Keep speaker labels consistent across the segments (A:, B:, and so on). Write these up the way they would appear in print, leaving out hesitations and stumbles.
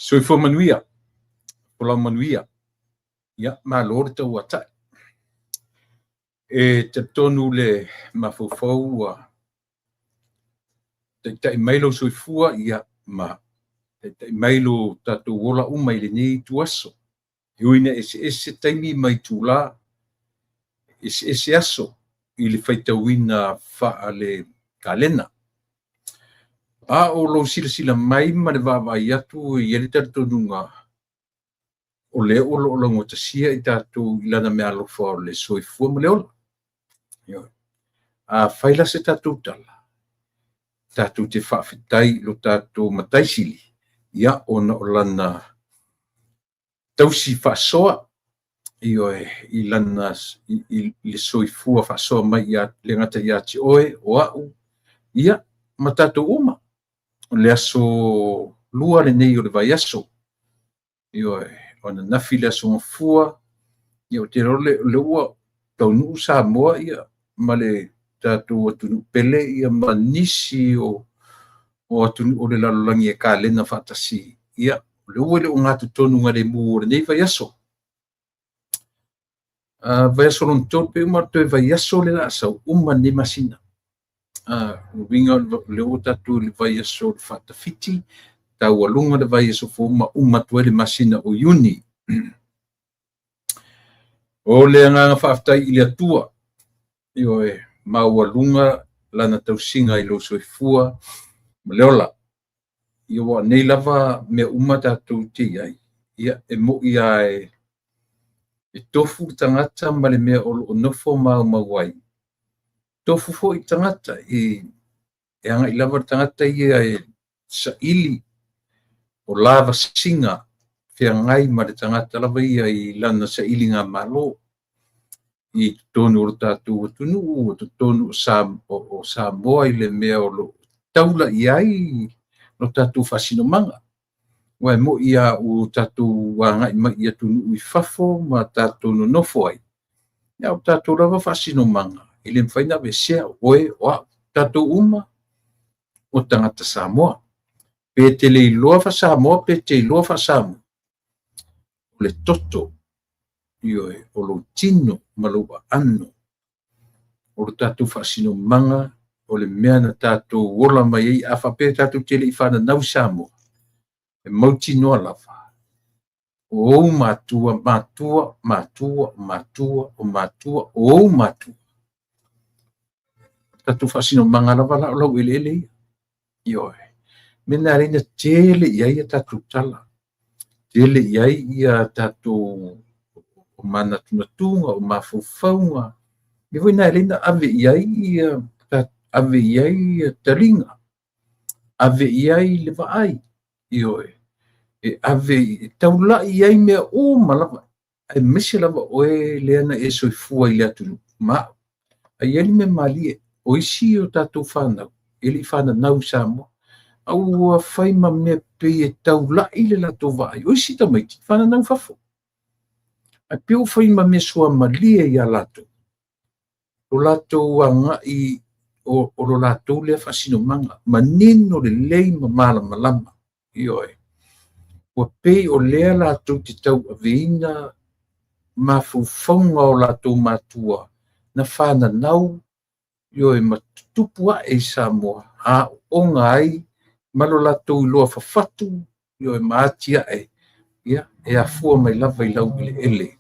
A: Soifua manuia, pola manuia, ia malo le tau atai. E te tonu le mafaufau te mailo soifua ia ma te mailo tatu ola uma i le nei tuaso. Iuina ese taimi mai tula, ese aso i le faitauina faa le kalena. A o lo sila mai ma le vavai atu i ele tatonunga o le o lo ngotasia i tatu ilana me alofa o le soifua ma le ola. A faila se tatu tala. Tatu te whawhitai lo tatu mataisili. Ia ona o lana tausi whasoa i lana i le soifua whasoa mai ia le ngata ia ti oe o au. Ia matatu uma. Le aso lua le nei o le vai aso. Ona nafi le aso ngafua. Ia o te role le ua taunu sa moa ia ma le tatu atunu pele ia manisi o atunu o le lalolangi e kalena whatasi. Ia le ua le ngatu tonu ngare mu le nei vai aso. Vai aso lon tope umarto e vai aso le la asau uma ne masina. Winga le ua tatu le vai aso le whatafiti. Tau alunga le vai aso fo uma tuele masina o yuni. O le nganga whaftai ili atua. Mau alunga lana tausinga i lo soifua ma leola. Ia nei lava me uma tatu te iai. Ia e mo ia e tofu tangata ma le mea o nofo mauai. Tofu fo i tangata e anga i lava tangata ia e sa ili o lava singa fea ngai ma le tangata lava ia i lana sa ili ngā malo. I tonu o tatu o tunu o tonu o Samoa i le mea o lo taula iai no tatu fasino manga. Wai mo ia o tatu wanga i mai ia tunu i fafo ma tatu no nofo ai. Ia o tatu lava fasino manga. I le mwhaina vesea oe o tatu uma o tangata Samoa. Pe te le iloa fa Samoa, pe te iloa fa Samoa. O le toto. Ioe, o lo tino malua ano. O lo tatu fasino manga, o le mea na tatu wola mai ei, a whape tatu tele i whana nau Samoa. E mauti noa lava. O matua, matua, matua, matua, o matua, o matua. Tatu fasino manga lava la o lau ele. Ioe. Mena reina tele iai a tatu tala. Tele iai ia tatu o mana tunatunga, o mafufaunga. I voi nai reina ave iai taringa. Ave iai le vaai. Ioe. E ave taula iai mea o malava. Ai mese lava oe leana e soifua i le atunu. Ma, ai eli me malie. O isi o tatu whanau. Eli whana nau Samoa. Au whai ma mea pe e taula i le lato vai. O isi tamaiti. Whana nau fafo. A pio whai ma me sua malia i a lato. O lato wanga i o lo lato lea fasino manga. Ma nino le lei ma mala malama. Ioe. Ua pei o lea lato te tau aveina ma fufonga o lato matua. Na whana nau. Ioe ma tupua e Samoa. A onga ai. Malo lato i loa fafatu. Ioe ma atia e. Ia. E a fua mai lava i lau ile ele.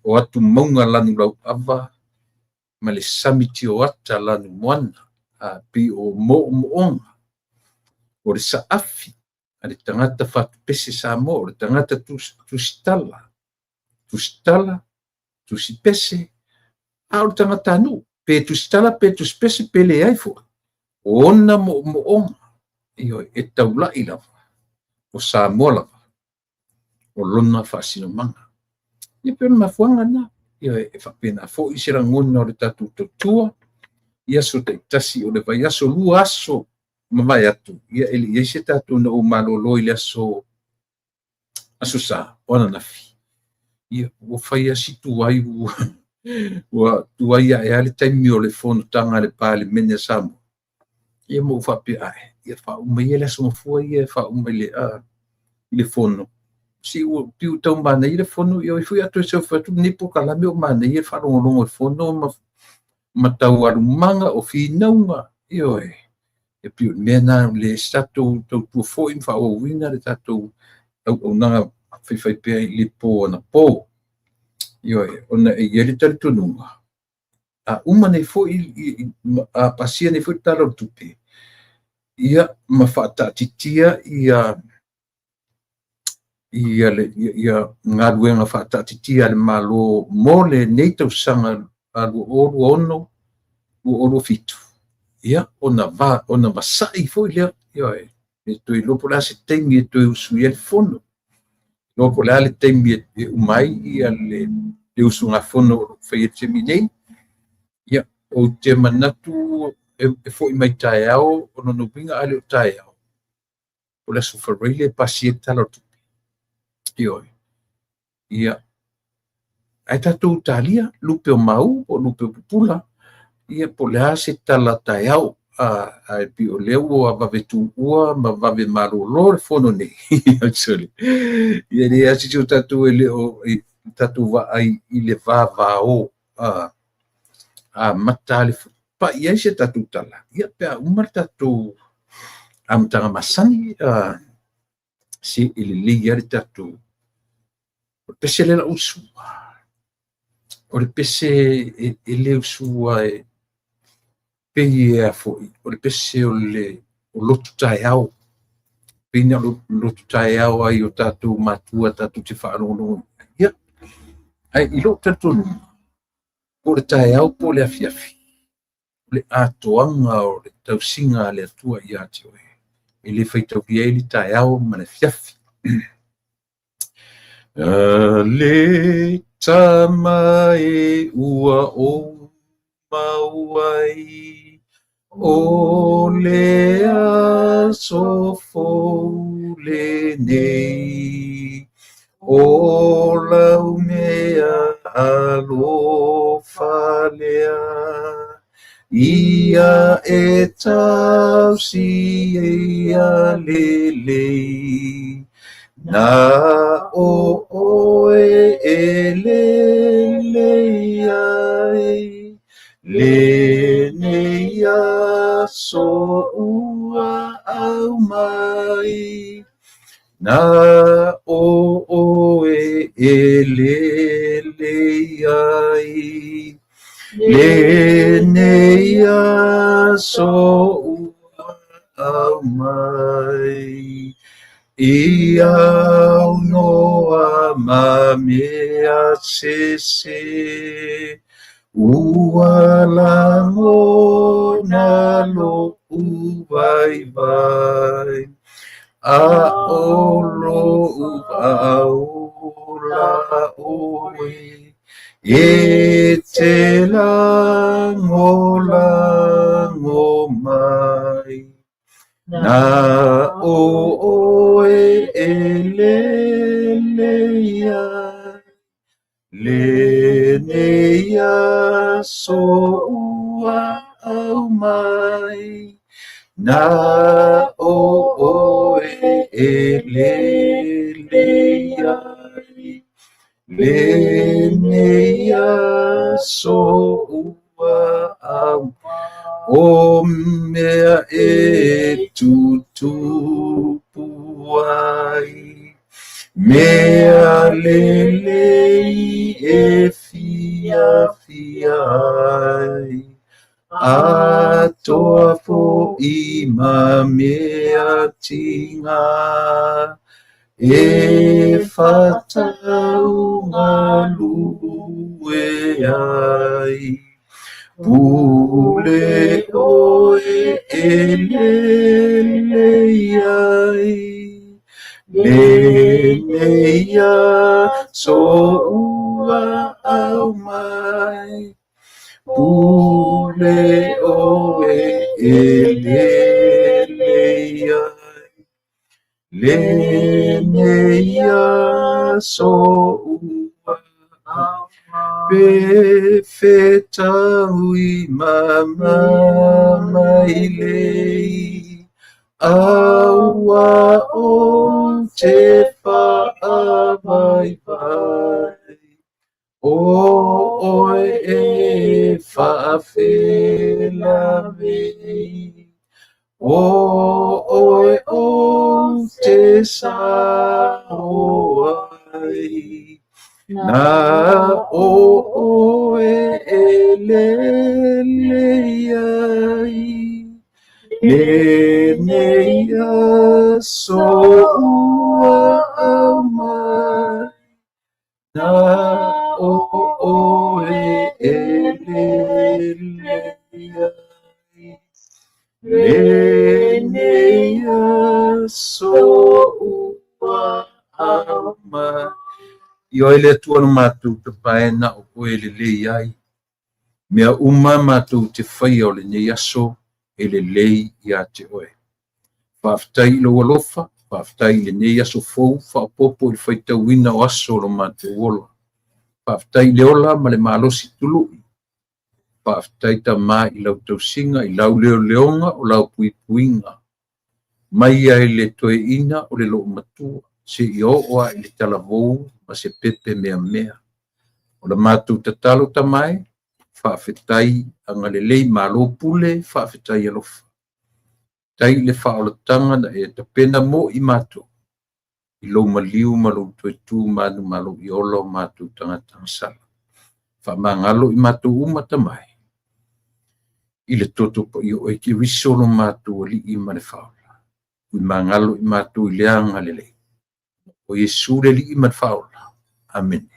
A: O atu maunga lanu lau ava, ma le samiti o ata lanu moana, a pi o moonga, o le saafi, a le tangata fatu pese Samoa, o le tangata tusi pese, a o le tangata anu, pe tusitala, pe tusi pese, pe le aifu, ona moonga, e taula i lava, o Samoa lava, o lona fasino manga. Ia pe mafuanga na. Ia e whapena fo i sira ngona o le tatu totua. Ia so te tasi o le vai aso lua aso mawai atu. Ia se tatu na o malolo i le aso sa. Ona nafi. Ia o whai asi tuai ua tuai a e ale taimi o le fono tanga le pale mene Samoa. Ia mo whape ae. ia whauma ia le songafua ia whauma le fono. Si ua piu tau mana i le fono ia fui atu e seu whatu nipo kalame o mana i e wharongolongo e fono ma tau arumanga o whinaunga ioe. E piu mea nā le statou tau tua fo in whao wina le tatou au nanga whaiwhai pia i le pō ana pō. Ioe, ona e ia le tari tununga. A uma nei fo a pasia nei fo i tala tupe. Ia ma whaatatitia ia ngā ruenga whaatatitia le malo mo le nei tau sanga a oru ono, oru fitu. Ia, ona masai fo i lea, ioe, e tui lopo la se teimi e tui usu ia le fono. Lopo la le teimi e umai ia le usu ngā fono whai e te minei. Ia, o te manatu e fo i mai tae au, ono nubinga ale o tae au. O la sufareile e pasi e tala tupi. Ioe. Ia, ai tatou talia, lupe o mau, o lupe o pupula, ia po lea se tala tae au, a e pi o leo o a vave tu ua, ma vave marolo le fono nei. Ia ne asi tu tatou e leo, tatou va ai i le va o, a mata le pa ia se tatou tala. Ia pea umar tatou amtanga masani, se ele leia le tatou. O pese le la usua. O le pese e le usua e pei e a foi. O le pese o lotu tae au. Pina lotu tae au ai o tatou matua, tatou te whaanono. Ia. Ai, i lo tatou numa. O le tae au po le afiafi. O le atoanga o le tausinga le atua i ate oe. E le whaitau ki e li tae au ma le fiafi. Le tama e ua o mauai o le asofo le nei o lau mea alofa lea ia e tausi e a lelei na o e le ai le neia so ua au mai na o e le ai le neia so ua au mai ia noa ma mea sese ua lango na lo vai vai a olo a ola oe e te lango mai na o e le neia so ua au mai na o e le neia so ua au o mea e tutupuai mea lelei e fia fiai a toa fo i ma mea tinga e fatau ngā lue ai pule oe e ai le neia so ua au mai pule oe e ai le neia so ua au pe feta ui mama mai lei aua o te whaavaivai, o oe e whaawhela mei, o oe o te sauai, na o oe e lele ai, Lenea so ua au mai, na o oe e lelea ai. Lenea so ua au mai. I o ele atua no mātou te paena o koe lelei ai. Mea uma mātou te whai o le nei aso e lelei i a te oe. Whaafitai lo alofa, whaafitai le nei aso fou, whaapopo i whaitauina o aso lo mātou ola. Whaafitai le ola ma le mālosi tului. Whaafitai ta mā i lau tausinga, i lau leo leonga o lau pui puinga. Mai ai le toe ina o le lo matua, se i oa i le talavou, ma se pepe mea mea. O le mātou tatalo tamai, whaafetai anga le lei malo pule, whaafetai alofa. Tai le whaolatanga na e ta pena mo i mātou. I lo maliu malo tuetu manu malo i olo mātou tangata sala. Whamangalo i mātou umatamai. I le toto pa i o e ki risolo mātou li i mane whaola. I mangalo i mātou i leanga le lei. O Yesu le li i mane whaola. Amen.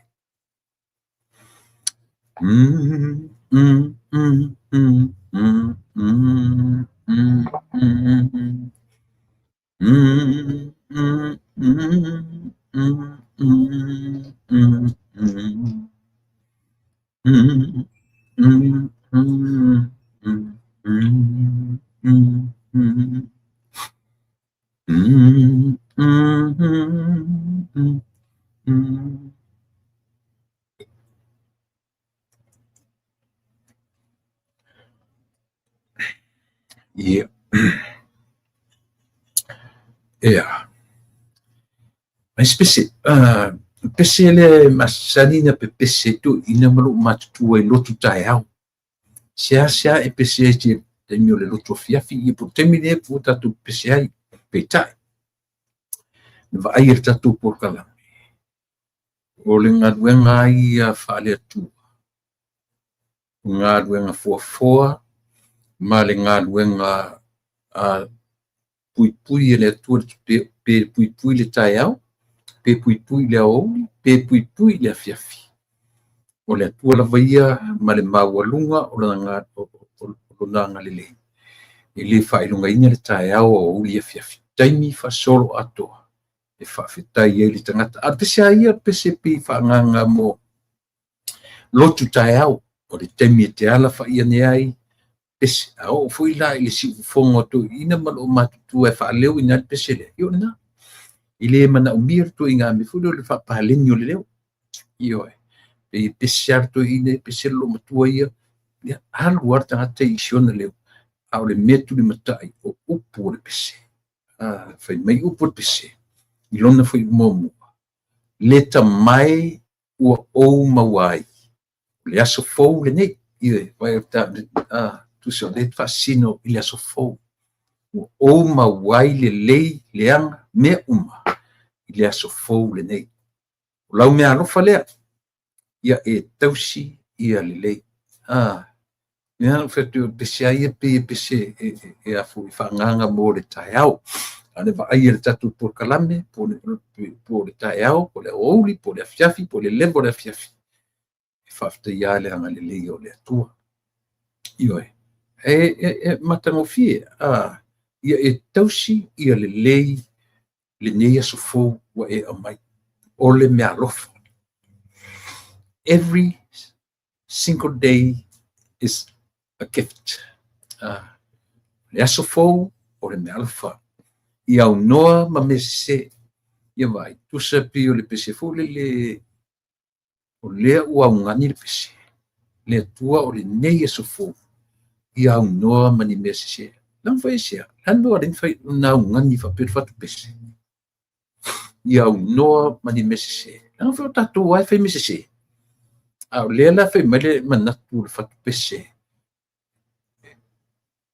A: Yeah. Yeah. Mas pese le masanina pe pese tu ina malu matu e lotu tai au. Sia e pese te mio le lotu fiafi i po temine pu tatu pese ai pe tai. Va air tatu por kala. O le ngaduenga ai a whale atu. Ngaduenga foa ma le ngaduenga a pui le atu pe pui le tai au. Pe pui le aoli, pe pui le afiafi. O le atua la vaia ma le maualunga o la ngā lele. E le whailunga ina le tae au o uli afiafi. Taimi whasolo atoa. E whawhetai e li tangata. A pese aia pese pi whaanganga mo lotu tae au. O le taimi e te ala whaia ne ai. Pese au fui la i le si ufonga to ina malo matutu e whaaleo ina pese le. Io na. Ile mana umir to inga me fudo le fa palenyo le leo io e pesiar to ine peselo matua ia ya al warta ate isiona leo au le metu le matai o upu le pese fai mai upu le pese ilona foi momo leta mai o mawai le aso fou le nei ia vai ta tu so le fascino il aso fou o mawai le lei leanga me uma le aso fou le nei. O lau mea alofa lea, ia e tausi ia le lei. Mea alofa tu pese aia pe pese e afu i whaanganga mo le tae au. Ane va aia le tatu por kalame, po le tae au, po le ouli, po le afiafi, po le levo le afiafi. E whafta ia le anga le lei o le atua. Ioe. Matangofie, ia e tausi ia le lei le nei aso fou wa e amai. O le mea alofa. Every single day is a gift. Le aso fou o le mea alofa. I au noa ma me se. Ia vai. Tusa pi o le pese fou le o lea ua ungani le pese. Le atua o le nei aso fou. I au noa ma ni me se. Lang fai sea. Anu arin fai na ngani fa per fatu pese. Ia no mani mesese. Ang fa tatu wai fai mesese. Au lela fai mele manatu fatu pese.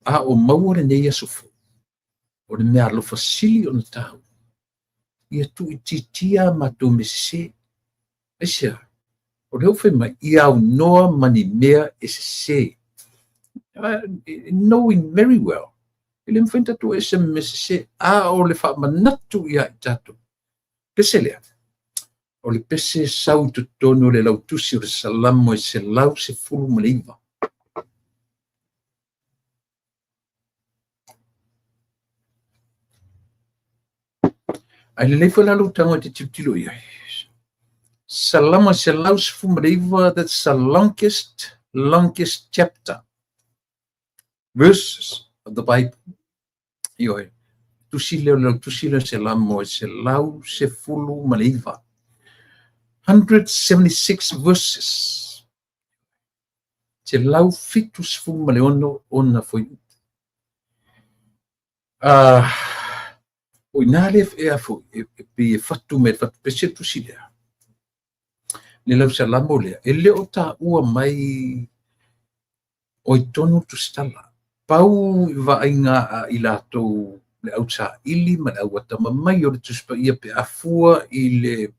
A: A o maua ne ia sufu. O le mea lo fasili o na tau. Ia tu ititia matu mesese. Asia. O leo fai mai ia no mani mea esese. Knowing very well. Ele me fenta tu ese mesese a o le fa manatu ia tatu. Pese lea. O le pese sau tu tono le lau tusi o le salamo e se lau se fulu maliva. Ai le lefa lalu tango te tiptilo ia. Salamo se lau se fulu maliva, that's the longest chapter. Verses of the Bible. Ioi. Tusile se lamo se lau se fulu maliva. 176 verses. Se lau fitu se fulu maleono ona foi. O inale e afo e fatu me fatu pese tusile. Le lau se lamo lea. E leo ta ua mai o tonu tustala. Pau va inga i latou le auta ili ma le auata mamai o le tuspa ia pe afua i le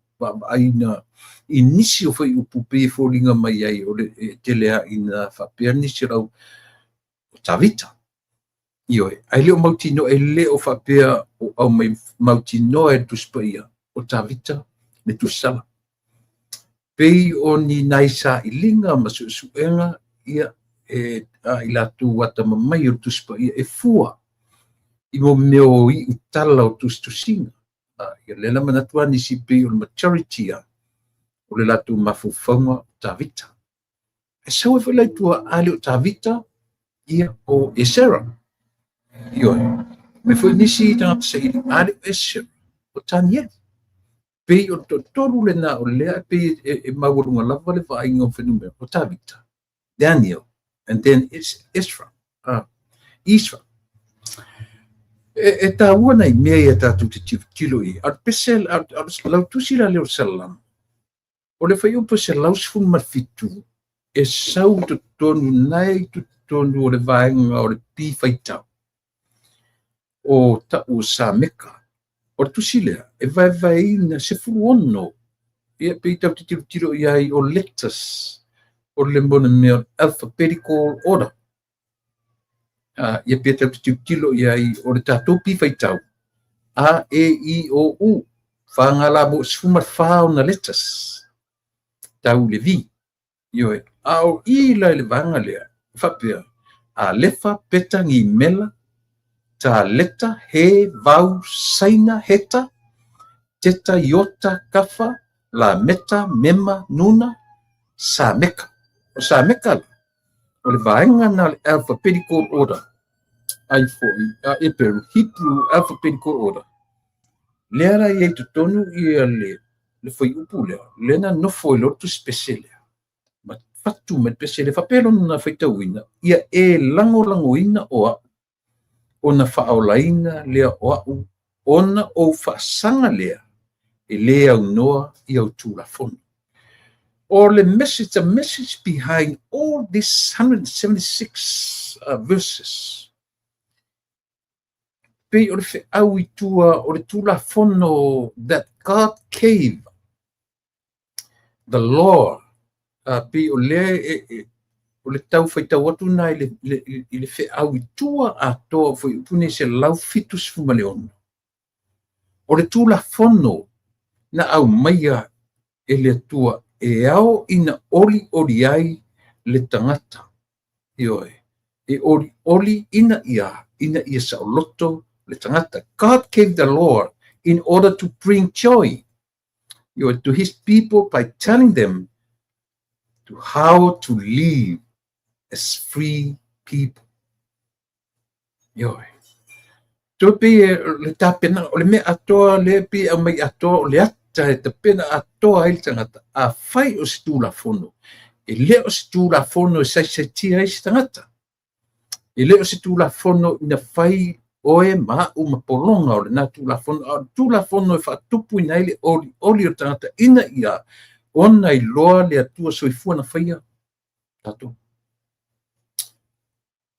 A: aina i nisi o fai upupe fōringa mai ai o le telea ina whapea nisi rau o tawita. Ioi, ai leo mautino e leo whapea o au mai mautino e tuspa ia o tawita le tusala. Pei o ni naisa i linga ma suenga ia i latu wata mamai o tuspa ia e fua i mo meo i utala o tustusinga. Ia lela manatua ni si pei o maturity o le latu mafufaunga o tawita. E sau e whalai tua ale o tawita ia o Esera. Ioi, me fwoi nisi i tangata sa ili ale o Esera o Taniel. Pei o toru le na o lea pei e mawurunga lava le vainga o whenumea o tawita. Daniel. And then it's Israel. Israel. E ta ua nei mea ia tatu te tilo i. Ar pese, lau tusila leo salam. O le whai upo se lau sifun marfitu. E sau to tonu nei to tonu o le vaenga o le pi whaitau. O ta o sa meka. O le tusila. E vai na se furu ono. Ia pe tau te tilo i ai o letters. O le mbona mea alphabetical order. Ia pia tau te tilo i ai o le tātou pi whaitau. A, E, I, O, U. Whangala mo sifumar whao na letters. Tau le vi. Ioi, a o I lai le vanga lea. Whapea. A lefa peta ngi mela. Ta leta he vau saina heta. Teta iota kafa. La meta mema nuna. Sa meka. O sa meka o le vaenga na le alphabetical order. Ai foi, e peru, Hebrew alphabetical order. Lera i te tonu i le foi upu lea. Lena no foi lotu spesele. Ma fatu me spesele, whapelo na whaitauina. Ia e lango-langoina oa. Ona whaolaina lea oa u. Ona o whaasanga lea. E lea unoa i au tūlafonu. Or the message behind all these 176 verses. Pe o le fe au i tua o le tūlafono that God gave the law. Pe o le tau whaitau atu na i le fe au i tua a toa fwoi upune se lau fitus fumaleono. O le tūlafono na au maia e le tua e ao ina oli ai le tangata. Ioi. E oli ina ia sa loto le tangata. God gave the law in order to bring joy to his people by telling them to how to live as free people. Ioi. Tope le tapena o le me atoa le pi au mai atoa o le e te pena atoa ai tangata a whai o se tūlafono. E leo se tūlafono e sai tia ai se tangata. E leo se tūlafono ina whai oe ma'u mapolonga o le nā tulafono e whatupu ina ele oli o tangata ina ia ona I loa le atua soifua na whaia tatou.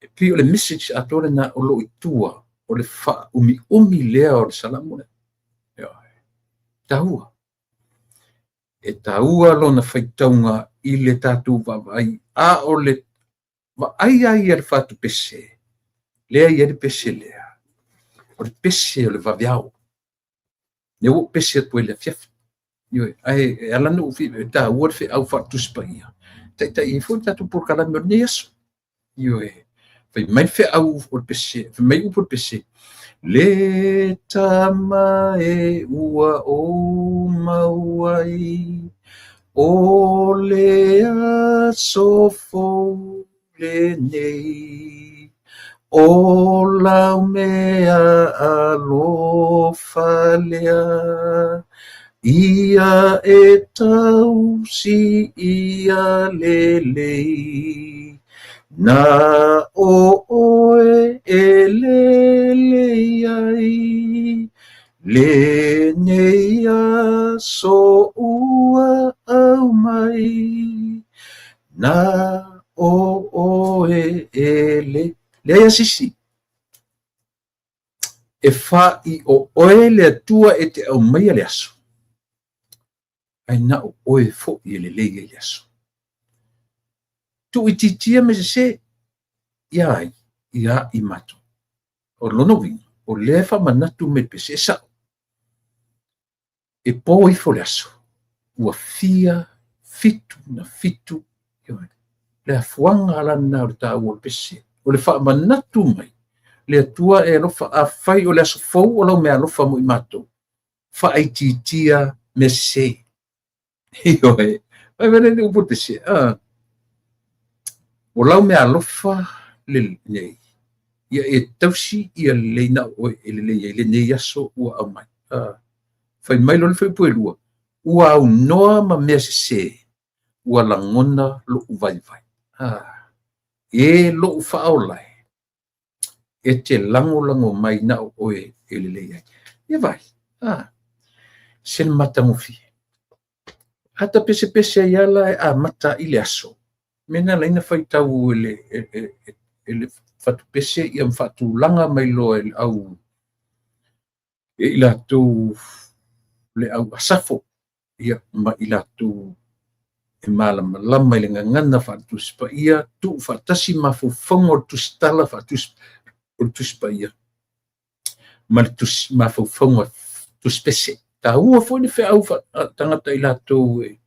A: E pi o le message atore na o lo itua o le wha umi lea o le salamone. Tahua. E taua lo na whaitaunga I le tātou wawai a o le ai ai le whatu pese. Lea I le pese lea. O le pese o le waviao. Ne o pese atu le fiafi. Io ai alana u fi ta o fi au whatu spaia. Ta I fu tātou por kala me ne yesu. Io fai mai fe au o pese, fai mai u por pese. Le tama e ua o mauai o le asofo le nei o lau mea alofa lea ia e tau si ia lelei na o oe e lelei ai le nei a so ua au mai na o oe e le asisi e fa I o oe le atua e te au mai le aso ai na o oe fo I le lei le aso tu I titia me se ia I mato o lono vi o le fa manatu me pese sa e po I fo le aso ua fia fitu na fitu le afuanga ala na o ta o pese o le fa manatu mai le atua e lofa a fai o le aso fou o lau me alofa mo I mato fa ai titia me se io vai venire un po' pese o lau me alofa le nei ia e tausi ia leina o ele le nei aso ua au mai fai mai lo le fai puelua ua au noa ma mea se ua langona lo vai e lo faolai e te lango mai na o ele le ia vai sen mata mufi hata pese ia la a mata I le aso mena laina fai tau ele fatu pese ia fatu langa mai lo au e ila tu le au asafo ia ma ila tu e malama I le ngangana fatu spa ia tu fatasi mafufongo tu stala fatu tu spa ia ma tu mafufongo tu spese ta ua fo ni fe au tangata ila tu e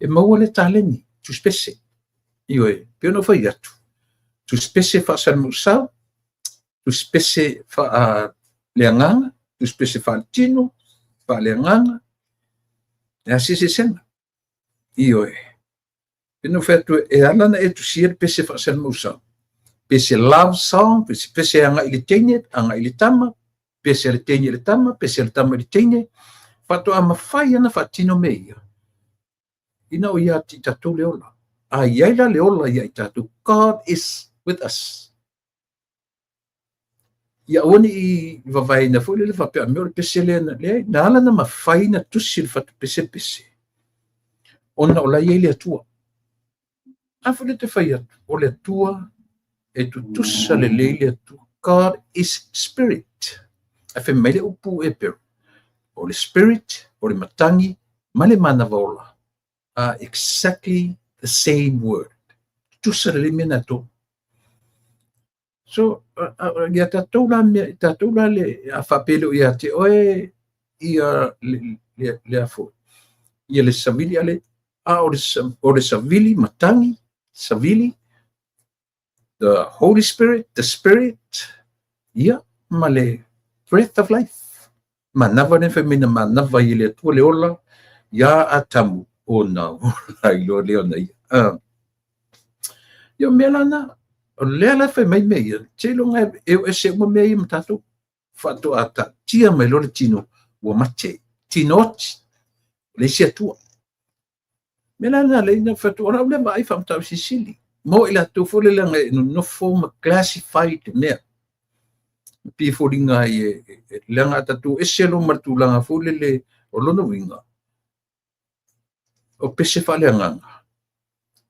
A: maua le taleni tu spese io pe no fai atu tu spese fa san musau tu spese fa leanganga tu spese fa tino fa leanganga e asi se sena io pe no fai atu e alana e tu sier pese fa san musau pese love song pese anga ili teine anga ili tama pese le teine le tama pese le tama ili teine fa to ama fai ana fa tino meia ina o ia ti tatu leola iaila leola ia I tatu God is with us ia oni I vavai na fo le fa pe me pese le na ala na mafai na tusi fa pese ona ola ia le tua afu le te fai o le tua e tu tusa le tua God is spirit afe mele upu e pero o le spirit o le matangi male mana vola are exactly the same word. Tusa le mena to. So ia tatoula le afapelo ia te oe ia le afo. Ia le savili ale o le savili matangi, savili, the Holy Spirit, the Spirit, ia ma le breath of life. Manava ne femina manava i le tua le ola ia atamu o na ilo leo na ia. Ia melana o lea fai mai mei te longa e se uma mei matato fato ata tia mai lo le tino ua mate tinoti le sia tua melana le na fato ora le mai famta sisili mo ila tu fo le langa no forma classified ne pi foringa e langa tatu e selo martulanga fulele o lono winga o pese faleanga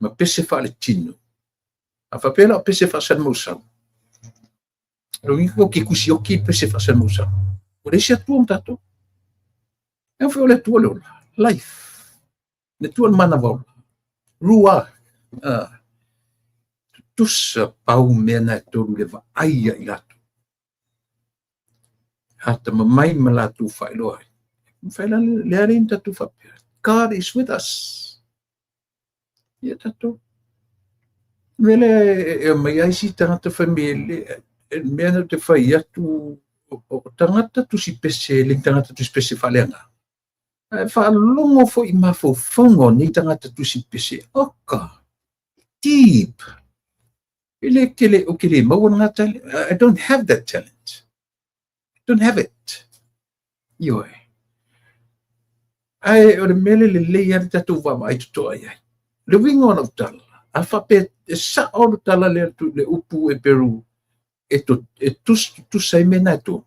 A: ma pese fale tino a fapela o pese fa san musa lo winga ki kusi o ki pese fa san musa o resi atu tatu e foi ole tu ole life ne tu mana vol rua tusa pau mena toru le va aia ilatu hata mamai malatu failo ai faila le arin tatu fa God is with us ya tatu mele e mai ai si tangata famile mena te fai atu o tangata tu si pese le tangata tu si pese falenga fa longo fo i mafo fongo ni tangata tu si pese oka deep ele kele o kele ma wona tale I don't have that talent don't have it yo ai o mele le ya tatu va mai to ai le wingo of tala afa pe sa o tala le tu le upu e Peru e tu sai mena tu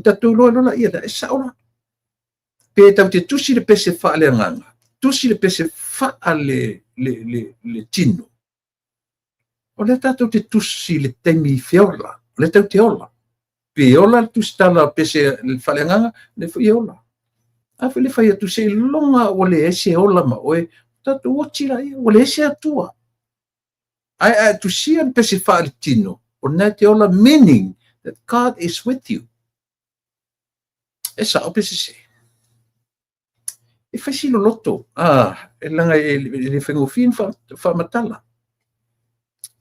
A: tatu lo la ia da sa ora pe tau te tusi le pese fa le nganga tusi le pese fa le tino o le tatu te tusi le temi fiola le tau te ola pe ola tu stala pese le fa le nganga le fiola afa le fai tu sei longa o le ese ola ma oe tatu watira o le ese atua ai tu si an pese fa le tino o na te ola meaning that God is with you esa o pese se e fai lo loto e langa le fengo fin fa matala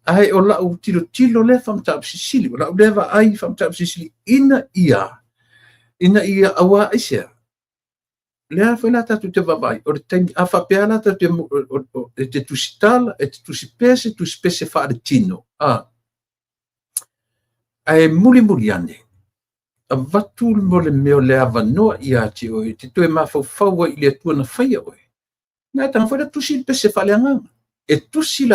A: ai o la u tilo le fa mata sisili o la u leva ai fa mata sisili ina ia awa isia le fa la tatu te vai o te afa peala tatu te tusitala e te tusipese fa de tino ai muli ane a vatul mo le meo le avanoa ia ti o te toe mafaufaua i le atua na faia oe na tanga fai tusi pese fa le anganga e tusi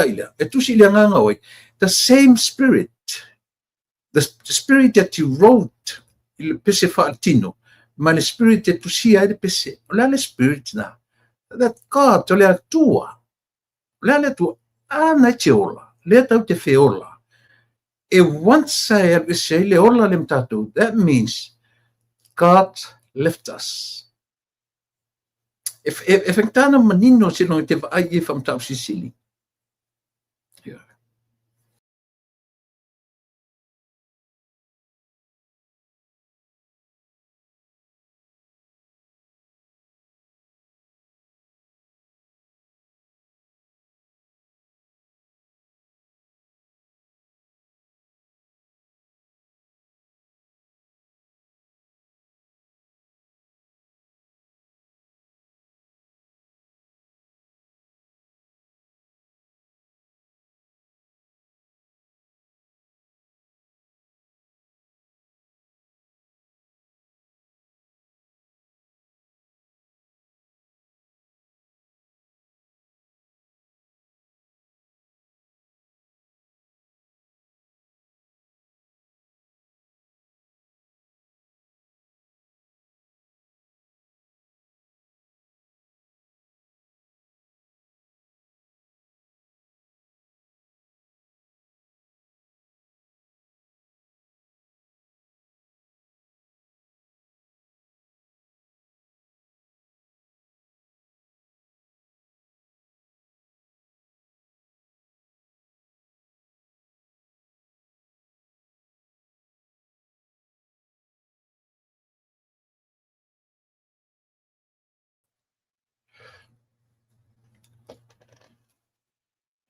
A: le anganga oe the same spirit the spirit that you wrote i le pese fa al tino ma le spirit e tusi ai le pese o le spirit na that God o le atua ana te ola le tau te feola e once I say le ola le mtatu that means God left us if tana manino se no te vai e fam tau sisili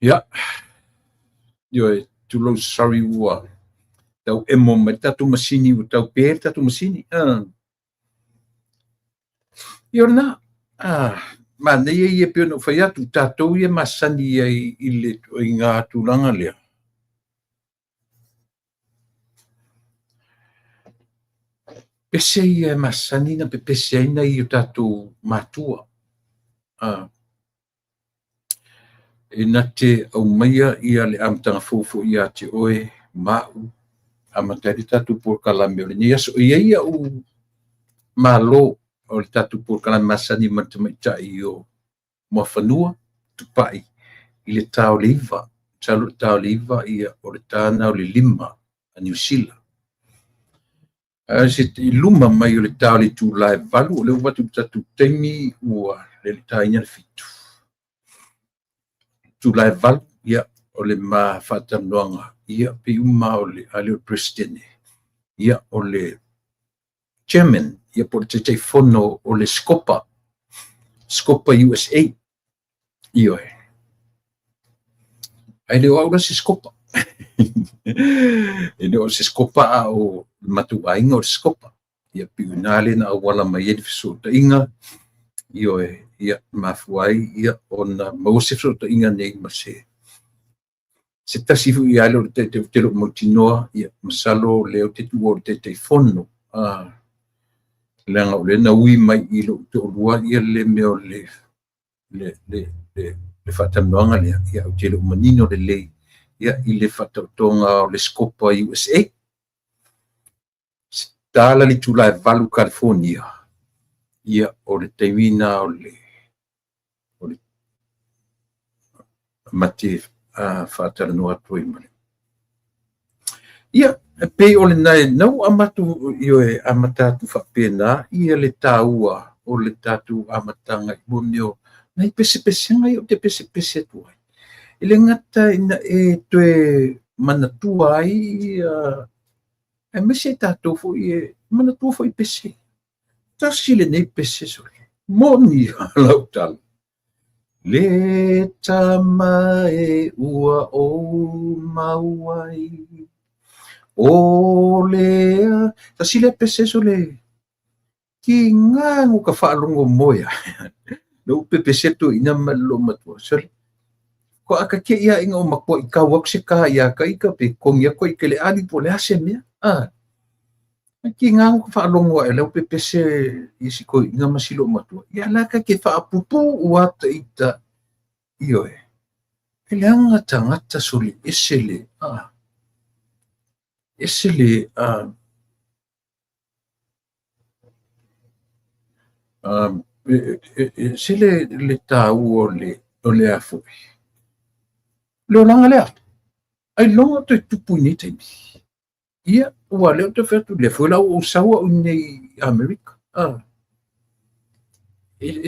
A: ya yo tu lo sorry wa tau emo mai tatu masini o tau per tatu masini yo na ma nei e pe no fai atu tatu e masani ai ile o inga tulanga le pese e masani na pese na i tatu matua e na te au maia ia le amtanga fofo ia te oe mau amatari tatu por kalame o le ni aso ia u malo o le tatu por kalame masani matamaita'i o mo fanua tupai i le tau le iva talo le tau le iva ia o le tana o le lima a New Zealand se i luma mai o le tau le tulae valu o le watu tatu taimi ua le taina le fitu tulae valu ia o le ma faatanoaga ia pe uma o le ale o presidente ia o le chairman ia po le taitaifono o le Scopa USA ia ai le aula se Scopa e o se Scopa o matuaiga o le Scopa ia piuna le na auala mai e le fesootaʻiga ia mafuai ia ona mau se fesootaʻiga nei ma se tasi fu ia lo te telo motinoa ia masalo leo te tuo te fono langa o le na ui mai i lo te olua ia le meo le fatanoanga le ia o telo manino le lei ia i le fatautonga o le Scopa USA tala li tula valu California ia o le teimina o le mate faatanoa toi male ia pe o le nai nau amatu io e amatatu faapena ia le taua o le tatu amatanga i mumio nai pese ngai o te pese tuai i le ngata ina e toe manatua ai e mese tatu fo i manatua fo i pese tasi le nei pese sole moni lau tala le tama e ua o mauai o lea tasi le pese sole ki ngangu ka whaalongo moia no pese tu ina malo matua sole ko aka ke ia inga o makua i ka wakse ka ia ka ika pe kongia ko i ke le ali po le ase mea ki ngangu ka whaalongo e leo pese isi ko inga masilo matua ia laka ke whaapupu uata ita ioe ele anga tangata soli esele sele le tau o le afu le langa lea ai longa te tupu ni te ia ua leo te fetu le foi lau o saua o nei Amerika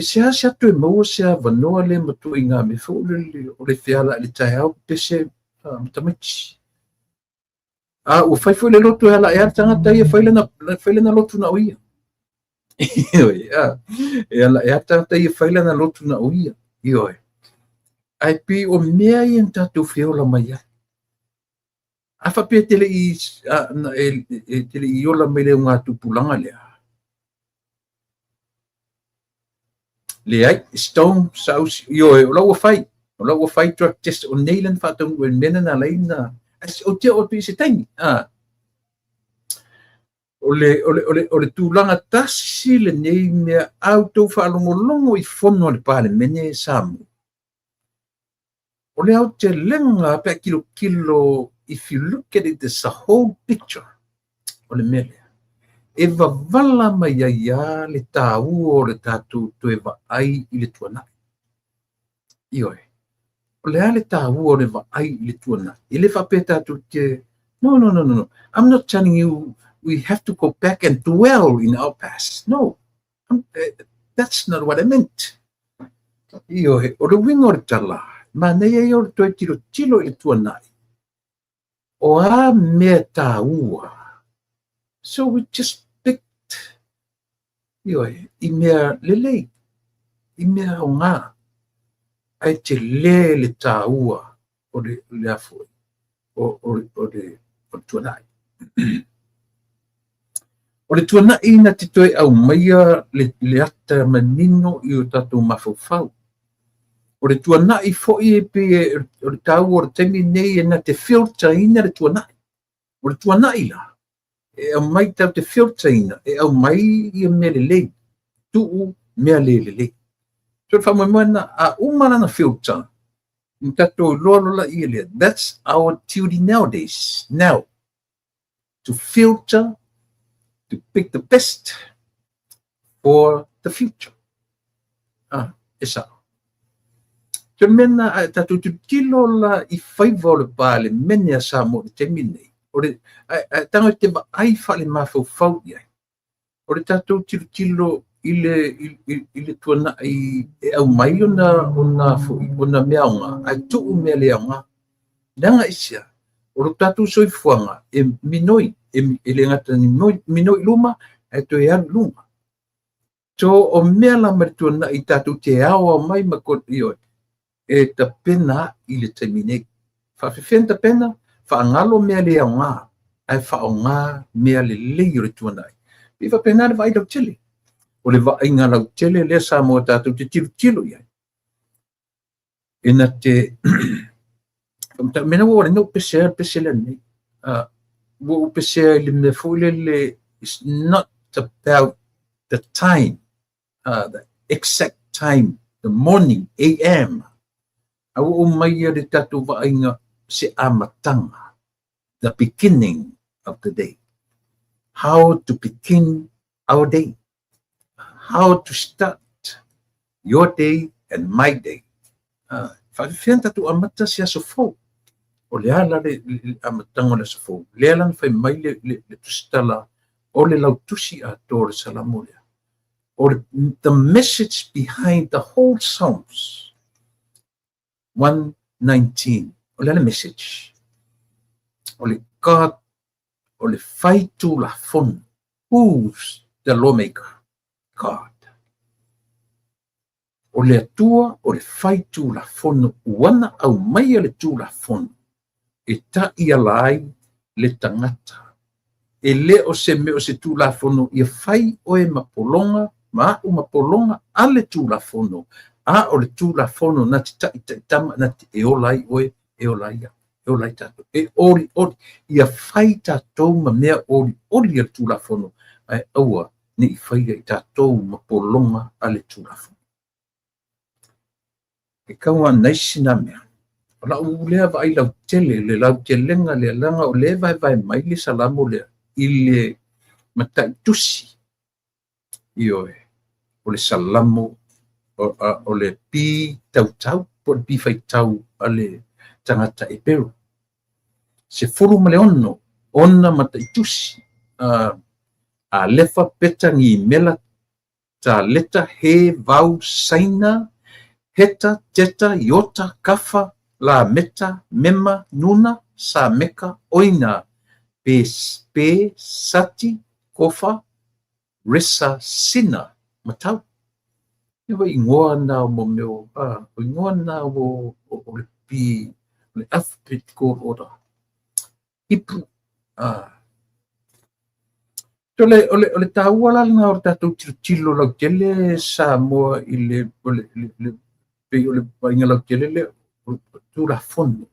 A: se ase atu e maua se avanoa le matua i ngā me fo o le whiala le tae au pese matamaiti ua fai foi le lotu e ala e ala tangata ia fai lana lotu na o ia e ala e ala tangata ia fai lana lotu na o ia ioe ai pi o mea i en tatu whiola mai ai a whapea tele i ola mai leo ngā tupulanga lea le ai stone sauce ioe o lau fai drug test o neilan whatongu e mena na leina o te o pi se taimi o le tūlanga tasi le nei mea au tau whaalongolongo i fono le pāle mene samu o le au te lenga pe kilo if you look at it as a whole picture o le mele e wavala mai ia le tāu o le tātu to e ai i le tuanai ioe o le ale tāu o le ai i le tuanai i le whape tātu ke no I'm not telling you we have to go back and dwell in our past no that's not what I meant ioe o le winga o le tala ma nei e o le toe tilo i le tuanai o a mea tāua so we just ioe i mea lelei i mea o ngā ai te le tāua o le afu o le tuanai o le tuanai na te toe au maia le ata manino i o tatou mafaufau o le tuanai fo'i e pe o le tau o le taimi nei e na te filtaina le tuanai o le tuanai la e au mai tau te filtaina e au mai i mea lelei tu'u mea lelei so le whamoemoena a umana na filter tatou loalola i lea that's our duty nowadays now to filter, to pick the best for the future. Esa. Te mena tatu tu kilo la I whaiva o le pāle mene a sa mo te minei. O le tanga te wa ai whale mawhau iai. O le tatu tilo ile tuana I au mai ona meaonga, ai tuu mea leaonga. Nanga isia, o le tatu soifuanga, minoi, le ngata ni minoi luma, to e anu luma. So o mea la marituana I tatu te awa mai makot ioi. Ta pena I le taimine. Whawhiwhen ta pena, whaangalo mea lea o ngā, ai whaonga mea le lei o le tuanai. Iwa pena le vai lau tele. O le vai ngā lau tele le sa mo tātou te tilo iai. Ina te, mena wo no pese le nei. Wo pese le me fule le, it's not about the time, the exact time, the morning, AM. Au mai le tatu vainga se amatanga, the beginning of the day. How to begin our day. How to start your day and my day. Whawhiwhen tatu amata si asofo. O le ala le amatanga le asofo. Le ala whai mai le tustala o le lautusi a tō le salamolia. Or the message behind the whole Psalms. 119. O le message. O le God, o le whaitu la fon. Who's the lawmaker? God. O le atua, o le whaitu la fon. Wana au mai le tu la fon. E ta ia lai le tangata. E le o se me o se tu la fono. Ia whai o e mapolonga, ma o mapolonga ale tu la fono. A o le tu la fono na te tama na te e olai oe, e olai ia, e olai tato. E ori, ia whai tatou ma mea ori al tu la fono. Ai aua ni I whai ai tatou ma polonga ale tu la fono. E kaua naisi na mea. O la ulea vai lau tele, le lau telenga le langa o le vai mai le salamo le ile matai tusi. Ioe, o le salamo o le pi tau, po le pi fai tau ale tangata e peru. Se furu ma le ono, ona mata itusi, a lefa peta ngi mela ta leta he vau saina, heta, teta, iota, kafa, la meta, mema, nuna, sa meka, oina, pe sati, kofa, resa, sina, matau. Iwa ingoa na mo meo, ingoa na o le pi, le alphabetical order. Ipu, so le taua la nga o tatou tilo lau tele sa moa I le pe o le painga lau tele le tu la fono.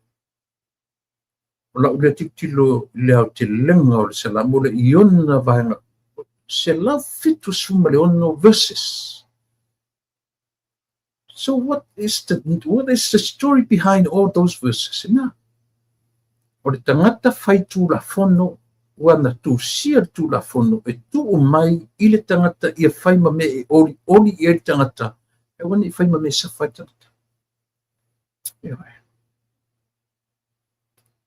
A: O lau le tilo le au te lenga o le salamo le iona vahenga. Se lau fitu suma le ono verses. So what is the story behind all those verses? Na. O le tangata fai tu la fono, wana tu sia tu la fono, e tu o mai I le tangata ia fai ma me e oli I le tangata, e wani I fai ma me sa fai tangata.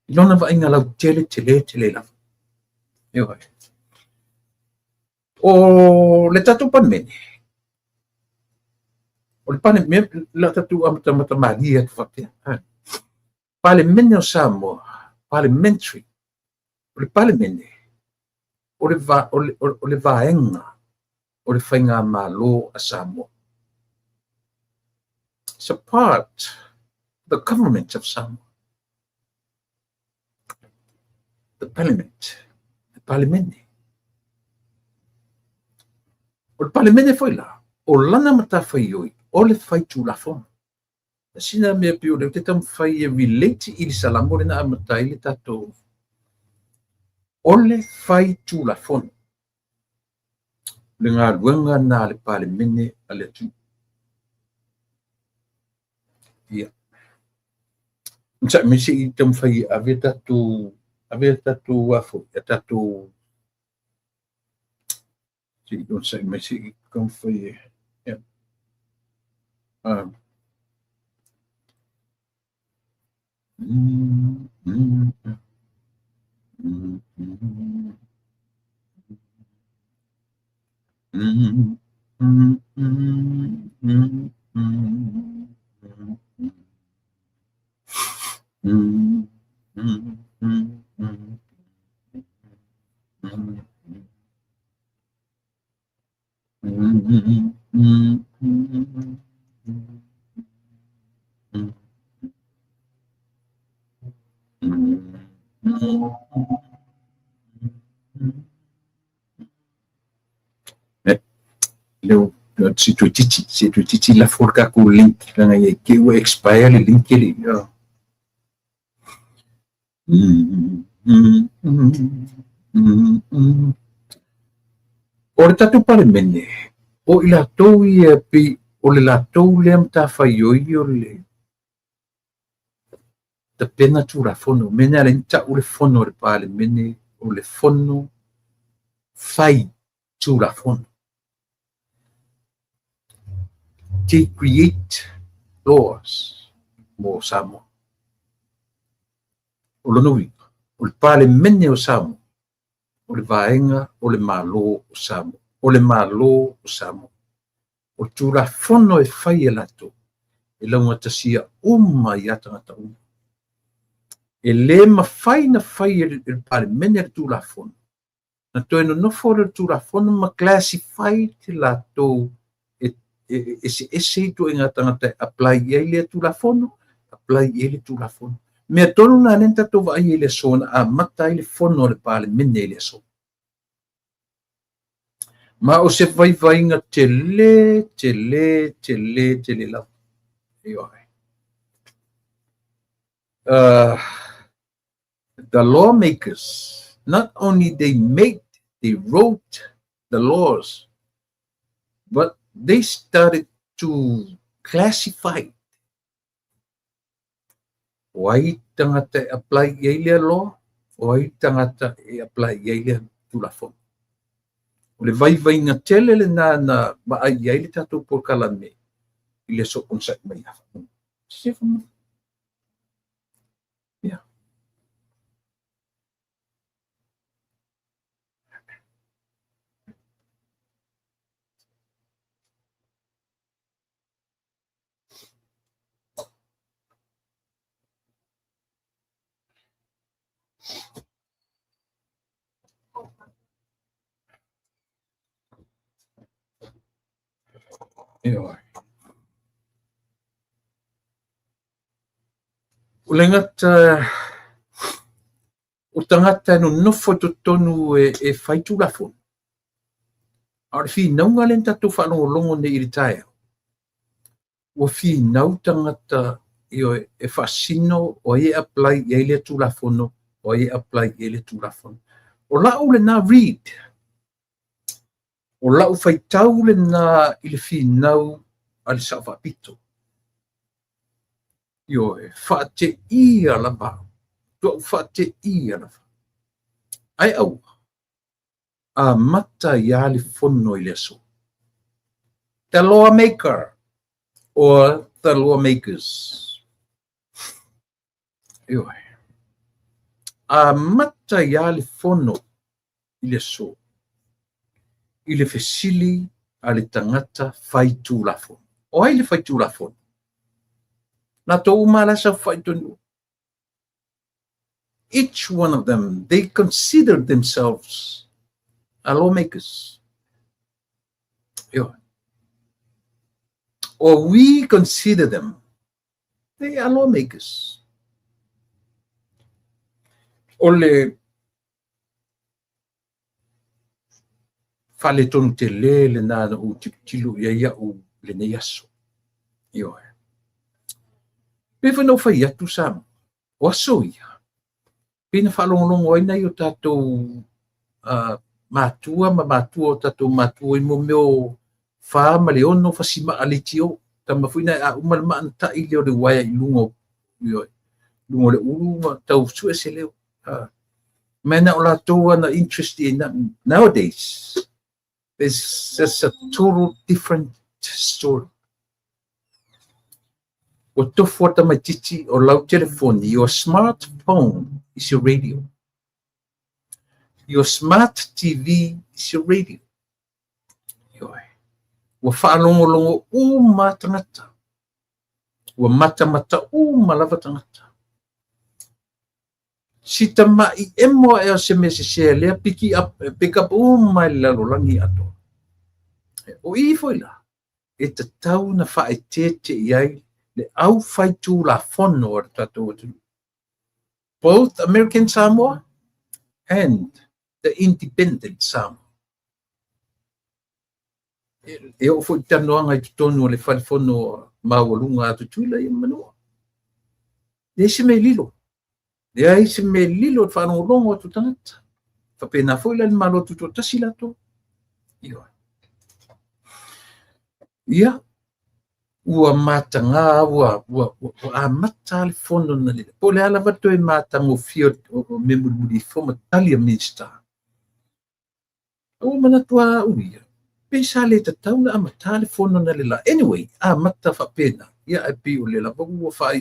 A: Ilona wa inga lau tele la. O le tatu pan mene. O le pane me la tatu amata magia tu fatia. Pale mene o Samoa, parliamentary. O le pale mene. O le vaenga. O le whainga malo a Samoa. It's a part of the government of Samoa. The parliament. The parliament. O le parliament foi la. O lana mata fai oi. O le fai tu la fona. Na sina mea pio le te tam fai e relate I salamo le na amata I le tato. O le fai tu la fona. Le ngā ruenga na le parliament a le tu. Ia. Nsa me se I tam fai ave tato ave tatu afu tatu si don't say me si come for you. Yeah. Leo si tu titi la forca con link langa ye ke we expire le link le ya ora tatu pare mene o ila tou ia pi o le la tou le amta fai o le ta pena tura fono mene ale nta o le fono le pale mene o le fono fai tura fono to create laws mo samo o lo novi o le pale mene o samo o le vaenga o le malo o samo o le malo o samo o tura fono e fai e lato e launga tasia uma i atangata uma e le mawhai na whai e pare mene e tura fono na toi no nofo le tura fono ma classify te lato ese tu inga tangata apply ye le tura fono apply ye le tura fono me tonu na nenta to va ye le sona a mata le fono le pale mene le so ma o se vai inga tele la io the lawmakers not only they wrote the laws but they started to classify wai tangata apply ye law wai tangata apply ye tula fono o le vai na tele le na ba ai le tatu por kalame ile so concept mai yeah o le ngata o tangata no nofo tonu e fai tula fono ar fi não ngalen tatu fa no longo ne iritaya o fi nau tangata io e fascino o e apply ye le tula fono o e apply ye le tula fono o la o le na read o la o fai tau le na ile fi nau al sava pito io e fate ia la ba to fate ia la ai au a mata ia le fono ile so the lawmaker or the lawmakers io a mata ia le fono ile so ile fesili ale tangata fai tu la fono o ai le fai tu la fono na to umala sa fai tu each one of them they consider themselves lawmakers or we consider them they are lawmakers ole fale tonu te le na o tilu ia o le ne yaso io pe fa no fai atu sam o so ia pina fa longo ina io tato matua o tato matua i mo meo fa ma le ono fa sima alitio tama fuina a uma ma anta ile o le waya i lungo io lungo le ulu ma tau su ese leo Mana ola toa na interest in that nowadays. There's just a total different story. O tofu ata mai titi o lau telefoni, your smartphone is your radio. Your smart TV is your radio. Ua whaalongolongo uma tangata. Ua mata uma lava tangata. Sita mai emo e o se mese lea pick up uma i lalolangi ato. O i foi la, e te tau na whae tete iai le au whai tū la whono o tatou atu. Both American Samoa and the independent Samoa. E o foi tanoanga i tutonu o le whai whono mawalunga atu tuila i manua. Le se me lilo. Le ai se me lilo whanolongo atu tangata. Whapena foi la ni malo tuto tasilato. Iwa. Ia. Ua matanga ua mata le fono na le. Po le ala vato e matanga o fio o memuri foma talia minsta. O manatua uia. Pesa le tatau na amata le fono na le la. Anyway, mata whapena. Ia e pi o le la. Ua whai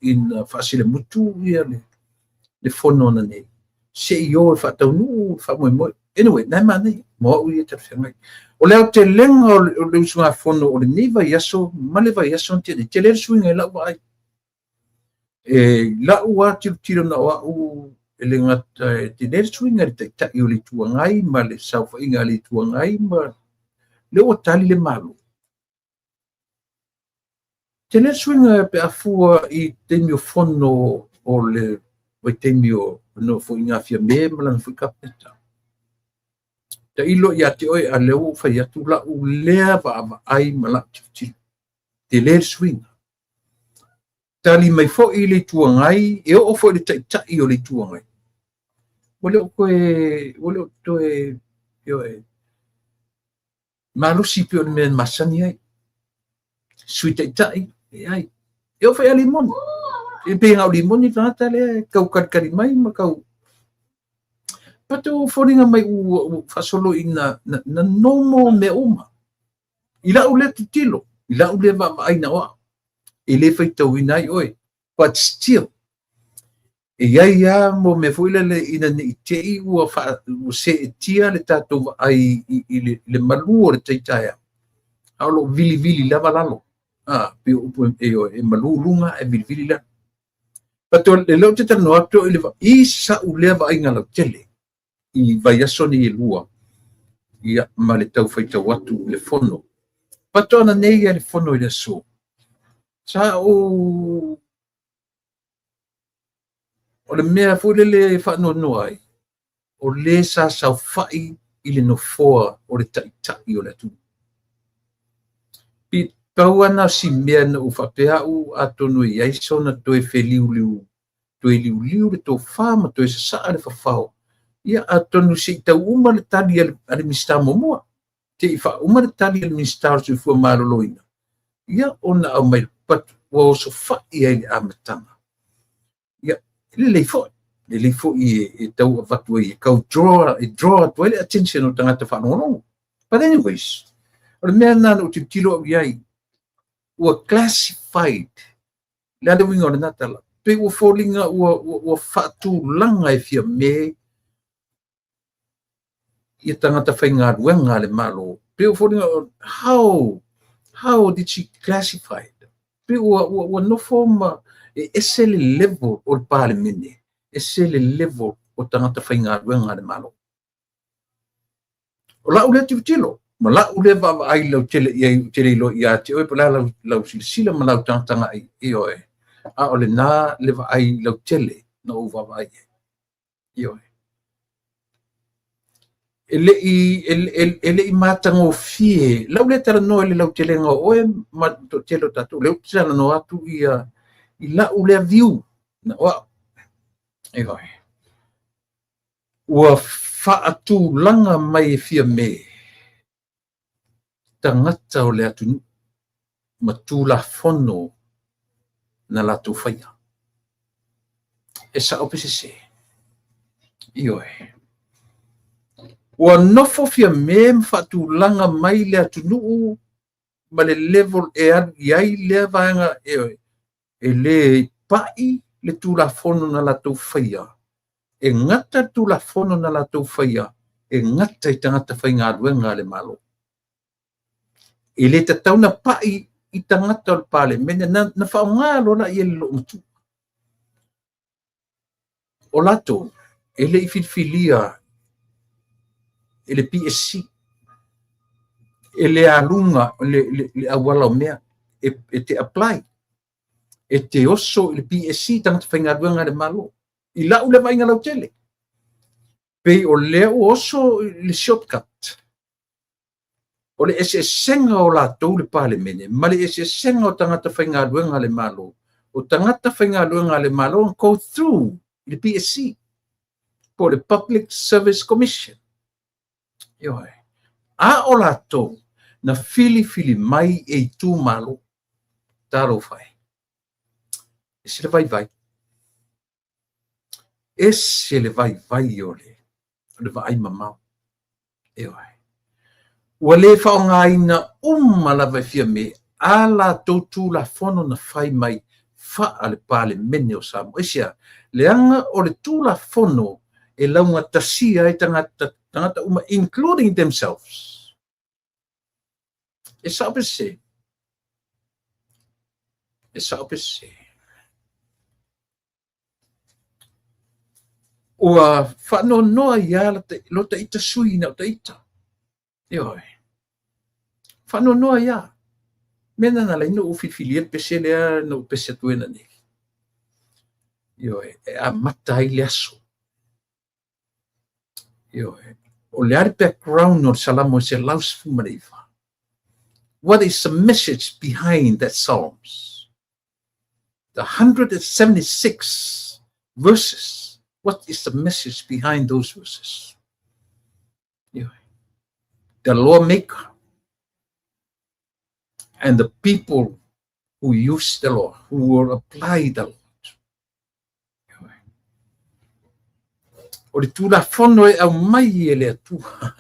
A: in whaasile mutu ia le fono na ne. Se io whatau nu whamoe. Anyway, nai manei. Moa uia te whengai. O leo te lenga o le usunga fono o le niva yaso, male vai yaso ntene, te lere suinga e lau ai. Lau a tiro na o au e le ngata, te lere suinga le tai o le tuangai, ma le saufa inga le tuangai, ma le o tali le malu. Te lere suinga pe afua i te mio fono o le, o te mio no fo inga fia me, ma lan fo i kapeta. Te ilo ia te oi a leo whai atu la u lea wa ai malak tifutilo. Te lea swinga. Tali mai fo i le tuangai, e o fo i le tai o le tuangai. Wale o toe, malusi pio le mea masani ai. Sui tai, e ai. E o whai a limoni. E pe ngau limoni tangata le, kau karikari mai, ma kau pato foringa mai u fasolo ina na nomo me uma. Ila ule tutilo, ila ule va aina wa. Ele feita winai oi. But still, ia mo me fuila le ina ni te u fa se tia le tato ai le malu o le taitaya. Alo vili lava lalo. Pe e malu lunga e vili la. Pato le lo te tano ato ele va isa u leva ainga lo tele. I vai aso ni lua ia ma le tau whaita watu le fono. Pato ana nei le fono i le so. Sa o le mea fule le whano noai. O le sa sau whai i le no foa o le tai o le tu. Pi tau ana si mea na u whapea u atonu i aiso na toe wheliu toe liu le tō whama toe sa saa le whawhao. Ia atonu se tau uma le tali ale mista momoa. Te ifa uma le tali ale mista o se fua maroloina. Ia ona au mai patu wa o so whai ai le amatanga. Ia le leifo i tau avatu i kau draw to ele attention o tangata whanongo. But anyways, o le mea nana o te tilo au iai ua classified le ale winga o le natala. Pe ua fōlinga ua whatu langa e fia me ia tangata whainga ruenga le malo. Pe ua fōlinga how did she classify it? Pe ua no forma ese le level o le pāle mene. Ese le level o tangata whainga ruenga le malo. O lau le tivutilo. Ma lau le vava ai lau tele ilo i ate oe pa lau sila ma lau tangtanga i oe. A ole na le va ai lau tele na o vava ai. I oe. Ele i matanga o fie. Lau le tala no ele lau tele nga oe ma to telo tatu. Leu tala no atu i lau le view. Na oa. I oe. Ua whaatu langa mai e fia me. Tangata o le atu matu la fono na la tu whaia. E sa ope se. Io ua nofo fia me mfaatulaga mai le atunuu ma le level e alu i ai lea vaega e lē pa'i le tulafono na latou faia e ngata tulafono na latou faia e ngata i tagata faigaluega a le malo e lē tatauna pa'i i tagata o le palemene na faaogā lona ia le lo'o matu o latou e le'i filifilia e le PSC e le aluga le auala o mea e te apply e te oso i le PSC tagata faigaluega a le malo i la'u le vaiga lautele pei o lea ua oso le shortcut o le eseesega o latou le palemene ma le eseesega o tagata faigaluega a le malo o tagata faigaluega a le malo go through le PSC po le Public Service Commission ioe a o latou na filifili mai e itu malo talo fai e se le vaivai e se le vaivai o le vaai mamau ioe ua lē faaogāina uma lava e fia me a latou tulafono na fai mai fa'a le palemene o Samoa isia leaga o le tulafono e lauga tasia ai tagata uma including themselves e sa'opese ua fa'anoanoa ia lo taʻita sui na o taʻita ioe fa'anoanoa ia mena na laino'u filifilia le pese lea no'u pese atuena nei ioe e amata ai le aso ioe o le ari background o le salamo se lausfuma le iva what is the message behind that Psalms? The 176 verses. What is the message behind those verses? The lawmaker and the people who use the law, who will apply the law. O le tulafono e au mai e le atua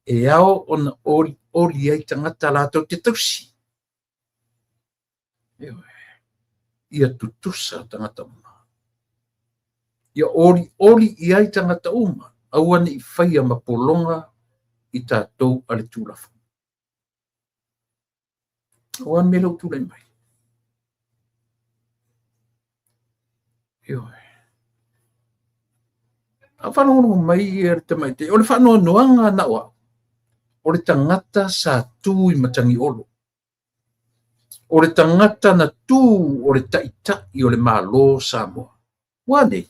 A: e ao ona ori ai tagata latou te tausi ia tutusa tagata uma ia ori i ai tagata uma aua ne'i faia ma pologa i tatou a le tulafono auā me lou tulai mai ioe a whanongo mai e te mai te o le whanoanoanga na ua o le tangata sa tū i matangi olo o le tangata na tū o le taʻitaʻi o le mālō Samoa wane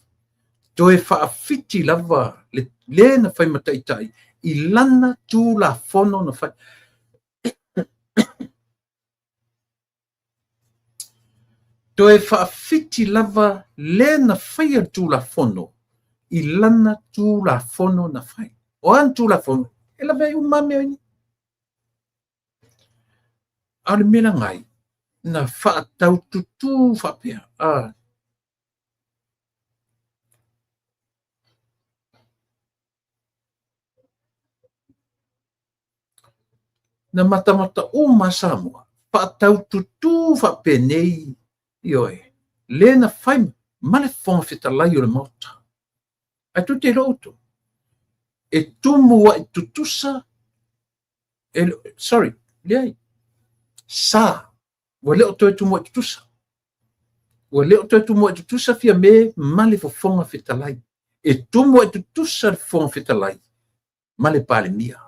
A: toe whaafiti lava le na whai mataʻitaʻi i lana tulafono na whai toe whaafiti lava le na whai a tulafono i lana tulafono na whai. O an tulafono, e la vei umame oini. Ale mela ngai, na whaatau tutu whapea. Na matamata uma Samoa, whaatau tutu whapea nei, ioe, le na whai, male whonga whitalai o le mota. Ai tu te roto. E tumu wa e tutusa, sorry, leai, sa, wa leo toi tumu wa e tutusa. Wa leo toi tumu wa e tutusa fia me male whonga whitalai. E tumu wa e tutusa le whonga whitalai, male pale mia.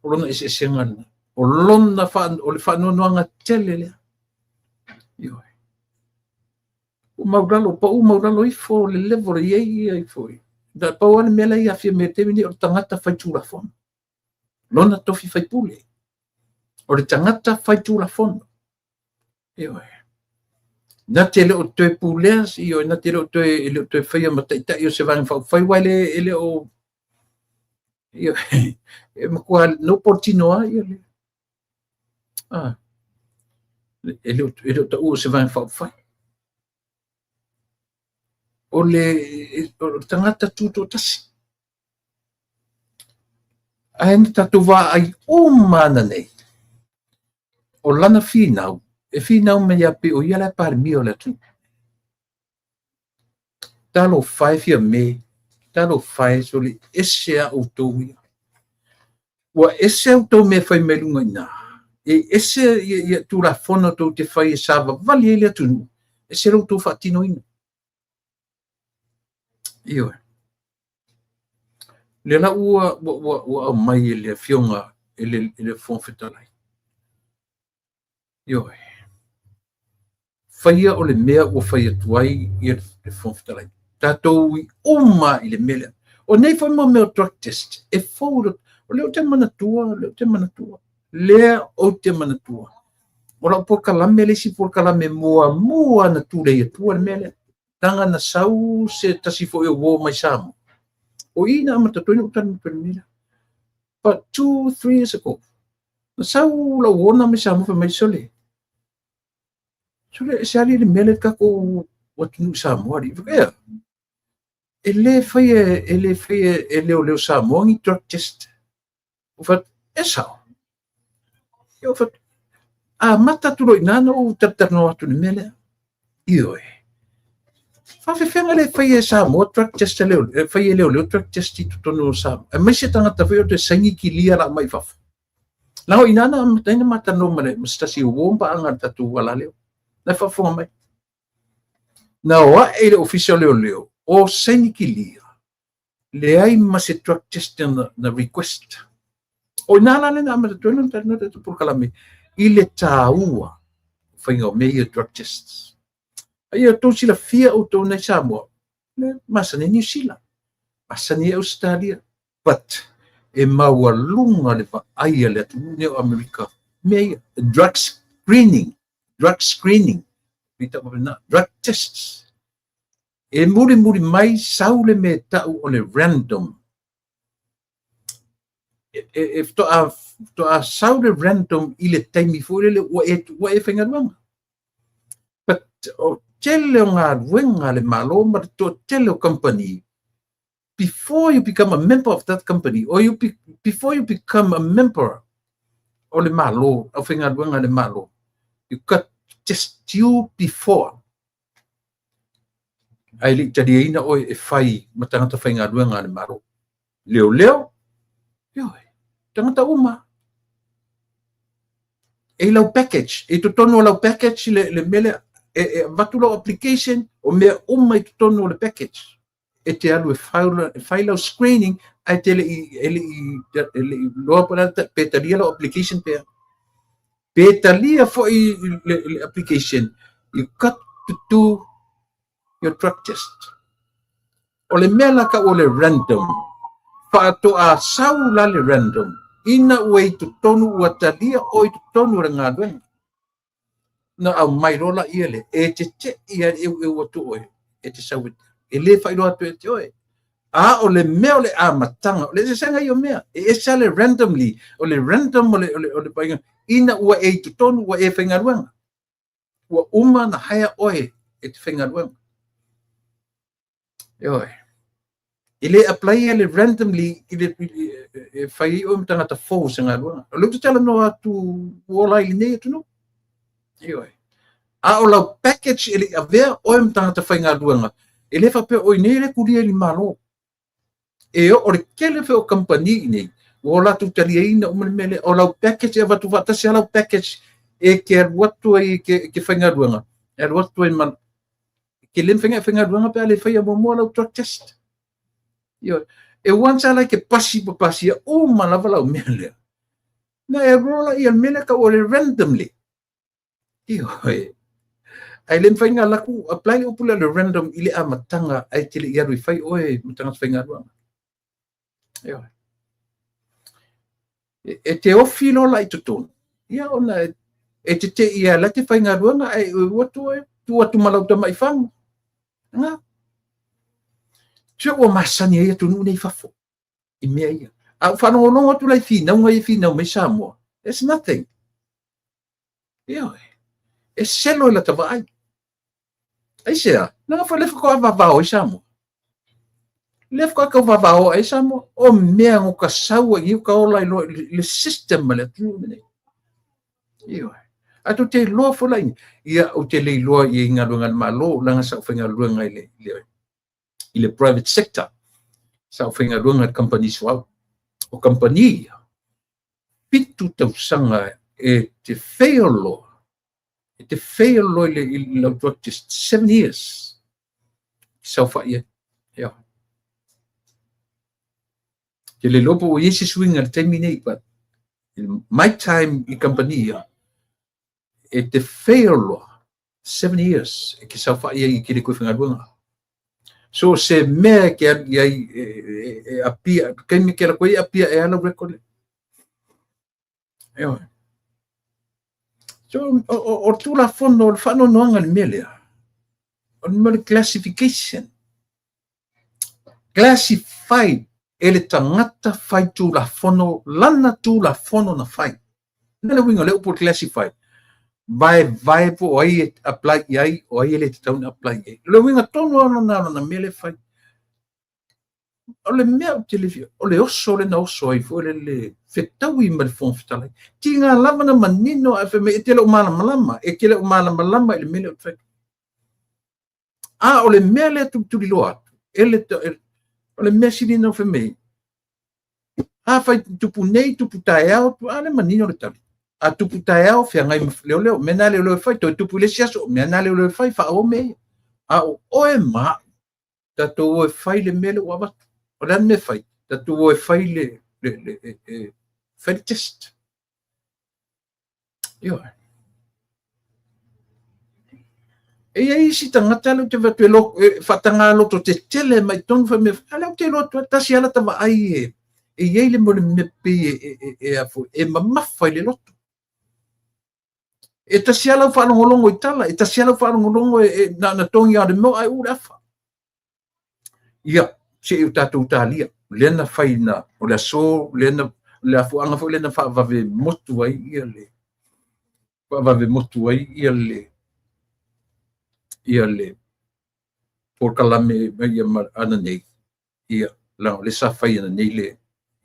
A: O lona e se sengana, o lona o le whanonoanga tele lea. Ioe. O mauralo, pa o mauralo ifo le level iei ai foi. Da pa o mela ia fia me te mini o tangata fai tulafono. Lona tofi fai pule. O le tangata fai tulafono. Ioe. Na te leo toe puleas, ioe, na te leo toe fai amataita, io se vangi fai waile ele o ioe. E makua no portinoa, ioe. Ele o ta ua se vangi fai. o le tangata tuto tasi. Ahen tatu wa ai umana nei. O lana finau, e finau me yapi o yala par mi o le tu. Talo 5 ia me, talo 5 so le esea o towi. Wa esea o to me fai melunga ina. E ese ia tu la fono to te fai sava vali ele tu. Ese lo to fatino ina. Io. Le la ua mai le fionga ele fonfetalai. Io. Faia o le mea ua faia tuai ia le fonfetalai. Tatou I uma I le mele. O nei foi mo meu drug test. E fōra. O leo te manatua, leo te manatua. Lea o te manatua. O la por kalame le si por kalame mua na tule ia tua le mele. Tanga na sau se tasi fo e wo mai samu. O ina amatatoina utana permira. But 2-3 years ago. Na sau la wona mai samu fa mai sole. Sole se ali le mele kako watu samu ari. Ea. Ele fai ele o leo samu ngi drug test. Ufat esau. Yo fat mata tulo inana o taptarno atu le mele. Io fa fenga le fai samu drug test leo fai leo drug test I tono samu. E mai se tangata fai o te sangi ki lia la mai fafu. Lao inana taina mata no male mstasi womba anga tatu wala leo. Na fafu mai. Na wa ele official leo o sangi ki lia. Le ai ma se drug test na request. O inana le na mata tuena tana tatu por kalame. Ile taua whainga o mea drug tests. Aia tō sila fia o tō nei Samoa. Masani New Zealand. Masani Australia. But e maua lunga le pa aia le atu Neo America. Mea drug screening. Drug tests. E muri mai saule me tau o le random. If to a saule random ile taimi fuele wa e whainga ruanga. But o tele o ngā ruenga le malo ma to tele o company before you become a member of that company or before you become a member o le malo o whainga ruenga le malo you got just you before ai li tari ina o e whai ma tangata whainga ruenga le malo leo Yoi, tangata uma. E lau package, e to tono lau package le mele, vatu lau application, o mea uma I to tono le package. E te alu e lau screening, ai te ele loa panata, petalia lau application pea. Petalia for le application, you got to do your drug test. O le mea laka o le random. Pato a saula le random. Ina ue tu tonu watalia o tu tonu rangadwen. Na au mairola ia le. E te ia e watu oe. E te sawit. E le whairo atu e te oe. A o le mea o le a matanga. O le se sanga I o mea. E sa le randomly. O le random o le painga. Ina ua e tu tonu ua e whaingaruanga. Ua uma na haya oe e te whaingaruanga. E oe. Ile apply ele randomly ile fai o tangata fo sanga lua. Lo te tala no atu ola I nei tu no. Io. A o la package ile avea o tangata fai nga lua. Ile fa pe o nei le kuria li malo. E o le kele fe o company nei. O la tu tali ina o mele o la package e va tu vata se la package e ke watu e ke fai nga lua. E watu e man ke len fai nga lua pe ale fai mo la drug test. Yo, e wansa la ke pasi o malava la mele. Na e rola I mele ka ole randomly. Yo, ai len fainga laku apply o pula le random ile a matanga ai tele ia rui fai oe matanga fainga ruanga. Yo. E te ofilo la I tutun. Ia ona e te ia la te fainga ruanga ai watu e tu malau ta mai fang. Nga. Tio o masani ia tunu nei fafo. I mea ia. A whanau no atu lai fina, unga I fina mai Samoa. It's nothing. Ia. E selo la tawa ai. ai sea na fa le ko va o Samoa le ko va o ai Samoa o mea ngo ka saua i ka ola le system le tu ne io atu te lo fo lai ia o te le lo i nga lo ngal malo langa sa fa nga lo ngai le private sector sa fa nga lo ngal companies wa o company pitu tau sanga e te fail lo le just 7 years so fa ia ke le lopo o yesi swing al terminate but my time i company e te fail lo 7 years e ke sa fa ia i ke le ko finga luanga so se me ke ia apia ke mi ke la ko ia apia e ala record so o tu la fondo fa no nga le mele on mo classification classified ele tangata fai tu la fono lana tu la fono na fai nele winga le por classified vai po ai apply ai o ai ele tau apply ai le winga tono na mele fai ole mea televisione ole oso le na oso ai fo le fetau i mal fon fetala tinga lava na manino a fe me tele o malama e kele o malama ele mele fai ole mele tu di loa ele ole mesini no fe me fai tupu nei tupu taeao ale manino le tali a tupu taeao fe ngai leo mena leo fai tupu le siaso mena leo fai fa o me o e ma tato e fai le mele o ava o le me fai tato e fai le fai test io e ai si tangata le te vatu lo fatanga lo to te tele mai ton fa me ala te lo to tasi ala tava ai e ele mo le me pe e mamma fai le loto e tasi ala fa no longo itala e tasi ala fa no longo na tongi ala mo ai ura fa ia se u tatu talia lena fai na o le so lena le afu anga fo lena fa va ve motu ai ia le va ve motu ai ia le por kalame ia ana nei ia la le sa fai ana nei le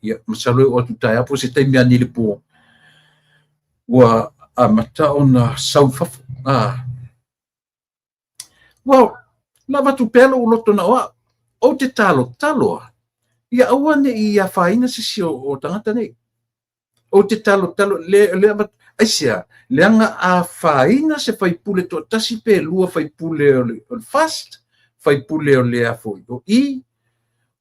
A: ia masalo o tu tai apo se tai mea ni le po wa a mata ona saufa well lava tu pelo o loto na o te talo ia awane ia faina se o tangata nei o te talo le aisia leanga a faina se fai pule to tasi pe lua fai pule o fast fai pule o le afo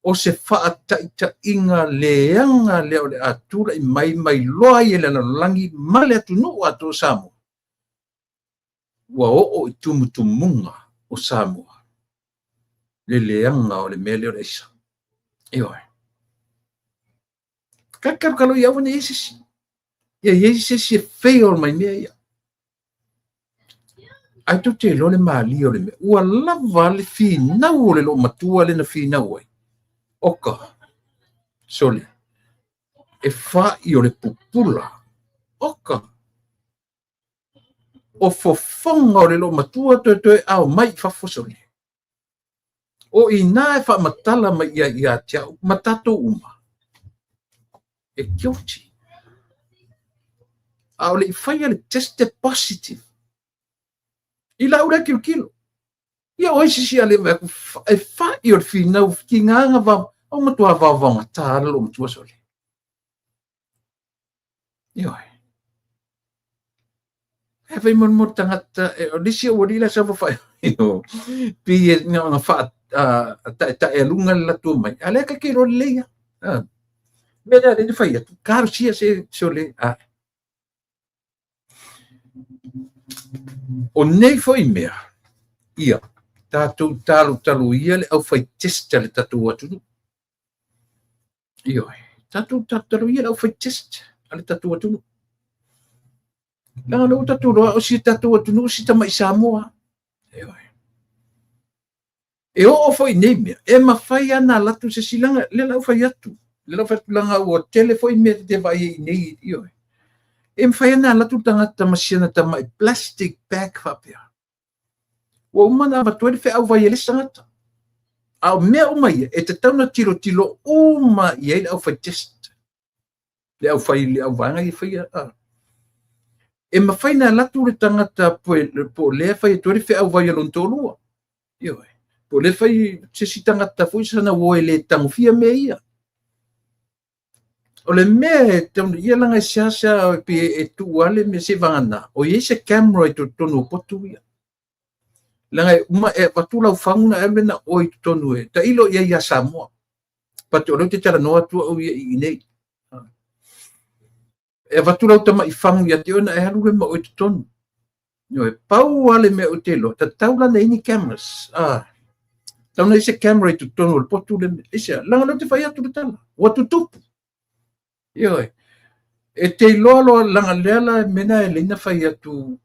A: o se faataita inga leanga leo le atura i mai loa i le langi male atu no ato Samoa wa o tumutumunga o Samoa le leanga o le mele o le isa kakar kalau ia wane isi se fail mai mea ia ai to te lo le mali o le mea ua lava le finau o le lo matua le na finau ai oka sole e fa i o le pupula oka o fofonga o le lo matua toe au mai fafosole o ina e fa matala mai ia tia matato uma e kioti au le fai le test positive i laura kilo ia o isi ale e fa i o finau kinga va o matua va ngata lo matua sole io e vai mon tangata o disi o dila sa fa io pi no fa ta e lunga la tu mai ale ka kilo leia mena de fai tu caro sia se sole o nei foi mea ia tatu talu ia le au fai test le tatu atu io tatu talu ia le au fai test le tatu atu la no tatu o si tatu atu si tamai Samoa e o foi nei mea e ma fai ana latu se silanga le lau fai atu le lau fai langa o tele foi me te vai nei io e ma fai ana latu tangata masiana tamai plastic bag fapia ua uma na matua le fe'au vai le sangata a mea uma ia e te tauna tilo uma ia le au fai test le au fai le au vanga i fai e mawhai na latu le tangata po le fai tuari fe'au vai alon tolua io po le fai se si tangata fui sana woe le tangufia me ia o le mea tauna ia langa siasa pe e tuale me se vangana o ia se camera i tonu potu ia langa uma e patula u fanguna e na oi tonu e ta ilo ia Samoa patu o te tala noa tu o ia i nei e patula u tama i fangu ia te ona e halu le ma oi tonu no e pau ale me o telo ta taula nei ni cameras tauna ise camera i tonu o potu le ise langa no te fai atu le tala watu tupu io e te lolo langa lela mena e lina fai atu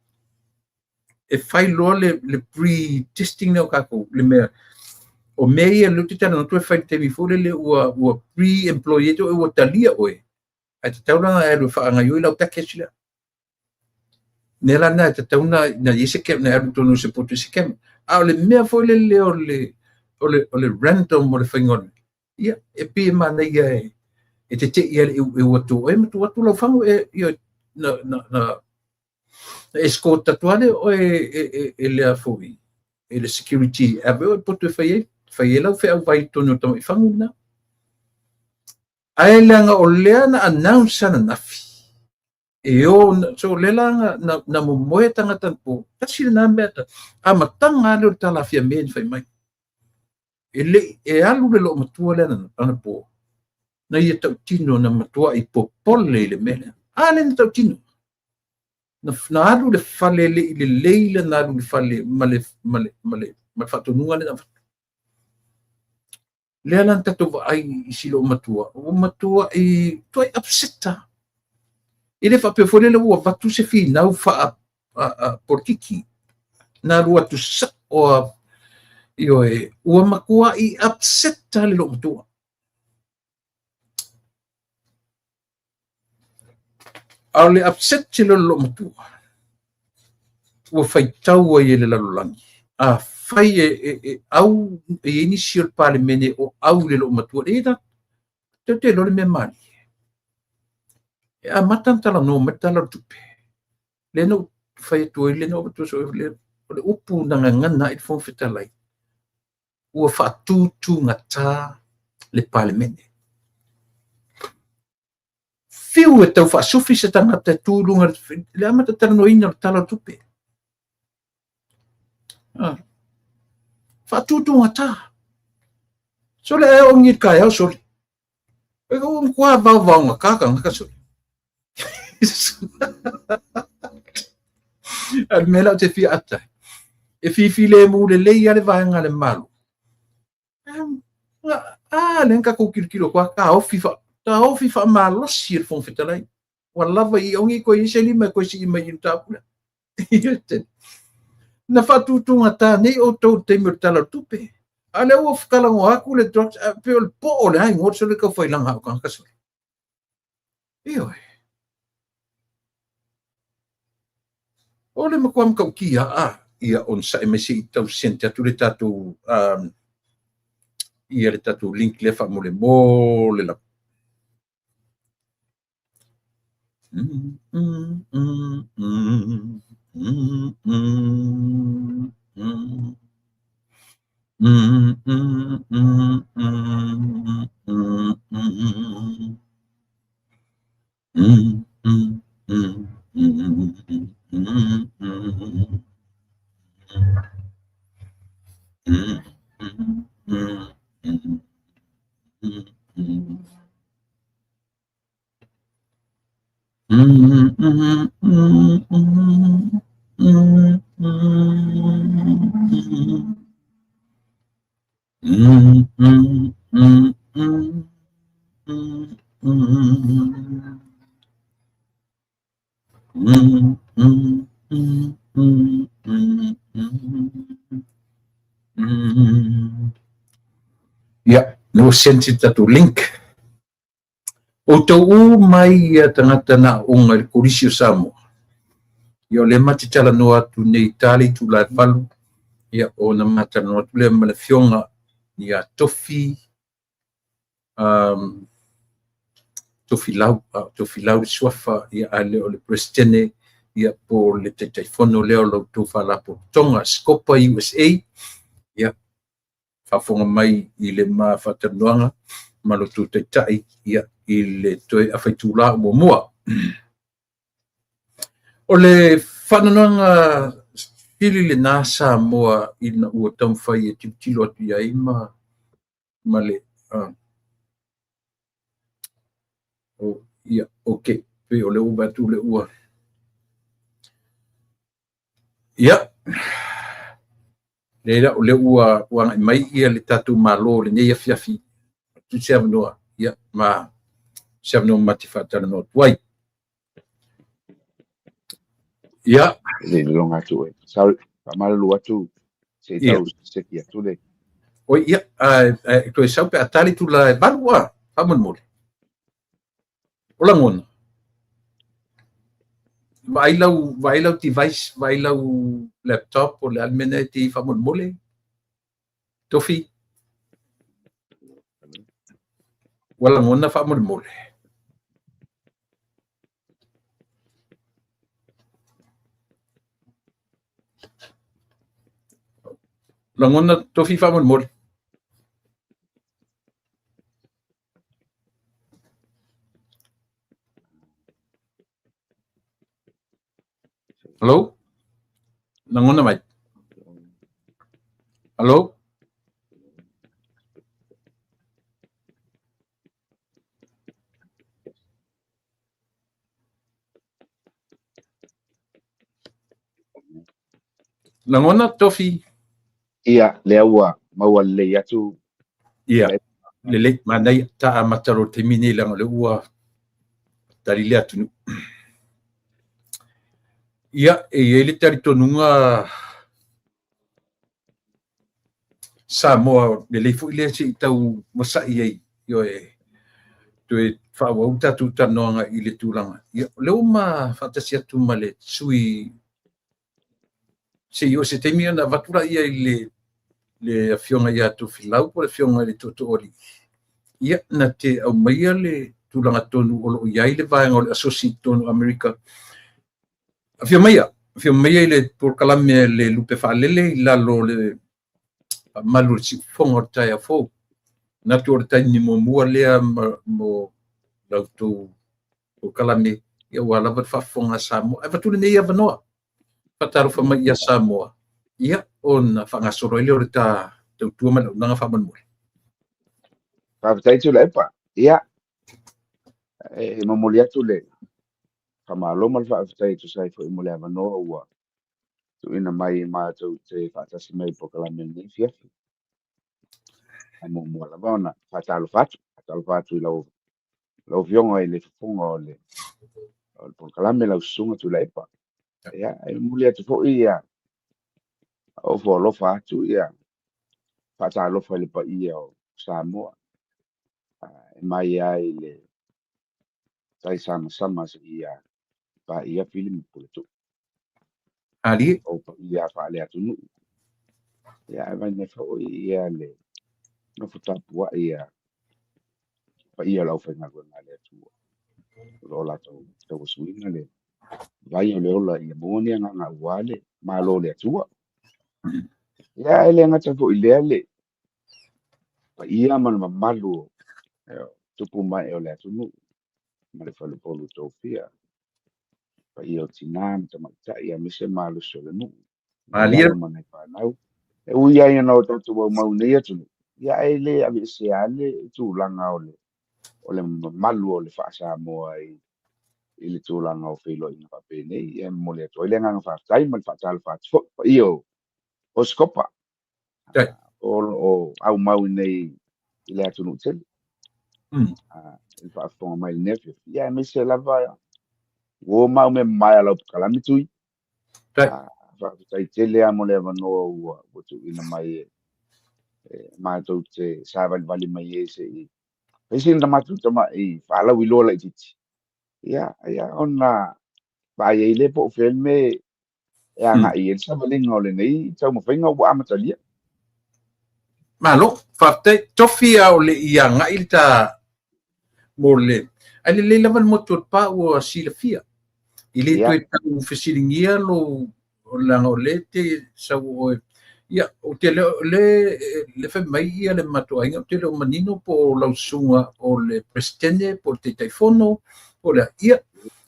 A: e fai loa le pre-testing neo kako, le mea. O mea le titana no tue fai te mifole le ua pre-employee to e ua talia oe. Ai te tauna e lu whaanga yoi lau take sila. Nela na te tauna na yese kem na eru tonu se potu se kem. A o le mea foi le leo o le random o le whaingone. Ia, e pia mana ia e te te ia e ua tu. E matu watu lau whangu e na escort tatuale o e le foi e le security ave o potu fai lau fe au vai tonu tamo i fangu na ai langa o lea na announce na nafi e o so le langa na mo moe tangata po kasi na meta a matanga le tala fia men fai mai e alu le lo matua le na po na ia tau tino na matua i popole le mele a le tau tino na alu le fale le leila na alu le fale male fatonunga le na le alan tato ai silo matua o matua e toi upseta ele fa pe fole le ua vatu se fi na fa portiki na rua tu sa o io e ua makua i upseta le lo matua au le upset se lo matua ua fai tau ai le lalolangi fai au e initial parliament o au le lo matua e da te lo le me mali a matan tala no metala tupe le no fai tu le no tu so le upu na ngana i fon fitalai ua fa tu ngata le parliament fiu e tau fa sufi se tangata tulunga le amata tala no ina tala tupe fa tu ngata so le o ngi kai au so e ko kwa va ngaka so al mela te fi ata e fi le mu le ale vanga le malu len ka ko kirkiro kwa ka o fifa malo sir fon fitalai wala va i ongi ko iseli ma ko si ma yinta pula na fatu ngata nei o to te mertala tupe ale o fkala ngo aku le drugs pe o po le ai ngot so le ka foi langa ka so io ole mo kwam ka kia ia on sa mesi tau sente tu le tatu ia le tatu link le fa mo le la ya no sensi tatu link o tau mai tangata na unga le kurisio Samoa. Io le mati tala no atu nei tali tu la valu ia o na matano le mala fionga ia tofi tofi lau suafa ia ale o le presidente ia po le telefono leo lo tu fala po tonga skopa USA ia fafonga mai i le mafatanuanga ma lo tu tai ia i le toi afaitula mo mua o le whanananga pili le nasa moa i na ua tamwhai e tilo atu iai ma le o ia okay pe o le ua batu le ua ia leila o le ua wanga mai ia le tatu malo le nei afiafi tu se avnoa ia ma se avnoa matifatana no tuai ia
B: le longa tu e sa pa malu atu se tau se kia tu le
A: o ia ko sa pe atali tu la barua famon mole ola ngona vai lau device vai lau laptop o le almene ti famon mole tofi wala ngona famon mole langona tofi famon mole hello langona mai hello langona tofi
B: ia le ua maua le atu
A: ia le manai ta mataro termine lang le ua tali le atu ia ele tari tonunga Samoa le fu ile si tau masa ia yo to fa wa uta tu tanonga ile tulanga le uma fantasia tu male sui se yo se temia na vatura ia le afionga ia tu filau po le fionga le toto ori ia na te au mai le tulanga tonu o ia le vai ngol associate tonu America afio mai le por kalame le lupe fa lele la lo le malu si fonga tai fo na tu tai ni mo mua lea mo lautu o kalame ia wala va fa fonga Samoa e vatu nei ava noa pataru fa mai ia Samoa ia on fa ngasoro ile o ta tu ma na fa man mo
B: pa tai tu le pa ia e mo molia tu le fa malo mal fa tai tu sai fo mo le ava no ua tu ina mai ma tu te fa ta si mai po kala men ni fia ai mo mo la bona fa ta lo fatu lo vionga ile fungo le po kala me la sunga tu le pa ia e mo le tu fo ia o fo lo fatu ia fa ta lo fo le pa ia o Samoa mai ai le sai sama ia pa ia film po tu
A: ali
B: o pa ia fa le atu ia vai ne fo ia le no futa pua ia pa ia lau fa ngalo na le tu lo la to suina le vai o le ola ia moni nga wale ma lo le tu ia ele nga tafo ile le pa ia man malu tupu mai o le atu ma le falu polu tofia pa ia o tinam ta ia mise malu so le nu
A: ali
B: ia man pa nau e uia ia no tatu mau nei atu ia ele a se ale tu langa o le malu o le fa sa mo ai ile tu langa o filo ina pa pe nei e mo le to ile nga fa tai man fa tal fa io o scopa o au mau nei ile atu no tel il fa fo mai nefio ia me se lava o mau me mai ala kalami tui fa tai tele a mo le va no o tu ina mai ma to te sa vali mai ese e sin da matu tama i fa la wi lo la titi ia ona ba ye le po film e anga I sa malinga o le nei tau mawhainga wa amatalia.
A: Malo, whaftai, tofi au le ia ngai ta mo le. Ai le lawan mo tuat pa ua sila fia. I le tue tau whesiringia lo langa o le te sau o ia, o te le whai mai ia le matuainga, o te leo manino po lausunga o le presidente, po te taifono, o le ia,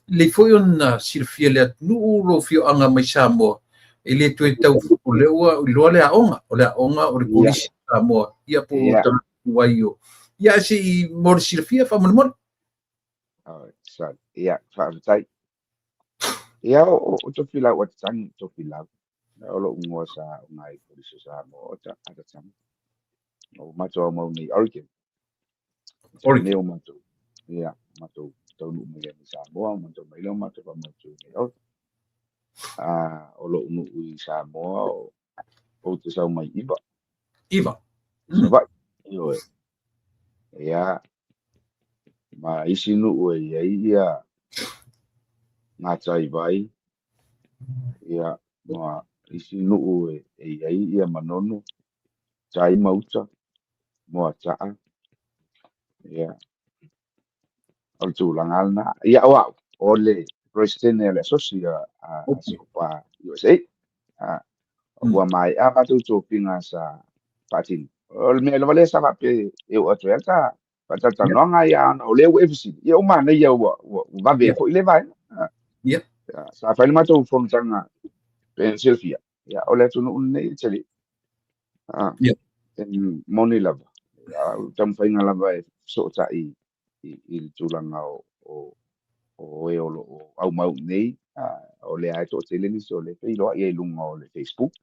A: le foi ona sila fia le atnu lo fio anga mai Samoa. I le tue tau o le ua, o le aonga, o le polisi Samoa, ia po tau waio. Ia si mo le sila fia whamanamon.
B: Ia, whaafitai. Ia o tofi lau o tangi tofi lau. O lo ungoa sa ngai polisi Samoa o ta tangi. O matua mau ni Oregon. Neo matua. Ia, matua tau nu mai ni Samoa, matua mai lo matua pa matua ni Oregon. O lo unu ui Samoa o te sau mai iwa. Sabai. Io ia ma isi nu ue ia ngā tai vai. Ia ma isi nu ue ia manono. Tai mauta. Moa taa. Ia. O le tūlanga alna. Ia wau. O le president e le asosia a Sikopa USA. Ua mai a matu tōpinga sa patin. O le mea lawale sa wape e o atu elta. Patata noanga ia o leo efisi. Ia o mana ia ua vabe fo ile vai. Sa whaile matu whontanga Pennsylvania. Ia o le tunu unne tali. Moni lava. Tam whainga lava e sota I tūlanga o e olo au mau nei. O le ai tō tele ni so le whiloa ia lunga o le Facebook.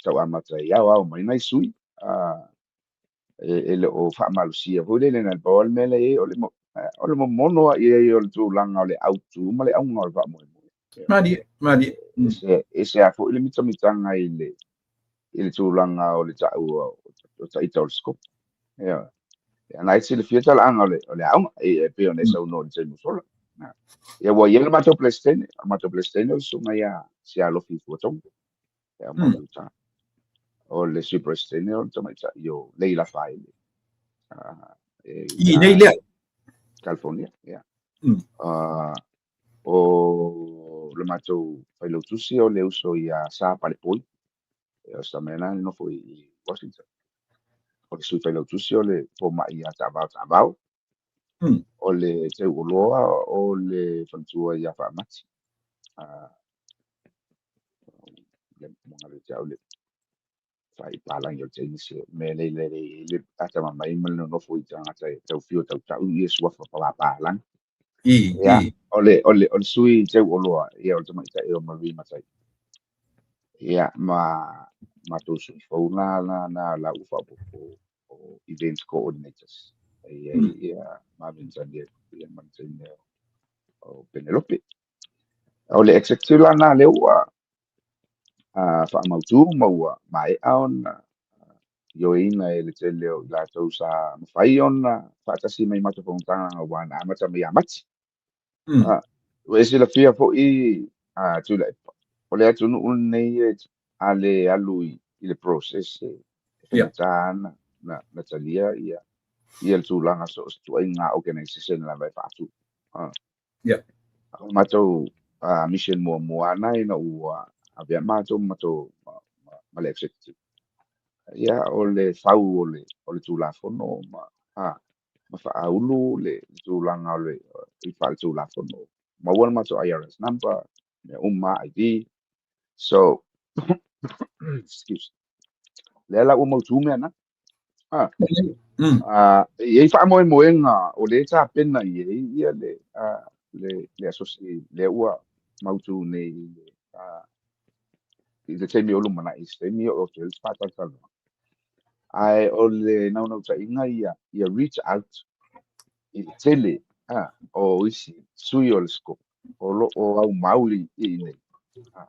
B: Tau amata ia au mai nai sui. Le o whaamalusia hoi le nal bol mele e o le mo mono ia o le tūlanga o le autu ma le aunga o le whaamoe.
A: Madi.
B: E se a fo ile mitanga I le tūlanga o le tau o taita o le skop. Ia. Nai se le fieta la anga o le aunga e pe ona sa uno le tenu sola. Ia wa ia le mato plestene o sunga ia se a lofi fuatong. Ia maluta. O le superstene o tamaita io Leila Faile.
A: I nei lea.
B: California, ia. O le matou failo tusi o le uso ia sa palepoi. O sta mena no foi Washington. O le sui failo tusi o le poma ia tavau. O le te uloa o le fantua ia whaamati. Le mga le tau le fai palang yo Chinese me le ata mai mal no foi tanga tau fio tau ia sua fa palang. Ia o le sui te uloa ia o tama ta o mavi matai. Ia ma tu sui fo na la ufa o event coordinators. Ia ma vinzania ia mantenere o Penelope. O le executive na le ua fa mautu maua mai aon yo ina le tele o la tau sa fai ona fa tasi mai mata fontanga wana amata mai amati. We se la fia fo I tu le o le atu nu nei ale alui I le process fenatana na Natalia ia le tūlanga so tu inga organization la vai fatu. Matou mission moana ina ua avea matou ma le executive. Ia o le fau o le tūlafono ma whaaulu le tūlanga o le I wha le tūlafono. Ma wana matou IRS number, me ID. So, excuse. Le ala ua mautu mea na. Iei whaamoenga o le tā pena ia le asosi le ua mautu nei le temi o lumana I temi o te patata. Ai o le nau ta inga ia reach out I le tele o isi sui o le scope o au mauli I nei.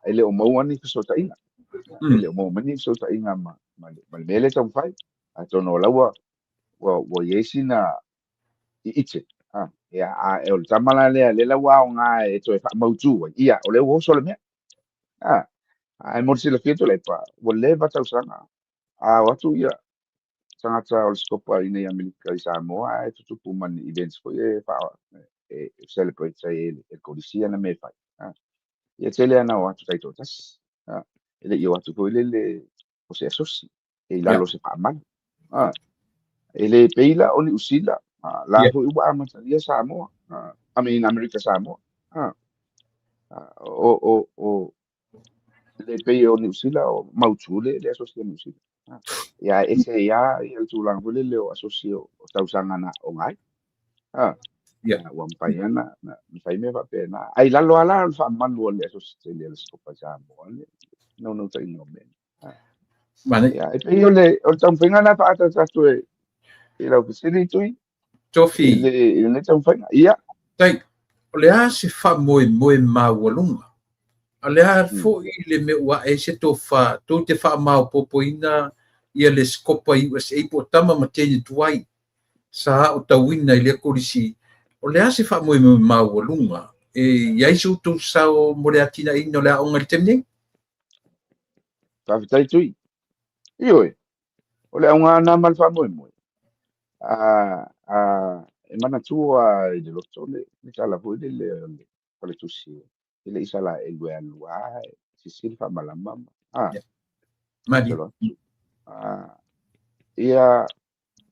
B: Ele o mau ani so ta inga. Ele o mau mani so ta inga ma le mele tau fai. A tono laua wa yesi na I ite. Ia o le tamala le laua o ngā e toi wha mautu. Ia o le o so le mea. ai mo sila fito le pa wole va tau sanga watu ia tangata o le skopa ina ia Amerika i Samoa e tutupu mani events ko e fa e celebrate sai e kodisia na me fai ia tele ana o atu taito tas ele ia watu ko le o se asosi e lalo se pa man ele peila o ni usila la fo iwa amataria Samoa I mean Amerika Samoa o le pei o New Zealand o mautule le asosia New Zealand ia ese ia ia tulang vole le o asosio o tausanga na o ngai wa mpaiana na fai me va pena ai lalo ala fa manu le asosio le skopa Samoa no tai no men
A: Mane
B: ia e pei o le o tampinga na pa ata tu e ila o sini tui
A: Tofi
B: le tampinga ia
A: tai o le a se fa moe maualunga a le a fo'i le me ua e se tofa tou te fa maopopoina ia le skopa USA po tama ma tene tuai sa o tauina i le korisi o le a se fa moe maualunga e iai se utou sao mo le atina ina o le aonga le temnei
B: tai tui ioi o le aunga na mal fa moe e mana tua i le loto le sala foi le tusi le isala e lue alua si silfa malama
A: mari
B: ia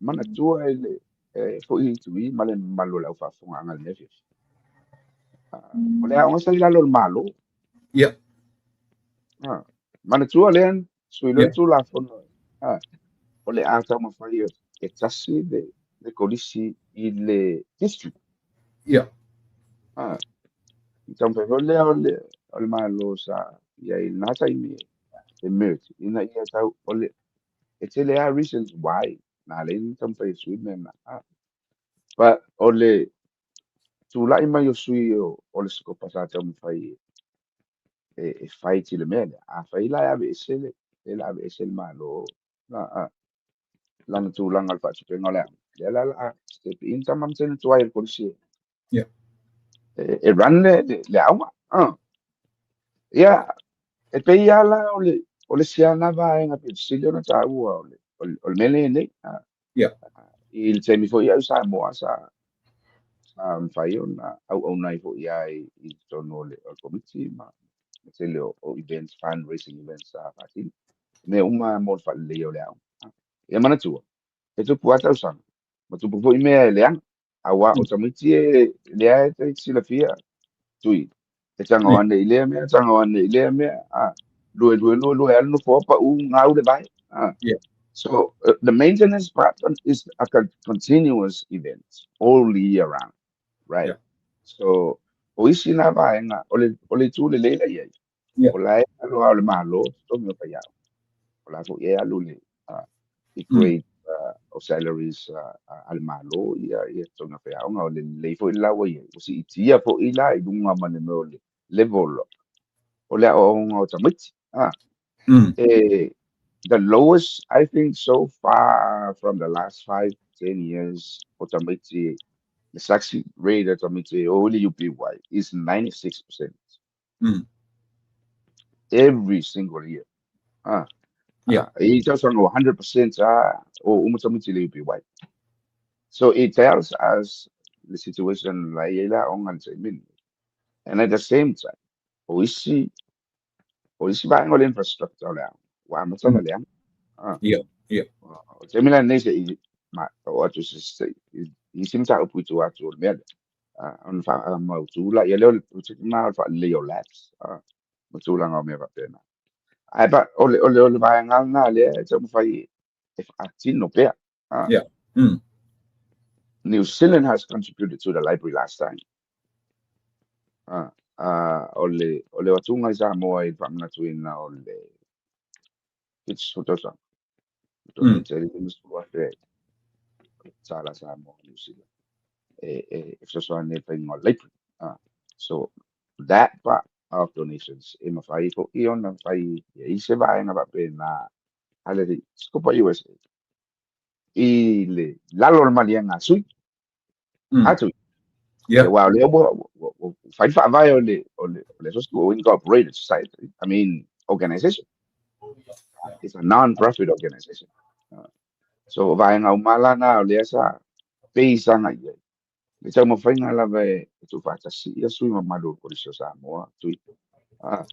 B: mana tua le foi tui male malo la fa fonga ngal nefi o le aunga sa la lo malo
A: ia
B: mana tua len sui lo tu la fono o le ata ma fai e tasi le kolisi i le district
A: ia
B: então ole malo sa ia i nata i me emerge ina ia tau ole e tele a reasons why na le então fai sui me na but ole tu la ima yo sui ole sko pasata mo fai e fai ti le mele a fai la ave esele e la ave esele malo na lana tu langa al faci pe ngole la step in tamam sen tu ai polisi
A: ia
B: e run le auma ia e pe ia la ole siana va en a pilsilio na ta ua ole mele ne
A: ia
B: il semi fo ia sa mo sa fai ona au nai fo ia i tono le committee ma se le o events fundraising events a fati me uma mo fa le yo le au ia mana tu e tu puata usang ma tu po i me le ang awa o tamiti le ai te sila fia tui e tanga wane i lea mea tanga wane i lea mea lue al no fo pa u ngau le vai
A: ia
B: so the maintenance pattern is a continuous event all year round right
A: Yeah.
B: so o isi na vai nga ole tu le leila ia
A: Yeah.
B: o lai alo au le malo to me pa ia o la fo ia alu le i grade o salaries al malo ia tonga pe au nga le fo ila wa ia o si tia fo ila i dunga mane no le level o le o nga o tamiti the lowest I think so far from the last 5-10 years o tamiti the success rate at tamiti only UPY is 96% every single year
A: Yeah.
B: it just on 100% o umutamiti le UPY. So it tells us the situation like on and at the same time, we see buying all infrastructure now. Wa matana le
A: Yeah. Yeah.
B: Jamila nese I ma what to say is seems to put to actual med on fa ma tu la yelo na fa leo labs tu la ngome va pena. Ai ba ole buying al na le so fai if atin no pe
A: Yeah.
B: New Zealand has contributed to the library last time. Ole watunga isa mo ai pamna tuin na ole it's sotosa to tell you what sala sa mo New Zealand if so ne thing or library so that part of donations e mafai ko ion na fai I se vai na ba pe na ale di scopa USA I le la normalian asui atu
A: Yeah.
B: Wow, fight for the social incorporated society. I mean, organization. It's a non-profit organization. So vai ngau mala na le sa pesa na ye. Le tau mo fainga la ve tu fa ta si ya sui ma malu ko so sa mo tu. Ah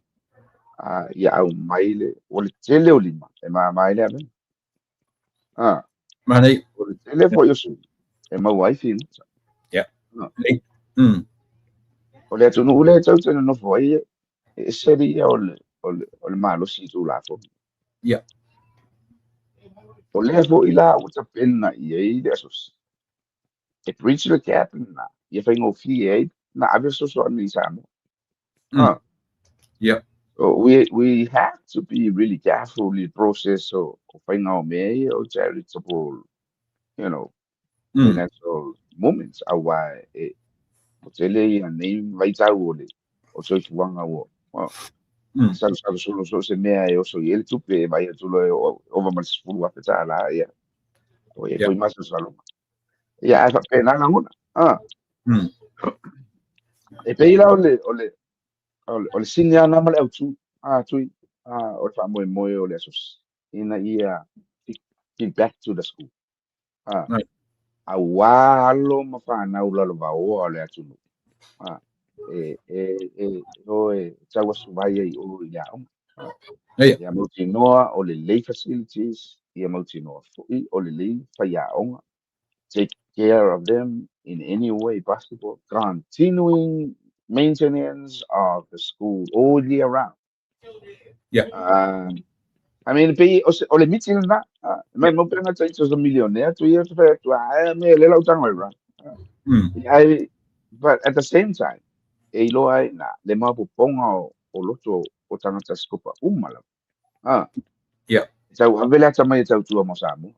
B: ya au maile o le tele o lima. E ma maile ave. Ah
A: Manai.
B: o le tele fo yo sui. E ma wai fin.
A: Yeah.
B: Ah,
A: Mm.
B: o le tu no le tau tene no fo ye. E seri ya o le malo si tu la fo.
A: Yeah.
B: O le fo ila o ta pena ye de asos. It reached the cap na. Ye fainga o fi e na ave so so ni sa mo. Ah
A: Yeah.
B: so we have to be really careful in the process of finding out may or charitable, you know, financial moments. Why potele and name right out or so if one hour. Some solo so se me also yel to pay by to over my school what it's all yeah. O ye
A: Yeah.
B: koi mas salo. Yeah, fa pena na una. Ah, e pe ila ole sinya na male tu. Ah, tu. Ah, o fa mo ole sus. Ina ia back to the school. Ah,
A: Right.
B: awalo mafana ulalo ba o le atunu. Ah, tawa subaya I o ya. Ah,
A: Yeah.
B: ya multinoa o le lay facilities, ya multinoa fui o le lay fa ya onga. Take care of them in any way possible. Continuing maintenance of the school all year round.
A: Yeah.
B: I mean, pay o le mitin na. Me mo pena tai so millionaire 2 years fa tu me le lau tang ra. I, but at the same time, e loa na le mapu ponga o loto o tangata skopa umala. Ah,
A: Yeah.
B: tau avela tamai tau tua mo samu.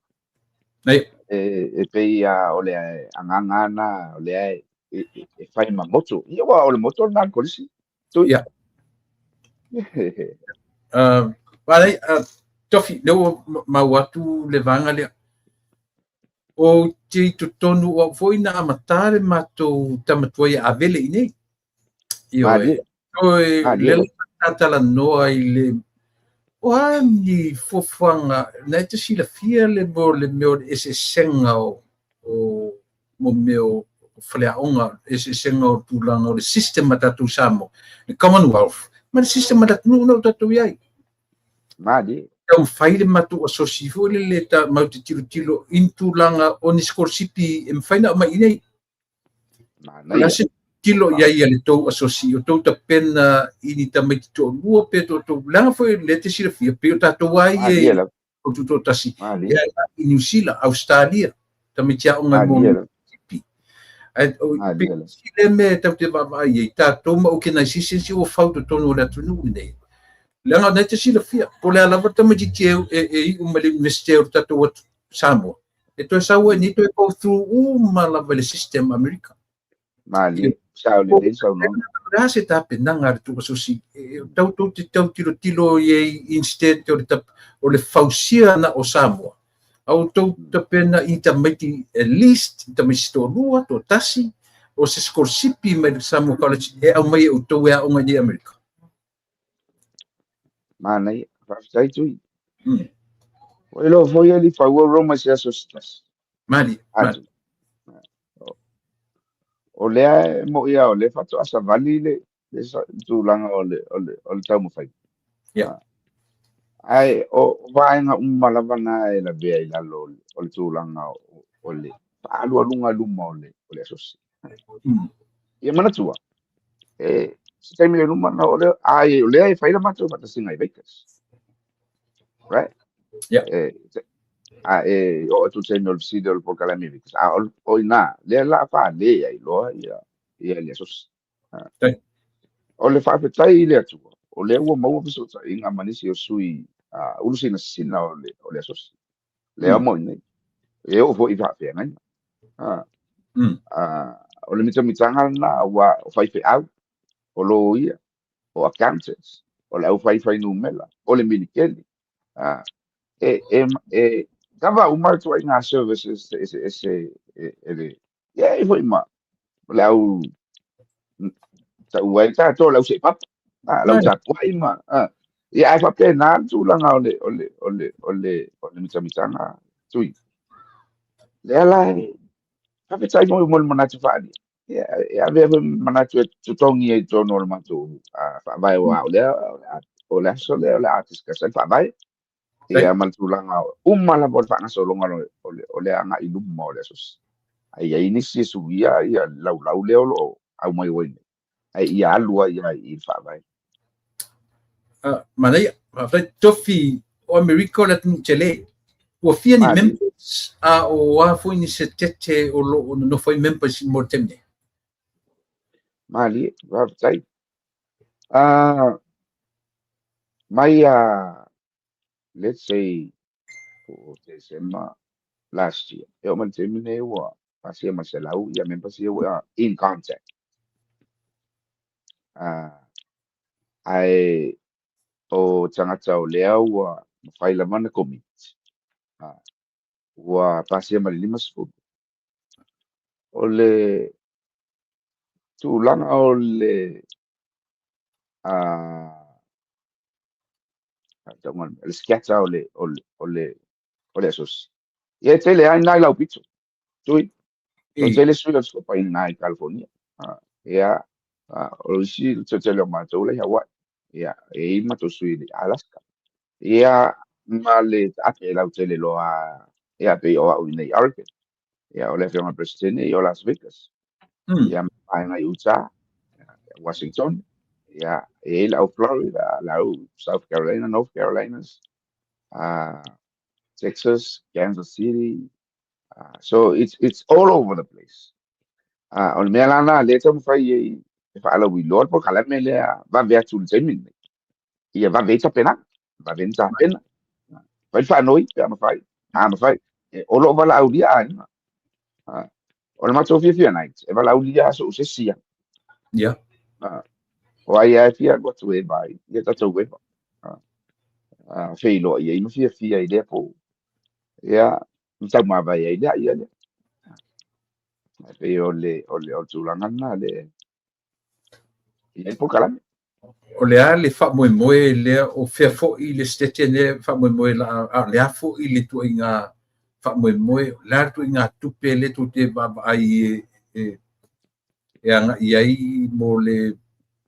A: Hey.
B: E pei a o le anganga na o le e fai ma moto. Ia wa o le moto na kolisi. Tu.
A: Yeah. Manai, tofi, leo mauatu le vanga le o te tonu o foi na amatare matou tamatua a vele i nei. Io
B: Mali.
A: le tatala noa i le o ani fofanga na te sila fia le meo ese senga o mo meo faleaonga ese senga o tulanga o le system matatu samo le Commonwealth ma le system matatu no tatu iai
B: Mali.
A: tau fai le matu asosi fo le ta mau te tilo intulanga o ni skorsipi e mfaina o mai nei
B: Mana
A: se tilo ia ia le tou asosi o tou tapena ini tamai to lua pe to langa foi le te sila fia pe o tatou ai e o tuto tasi ia i New Zealand Australia tamai tia o ngai mo sipi ai o pe sile me tau te vava ia tatou ma o ke nai sisi o fau to tonu le tunu nei langa nei te sila fia po le ala tamai ti e o male meste o tatou Samoa e to sawa ni to go through mala vale system America
B: Mali. Sao le le sao no.
A: Rasa tapi nangar tu susi tau tilo ye instead o le fausia na o Samoa au tau tapena i tamiti at least tamiti to lua to tasi o se skorsipi me Samoa College e au mai o tau ea o ngai America
B: Mana ia. Faftai tu. O lo foi ali fa o Roma se asustas.
A: Mali.
B: O lea mo ia o le fatu asa vali le tūlanga o le tau mo fai. Ai o vaenga malawana e la bea I lalo o le tūlanga o le paalu alunga luma o le asosi. Ia mana tua. Se taimi le luma na o le ai o lea e fai la matu fata singa I bakers. Right? O tu taimi o le sida o le polkalami bakers. O ina lea la pa lea I loa ia le asosi. O le whawhetai I le atua. O le ua maua pisota I ngā manisi o sui ulusina sina o le asosi. Le amo nei. E o fo I whawhea ngai. O le mitanga na wa o whaiwhe au. O lo ia. O accountants. O le au whaiwhai numela. O le milikeli. Kawa umar tua I ngā services e le. Ia e fo I ma. le au ta uai ta to lau se pap lau ta puai ma ia ai fa pe na tu langa ole mitanga tui le lai fa pe tai mo mana tu fa ni ia ve mana tu tongi e to normal tu fa vai wa o le so le artist ka sa fa vai ia mal tu langa mala bol fa na so longa ole anga ilu mo le sos ai ai ni si su ia lau le o au mai wai ai ia alua ia I fa vai
A: mana ia fa tofi o America la tu chele o fia ni members o wa fo ni se tete o lo no foi members mo temne
B: mali va sai mai let's say for December last year eu man termine wa pasia masalau ia members ia wa in contact ai o tangata o lea wa fai la mana commit wa pasia malima sfu o le tūlanga o le le sketcha o le asos ia tele ai nai lau pito tui o tele sui la scopa in nai California ia o si tele o matou le Hawaii ia e matou sui le Alaska ia ma le ate lau tele loa ia pe o au nei Oregon ia o le firma presidente i o Las Vegas ia mai ngai Utah Washington yeah, lau Florida, lau South Carolina, North Carolina, Texas, Kansas City. So it's all over the place. On me lana leta mo fai e fa ala wi lord po kala me le va vea tul zemin. Ia va veta pena, va venta pena. Vai fa noi, ma fai. Ma fai. O lo va la udia ai. O ma to fia night. E va la udia so se sia.
A: yeah
B: O ai ai fia go to e vai. Ia ta to we. Fei lo ia ino fia i le po ia tau ma vai ai da ia le fei o tulanga na le ia po kala
A: o le a le fa moe le o fea fo I le stete ne fa moe la le a fo I le tu inga fa moe la tu inga tupe le tu te ba ai e anga I ai mo le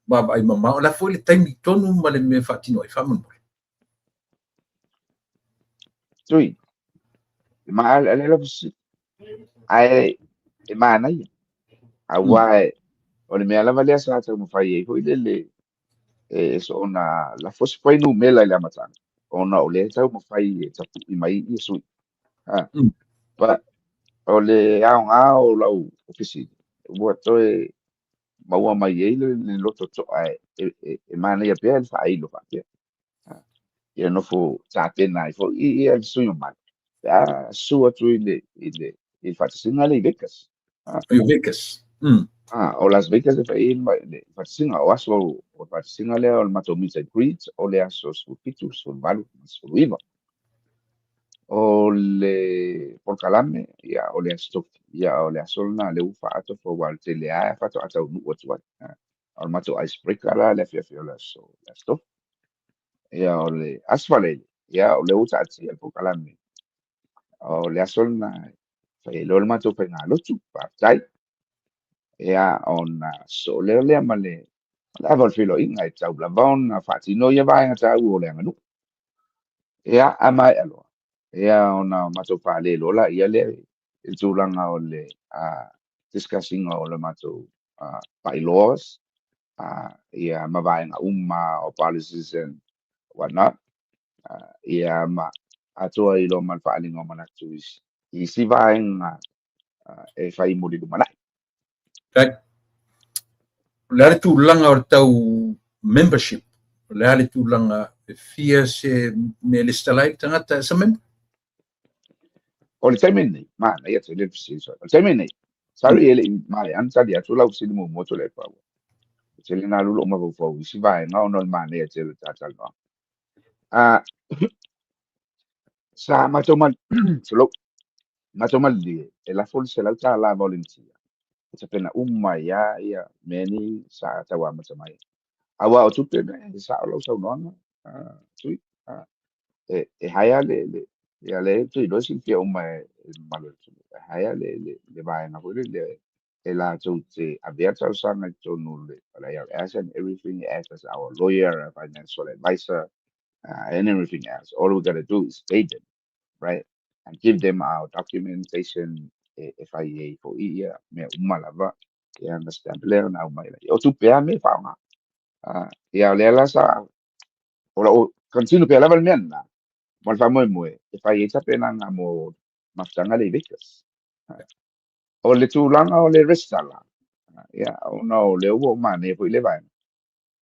A: ba ai mama o la fo le taimi tonu ma le me fa tino I fa moe
B: tui ma ale lo si ai e ma na ia a wai o le mea lava lea sa tau mawhai e hoi le so ona la fosi pai nu mela I le amatanga ona o le tau mawhai e tapu I mai I sui pa o le ao ngā o lau ofisi ua toe maua mai e le loto to ai e mana ia pia le whaai lo whapia ia no fo tāpena I fo I al sui o mai sua tu I whatasinga le I Vegas
A: I Vegas
B: o Las Vegas e whai le whatasinga o aso o whatasinga le o le mato meet and greet o le aso pitu valu iwa o le porkalame ia o le aso ia o le aso na le ufa ato fo wal te le a fato ata unu o tuat o le mato icebreaker la le fia le aso ia o le asfale ia o le uta ati al porkalame o le aso na fai le o le mato pe ngā lotu pa tai ia ona so le ma le aval filo inga e tau blavon na fatino ia vai nga tau o le nganu ia amai alo ia ona mato pale lola ia le il tulanga o le discussing o le mato bylaws ia mavai nga o policies and whatnot ia ma atua I lo man faalinga o manatu I si vai nga e fai muli dumanai
A: right le ale tūlanga o le tau membership le ale tūlanga fia se me le stalai tangata sa member
B: o le taimi nei mana ia te le fisi so o le taimi nei sari ele mai an sali atu lau sili mo moto le pa te le na lulo ma fo si vai nga ono mana ia te le tatal no sa mato man solo mato mal li e la fol se la ta la volunteer Sa pena ia meni sa tawa macamai. Awa o tupe na sa lo sa no tui haya le tui lo sin pia malo haya le vai na le la tu te abierta usanga le as and everything as our lawyer, financial advisor, and everything else. All we gotta do is pay them, right? And give them our documentation, FIA for year, me umalava, you understand? Learn now, my o tu pea me fa ya lela sa o continue pe level men na mo fa mo FIA sa pena nga mo mafanga le vikas. O le tūlanga o le restala. Ia, o no le ua mane po i le vai.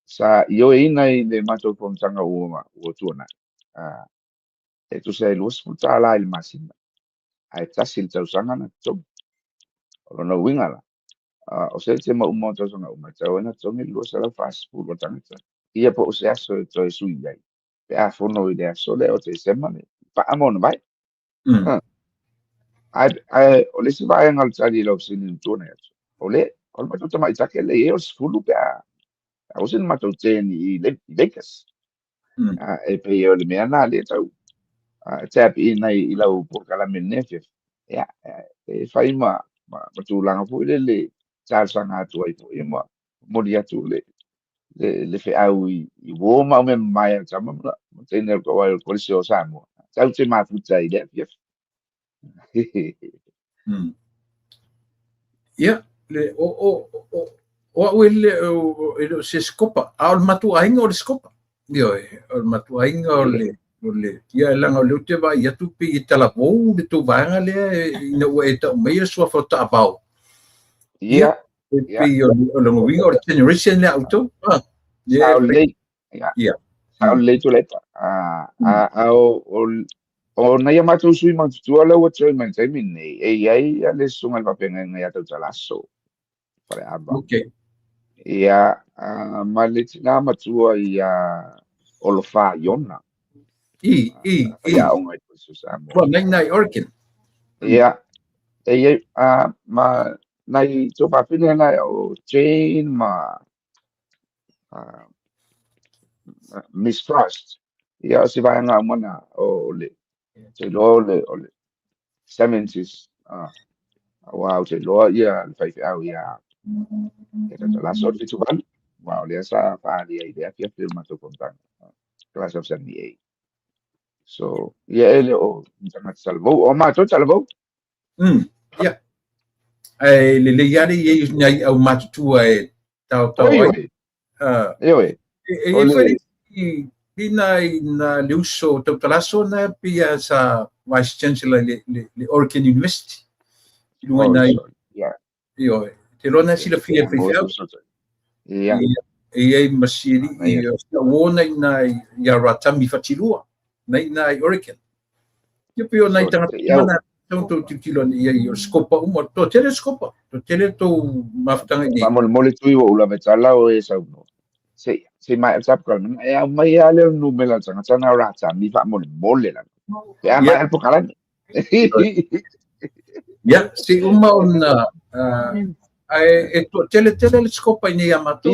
B: Sa io e ina i le matou pomtanga ua tuana. E tu se luas puta la il masina. Ai tasi il tausanga na tau. O no winga la. O se te ma umo tausanga uma. Tau ena tongi luas ala fast food o tangata. Ia po o se aso e toi sui iai. Pe a fono i le aso le o te semane. Pa amona vai. O le si vai angal tali lau sinin tuana atu. O le matou tama i take le e o sifulu pe a o sin matou teni i Vegas. E pe o le mea na le tau. Tap in i lau por kala menefef. Ia, e fai ma tūlanga pu le sanga atu ai pu ma mori atu le fe au i wo ma me mai tama ma tene ko ai ko se o samo. Tau te ma futa i le fief.
A: Ia, le o le se skopa, al matu ainga o le skopa. Io o matu ainga o le ia langa o le te vai ia tu pe i tala vou le tu vanga le ina o eta o meia sua fota abau.
B: Ia,
A: pe o le winga o le generation le auto.
B: Sao lei. Ia. Sao lei tu lepa. O na ia matou sui matutua lau a toi mai taimi nei. E iai a le sunga le papenga ngai atau talaso. Pare aba.
A: Okay.
B: Ia, ma le tina matua ia olofa iona. Ia onga i kusu samo.
A: Well, nai Oregon.
B: Ia. E iai, ma nai to papine nai o Jane ma mistrust. Ia si vai nga mana o le. Te lo le 70s. Wow, te lo ia fai au ia. Eta te laso te tuan. Wow, le sa fa dia idea pia firma to kontan. Class of 78. So, ia ele o internet salvo. O ma to salvo.
A: Ia. Ai le yari ye nai au matu e tau ai. E foi na luso tau talaso na pia sa vice chancellor le Oregon University. Ilunga nai. Io, te rona sila fia fia.
B: Ia.
A: E masiri i sta wona nai ya ratami fatilua. Nai Oregon. Ia pio nai tanga mana tau tilo ia skopa uma to teleskopa. To tele to maftanga ni.
B: Vamos mole tu o la metala o esa uno. Se mai sap kan e mai ale no me la tanga tanga rata mi fa mole la. Ya mai al pokalan.
A: Ya, si uma ona e to teleskopa ni amato.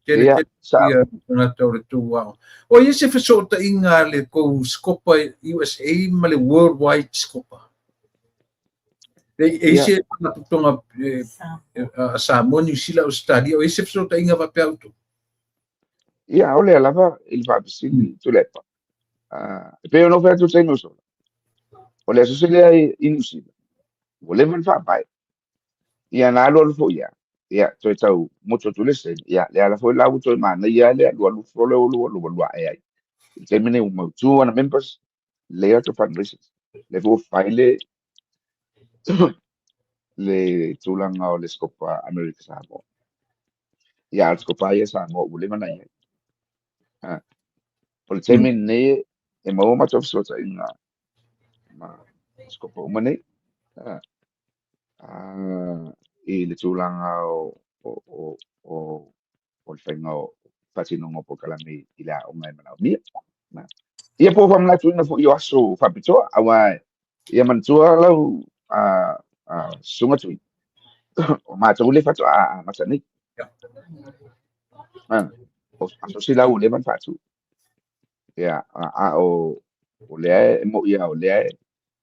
A: Tele na tau tu wa. O ese fesota inga le ko skopa USA ma le worldwide skopa. Ese tonga sa moni sila Australia o ese fesota inga va pe auto.
B: Ia, ole alava il va pisini tu lepa. Pero no fa tu sei no so. Ole so se le inusila. Ole man fa pai. Ia na lo fo ia. Ia, toi tau moto tu le se. Ia, le ala fo la u toi mana ia le lu fo le lu ai. Termine un tu ana members layer to fundraising. Le fo file le tulanga o le scopa America sa mo. Ia, scopa ia sa mo ule mana ia. Por termine e mo ma to so inga ma scopa umane. I le tulanga o le whainga o whatinonga po kalami i la o ngai mana o mia. Ia po whamna tuina fo i aso whapitoa, awa ia mantua lau sunga tui. o mātou le whatu a matani. O sila ule man whatu. Ia, o lea mo ia o lea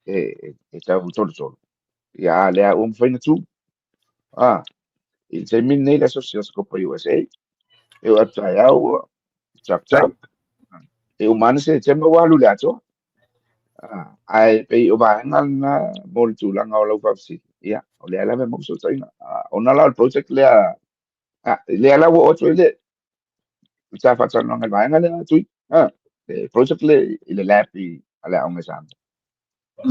B: e tau tolu. Ia, lea whaina tu. I te min nei la Sosioscopa USA. E o atai au, chap. E o mana se te mawalu le ato. Ai pe o vaenga na mol tu langa o lau whapsi. Ia, o lea la me mo so taina. O na la project lea, lea la wo otro ile. Sa whatan nonga vaenga lea tui. Project le ile lab i ala aunga samba.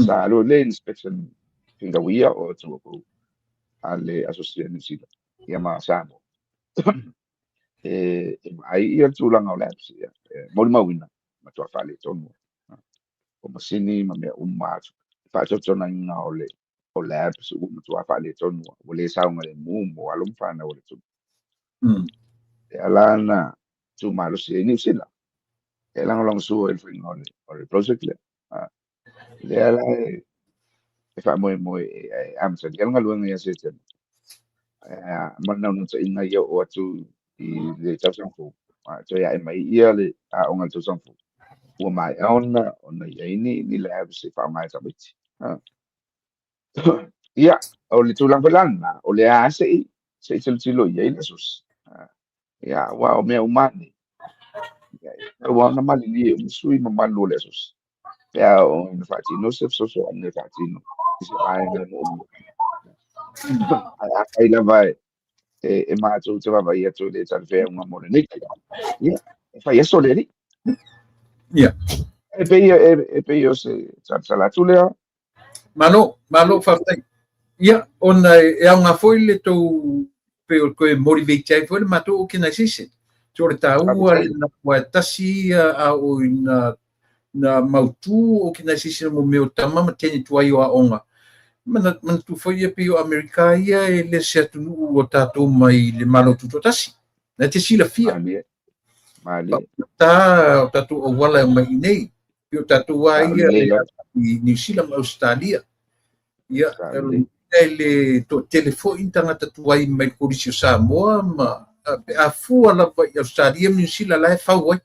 B: Sa lo le inspection finga wia o tu ko ale asociación New Zealand. Ia ma samba. Ai ia tu langa o lab si. Mol mawina. Ma tu afale tonu. O masini ma me umatu. Fato tona nga ole o lab su ma tu afale tonu. Ole sa nga le mo alum fana ole tu. Ala na tu malo si New Zealand. Lang long su el fring on or project le. Le ala e fa mo am sa yang ngaluang ya se tem. Man na no sa inga yo o tu I le tau sang fu. So ya mai ia le a onga tau sang fu. Ua mai ona ia ni le have se fa mai sa biti. Ia o le tulang pelana o le a se tilo ia le sus. Ia wa o me umani. Wa na mali li musui mamalu le sus. Ya o na fati no se so ne fati no. Se ai na mo. Ai la vai e ma tu te va ia tu le tal fe un amore ni. Ia fa ia so le.
A: Ia.
B: E pe io se sala tu le.
A: Malo whawhai. Ia, ona e au ngā foi le tau pe o koe motivate ai foi le mato o kina sise. So le tā ua le na kua tasi a o na mautu o kina sise mo meo tama ma tene tuai o a onga. Mana tu foi e pe o Amerika ia e le se atunu o tātou mai le malo tuto tasi. Na te sila fia.
B: Mali.
A: Tā tātou o wala e mai nei. Pe o tātou a ia i New Zealand ma Australia. Ia, le to telefoni tangata tuai mai korisi o Samoa ma a fua la i Australia New Zealand la e fau ai.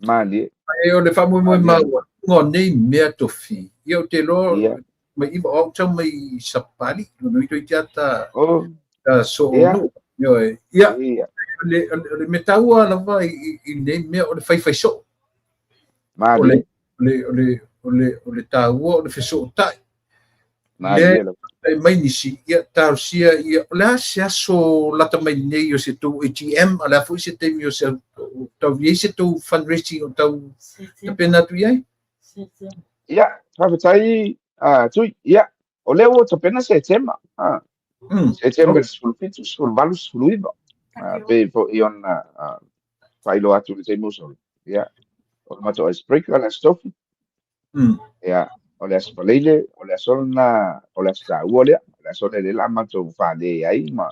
B: Mali.
A: E o le famu mo maua ngo nei mea tofi. Ia o te lo mai ima o tau mai sapali no ito itiata so no. Ia le metaua la vai I nei mea o le fai so.
B: Mali.
A: O le tāua o le feso tai.
B: Mali.
A: Mai nisi ia tausia ia la se aso lata mai nei o se tu ATM ala foi se temi o se tau vie se tu fundraising o tau pena tu ia
B: ia favetai tu ia o leo to pena se tema se tema sul fitu sul valus fluido pe po ion failo atu le temo so ia o mato es sprinkler la stof ia o le aspalele o le solna o le sta uole la sole le la mato fa le ai ma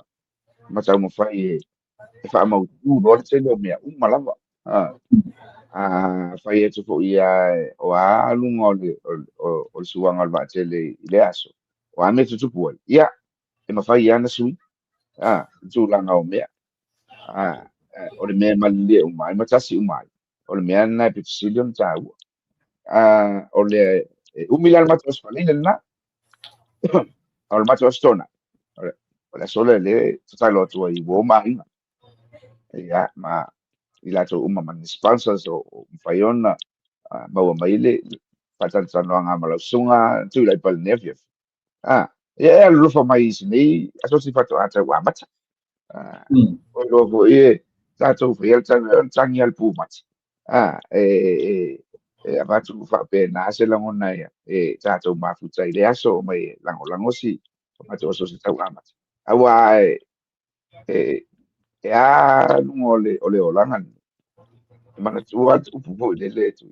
B: tau mo fai e fa mau tu no se lo mea malava fai tu fo ia o a lungo o suanga al batele ile aso o a me tu pu ia e ma fai ana sui tu langa o mea o le mea malie o mai matasi o mai o le mea na pitsillion tau o le umilal matos falile na o le matos stona o le sole le talo tu I wo mai ia ma ila to man sponsors o faiona ma mai le patan sanoanga malasunga tu lai pal nevia ia lo fa mai ni aso si fato ata wa mata o lo tato fiel tan yal pu mat abatu fa pe na se la ngona ia tato ma futa ile aso mai lango si ma to so se tau amat awa lungo ole olanga mana tua upu le tu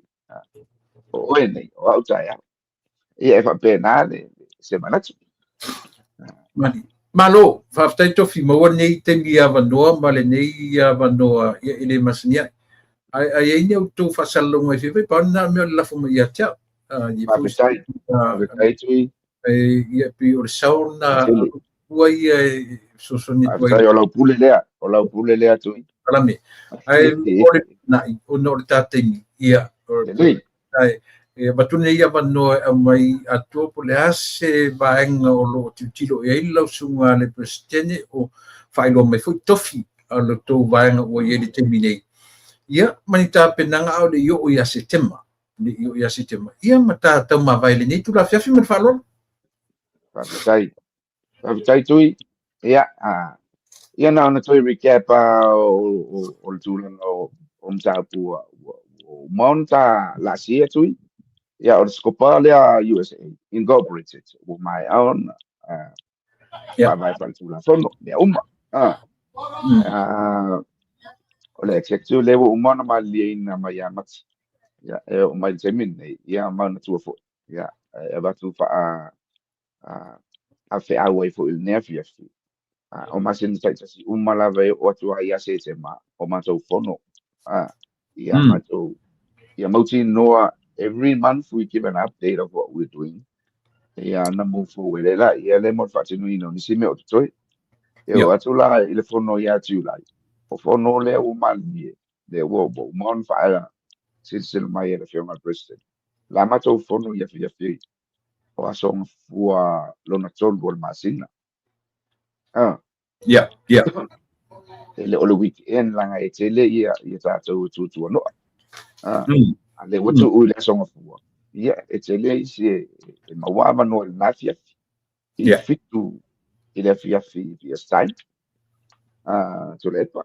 B: o nei o auta ia e fa pe na le se mana tu
A: malo fa tai to fi mo nei te ia vanoa ma le nei ia vanoa ile masnia ai nei to fa salonga fi pa na me la fo ia cha
B: ai tu
A: ia pi o sauna ua ia sosoni tua
B: Ai o lau pule lea tui.
A: alame ai ore na ono le tatemi ia ai e batune ia vano mai atu po le ase vaenga o lo tilo e ila sunga le presidente o failo mai fu tofi lo to vaenga o ye le terminate ia manita penanga o le yo ia setema le yo ia setema ia mata tau ma vai le ni tu la fiafi me falo
B: Favitai tui ia ia na ona toi recap o le tulan o mtapu o monta la sia tui ia o le skopa lea USA Incorporated with my own vai para tula fono le uma o le executive level uma na mali na maya mat ia o mai temin ia ma na tu fo ia e va tu fa a fe away fo il nervia o masin sai si uma la ve o tu ia se tema o ma tu fono ia ma tu ia mauti noa every month we give an update of what we're doing. Yeah, na move forward. Yeah, le mo fati no ino ni sime o toi. Yo atula ile fono ya tula. O fono le o mali le wo bo mon fa sil mai le fiona president. La mato fono ya fi. O aso fua lo na tol bol masina.
A: Yeah.
B: Ele o le weekend langa e tele ia ta tu no. Ale wo tu le aso fua. Yeah, it's a lazy mawama no nafia.
A: Yeah.
B: Fitu ile fi style. To let pa.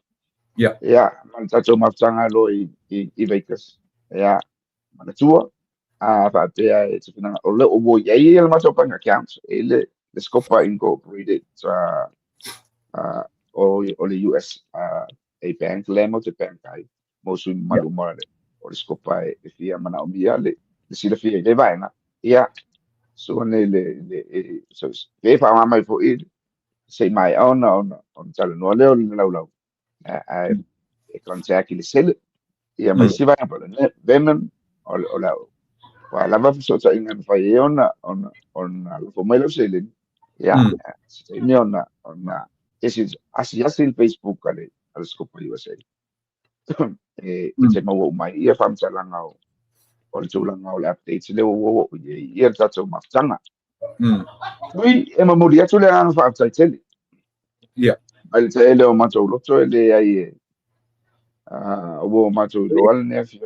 A: Yeah.
B: Yeah, man tato mafanga lo I Vegas. Yeah, man tua. Fa pe it's na o le o bo ye ile ma to panga account. Ile the Scopa Incorporated o le US a bank lemo te bank ai. Mosu maluma le. O le Scopa e fia mana o mia le sila fia le vai na. Yeah. So le so ve fa ma mai fo it say my own on tala no le lau e contact le sel ia mai si vai pa le venom o la wa la va so ta inga fa ye on la fo mai lo sel ia se ni on is asil Facebook ale al scopo di USA se mo mai ia fam tala ngau o le tula ngau le updates le wo ia tato mafanga Lui e mamuri atu le anga fa aftai tele.
A: Yeah.
B: Ai te ele o matou loto ele ai o matou do al ne fi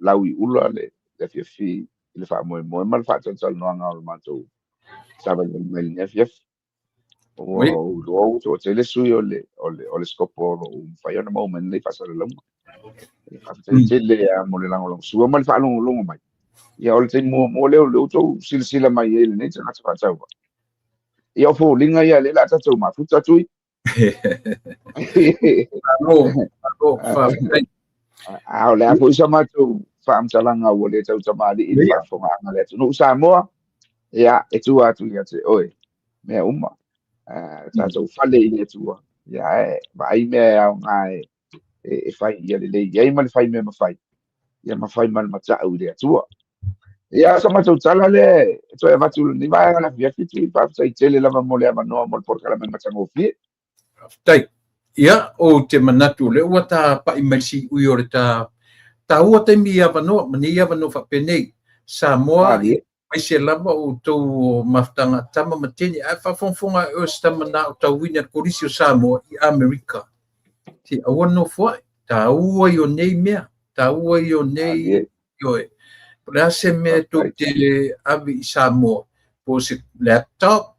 B: lawi ula le fi le fa mo mal fa tal no anga o matou sa ba mel ne fi o do tele sui o le scopo o fa yo no moment le fa sa le longo. Aftai tele mo le lango longo su mal fa longo mai. Ya o te mo le to silsila mai ele ne tsa fa tsa ia fo linga ia le la tatu ma futa tui o le fo isa ma tu fa am talanga o le tau tamali I fa fo ma le tu no sa mo ia e tu atu ia te oi me uma tatu fale ile tu ia vai me au ngai e fai ia le ia ma fai me ma fai ia ma fai mal ma ta u le tu ia sama tu tala le to e vatu ni vai ala via fitu pa sai tele lava mole ama no mo por kala ma tango fi
A: tai ia o te manatu le ua ta pa imelsi ui ore ta ua te mi ava no mani ava no fa penei sa moa mai se lava o tau maftanga tama mateni a fa fonfonga o sta mana o tau wina korisi o Samoa I Amerika ti awa no foi ta ua yo nei mea ta ua yo nei yo e Pula se me to te avi Samoa po se laptop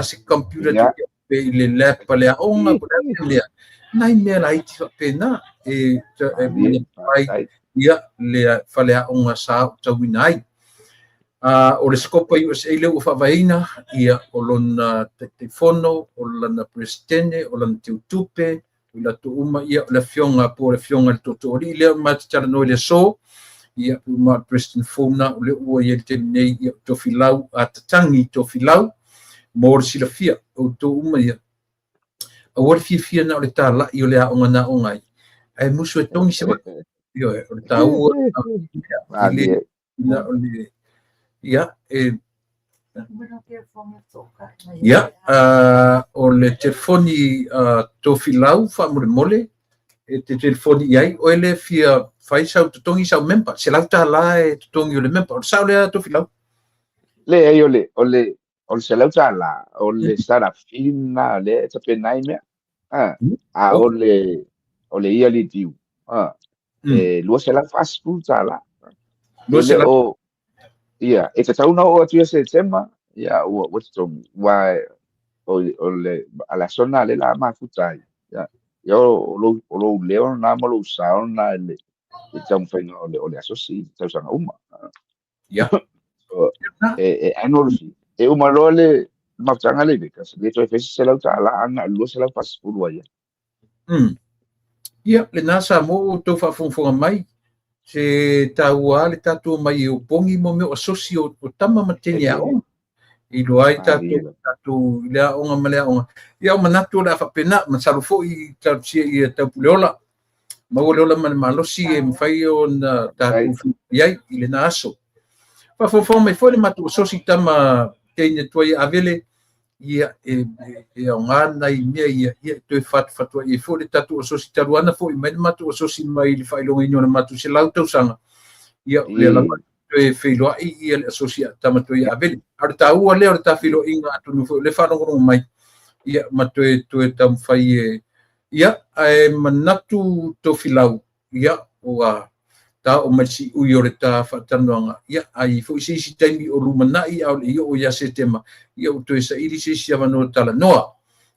A: se computer to pe le lap le onga pula le nai me la iti pena e ia le fale onga sa tawinai o le scopa USA le o favaina ia o lona te fono o lona presidente o lona tutupe o la tu uma ia le fionga po le fionga totori le matara no le so ia uma president fona o le ua ia te nei ia to filau atatangi to filau mor sila fia o to uma ia a war fia na o le tala I o le aonga na ongai ai musu e tongi se io o le tau ia e Ia, o le telefoni tofilau whamole e te telefoni iai, o ele fia whai sau tutongi sau mempa, se lau tā la e tutongi o le mempa, o sau lea tofilau.
B: Le ai o le se lau tā la, o le sarafina, le ta penai mea, o le ia li tiu, lua se lau fast food tā la, le o, ia, e te tauna o atua se tema, ia, ua tongi, wa o le ala sona le la mafutai, ia, o lo leo na mo lo usao na le tau whainga o le asosi, tau sanga uma.
A: Ia.
B: Anol fi. E uma lo le mafutanga le vekas, le toi fesi se lau ta ala anga lua se lau fast food wa ia.
A: Ia, le nasa mo tau whafonga mai, se taua le tatu mai e upongi mo meo asosi o tama mateni a o. I loai tatu lea onga ma lea onga. Ia o manatu la whapena, masalo fo i tausia i tau puleola. Mau leola mani malosi e mwhai o na tatu iai i le na aso. Whafofo mai fo le matu asosi tama teine tuai avele, ia e o ngana i mea ia toi fatua i fo le tatu asosi taruana fo i mai matu asosi mai le whailonga ino na matu se lau tausanga. Ia le lawa. E whailoa i le asosia tamatoe a vele. Ara tā ua leo le tā whilo inga atunu le whanongorongo mai. Ia matoe toe tam whai e. Ia e manatu tō whilau. Ia o a tā o masi ui o le tā whatanuanga. Ia ai fo isi isi taimi o rumanai au le ia o ia se tema. Ia o toe sa iri se isi avano tala noa.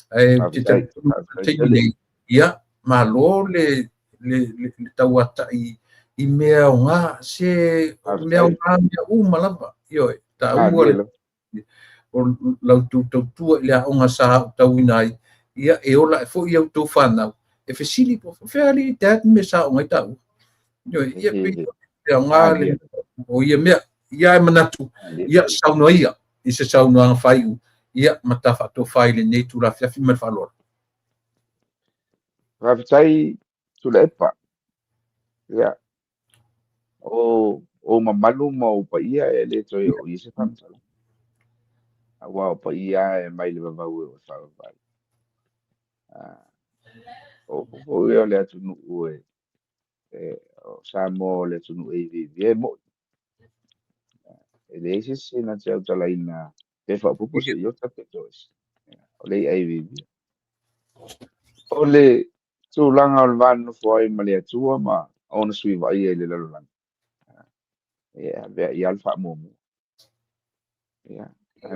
A: Te taimi nei. Ia ma lo le tau ata i mea o ngā se mea o ngā mea malapa. Io ta ua o lau tūtua lea o ngā sā tau inai. Ia e ola e fo i au tō whanau. E whesili po whewhari tēt me sā o ngai tau. Io ia pe o ngā le o ia mea. Ia e manatu. Ia saunoa ia. I se saunoa ngā whaiu. Ia matafa tō whaile nei tū la whiawhi mai whalora.
B: Whawhitai tū la epa. Ia. O mamalu mo pa ia e le toi o i se whamsala. Awa o pa ia e mai le wawau e o whawawai. O ia le atunu ue o sa mo le atunu e vivi e mo. E le isi se na te au tala ina e whapupu se i o tape tois. O le e vivi. O le tūlanga o le vanu fwai ma le atua ma ona sui vai e le lalolanga. Ia alfa momo. Ia.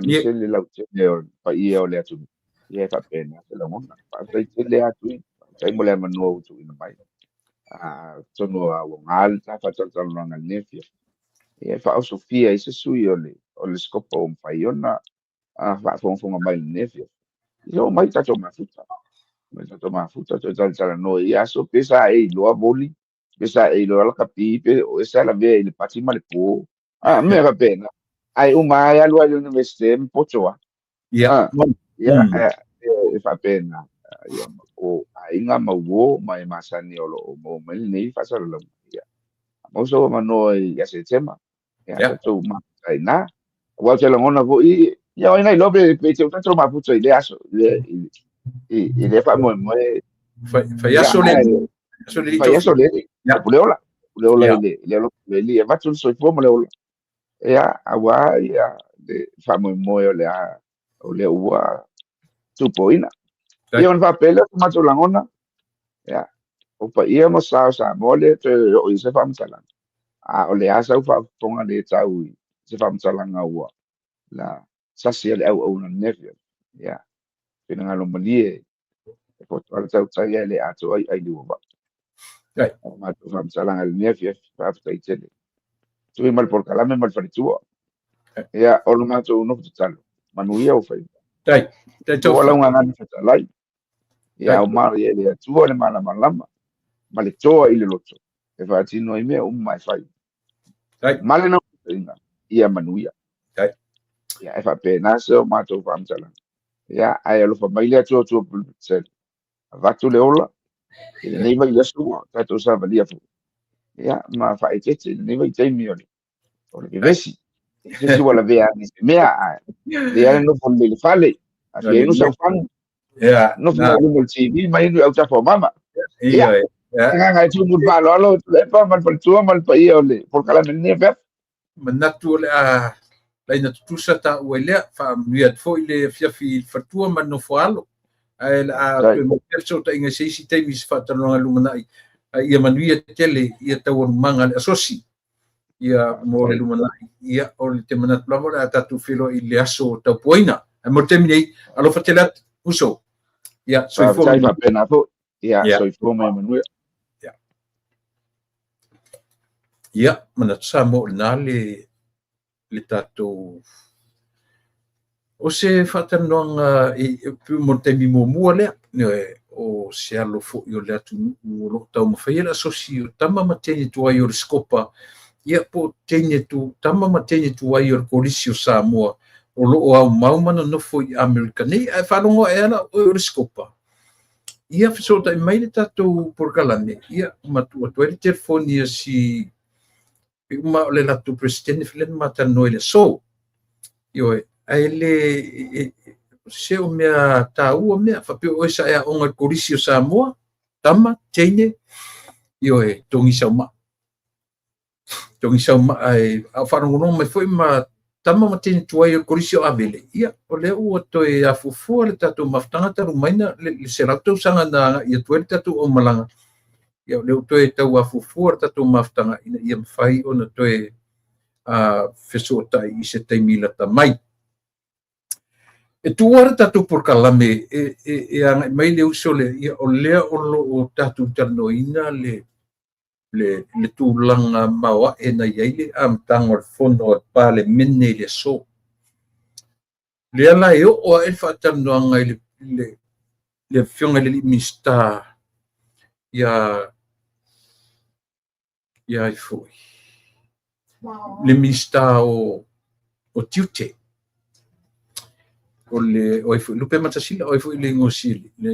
B: Mi se le lau te leo pa ia o le atu. Ia fa pena se la mona. Pa te le atu. Sai mo le manua utu ina mai. Tono a o ngal ta fa tata langa nefia. Ia fa o Sofia i se sui o le skopa o mpai ona. Fa fonga mai nefia. Ia mai tato mafuta. Mai tato mafuta to tala no ia so pesa e loa voli. Pesa e loa la kapi pe o esa la ve le pati ma le po. Me fa pena. Ai umai alu ai universite pochoa.
A: Ia.
B: Ia e fa pena. Ia o ai nga mau mai masani o lo mo mai nei fa sa lo. Ia. Mo so ma no ia se tema. Ia to ma ai na. Wa te la ngona vo i ia ai nei lobe pe te tanto ma puto ile aso. Ile fa mo
A: fa ia sole.
B: Fa ia sole. Ya puleola. Puleola ile lo le va tu so fo mo le ia awa ia de famo moyo le ua tupoina ia on va pele ma to langona ia o pa ia mo sa mole te o se fam sala o le asa fa ponga le tau se fam sala ua la sasia le au na nevia ia pena ngalo malie e po to tau tau le ato ai lu ba ma to fam sala le nevia fa tai tele tu mal por calame mal faritua ia o lo mato no talo manuia o fai
A: tai
B: o la nga ngana fatalai ia o mari ele tu le mala malama male toa ile loto e fa tino i me o mai fai male no ia manuia ia e fa pena se o mato fam tala ia ai lo fa mai le tu se va tu le ola ile nei vai yesu ta to sa valia fu ia ma fa e che nei vai tai mi o le vesi se wala vea ni mea dia no fon le fale así no se fan no fon no TV mai no auta fo mama
A: iya
B: nga tu mut ba lo le pa man per tua mal pa io le por kala men ne fe
A: manatu le a laina tutusa ta uelea fa miat fo ile fiafi fatua man no foalo ai a mo perso ta inga seisi te mis fatano lumanai ia manuia tele ia tau manga le asosi ia mo le lumanai ia o le te manat plamo la tatu filo ile aso tau poina mo terminei alo fatelat uso ia so
B: fo fa pena fo ia so fo mai manuia
A: ia manat sa mo na le tatu o se fatanoanga i mo te mi mo le o se alo fo yo le atu lo tau ma faia asocio tama mateni tu ai o scopa ia po tene tu tama mateni tu ai o colisio Samoa o lo o mau mana no foi America nei ai falongo ela o scopa ia so ta mai le tatu por kalane ia matu o le telefonia si uma le latu presidente filen mata no ele so yo ele se o mea tau mea fape o sa ya onga colisio Samoa tama tene yo tongi sauma ai a farongo no me foi ma tama matene tuai o colisio abele ia o le o to e afufu le tatu maftanga taru maina le se latu sanga na ia tuai tatu o malanga ia le to e tau afufu tatu maftanga ina ia fai ona to e a fesota i se taimila tamai e tuara tatu por kalame anga mai le uso le o lea o tatu tanoina le tulanga mawa e na yaile am tangor fono pale menne le so le ala e o e fatano anga le fionga le mista ya i foi le mista o tiute o foi lupe matasila o foi le ngosili le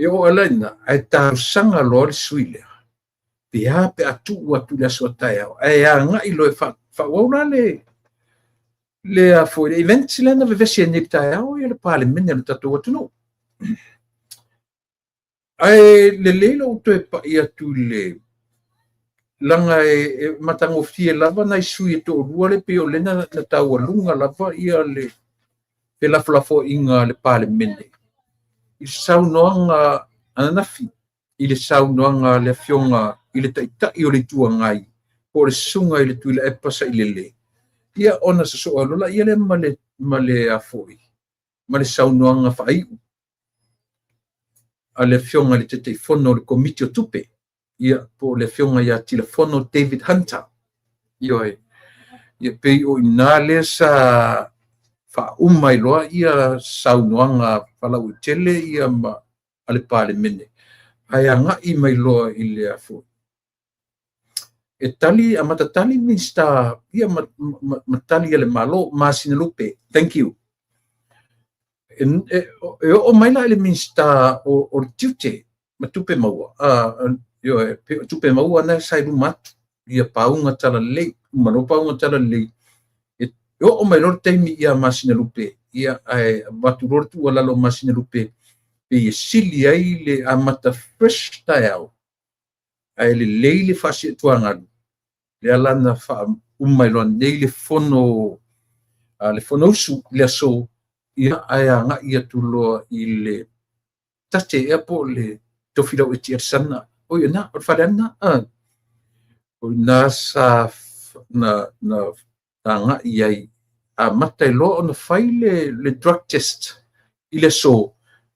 A: yo alena ai ta sanga lor suile pia pe atu le sotaya ai anga i lo fa wala le a foi event silena ve vesi ni ta o le pale menne le tatu no ai le lo to pa ia tu le langa e matango fie lava na sui to ruale pe o lena na tau lunga lava ia le pe la flafo inga le pale menne i sau noanga anafi i le sau noanga le fionga i le taita i o le tua ngai po le sunga i le tuila e pasa i le ia ona sa so alola ia le male a foi male sau noanga fai a le fionga le te fono le komiti o tupe ia po le fionga ia telefono David Hunter ia pe o inale sa fa umai loa ia saunoanga falau tele ia ma ale pale mene ai anga i mai loa i le afu e tali amata tali minsta ia matali ale malo masina lupe thank you o mai la ele minsta o tiute matupe maua tupe maua na sai mat ia paunga tala le mano paunga tala le o mai lor taimi ia masina lupe ia ai baturor tu wala lo masina lupe e sili ai le amata fresh style ai le leile fasi tuanga le alana fa mai lo leile fono le fono su le so ia ai anga ia tulo ile tate e po le tofila o tia sana o ia o falana o na sa na anga ia a mata lo on faile le drug test ile so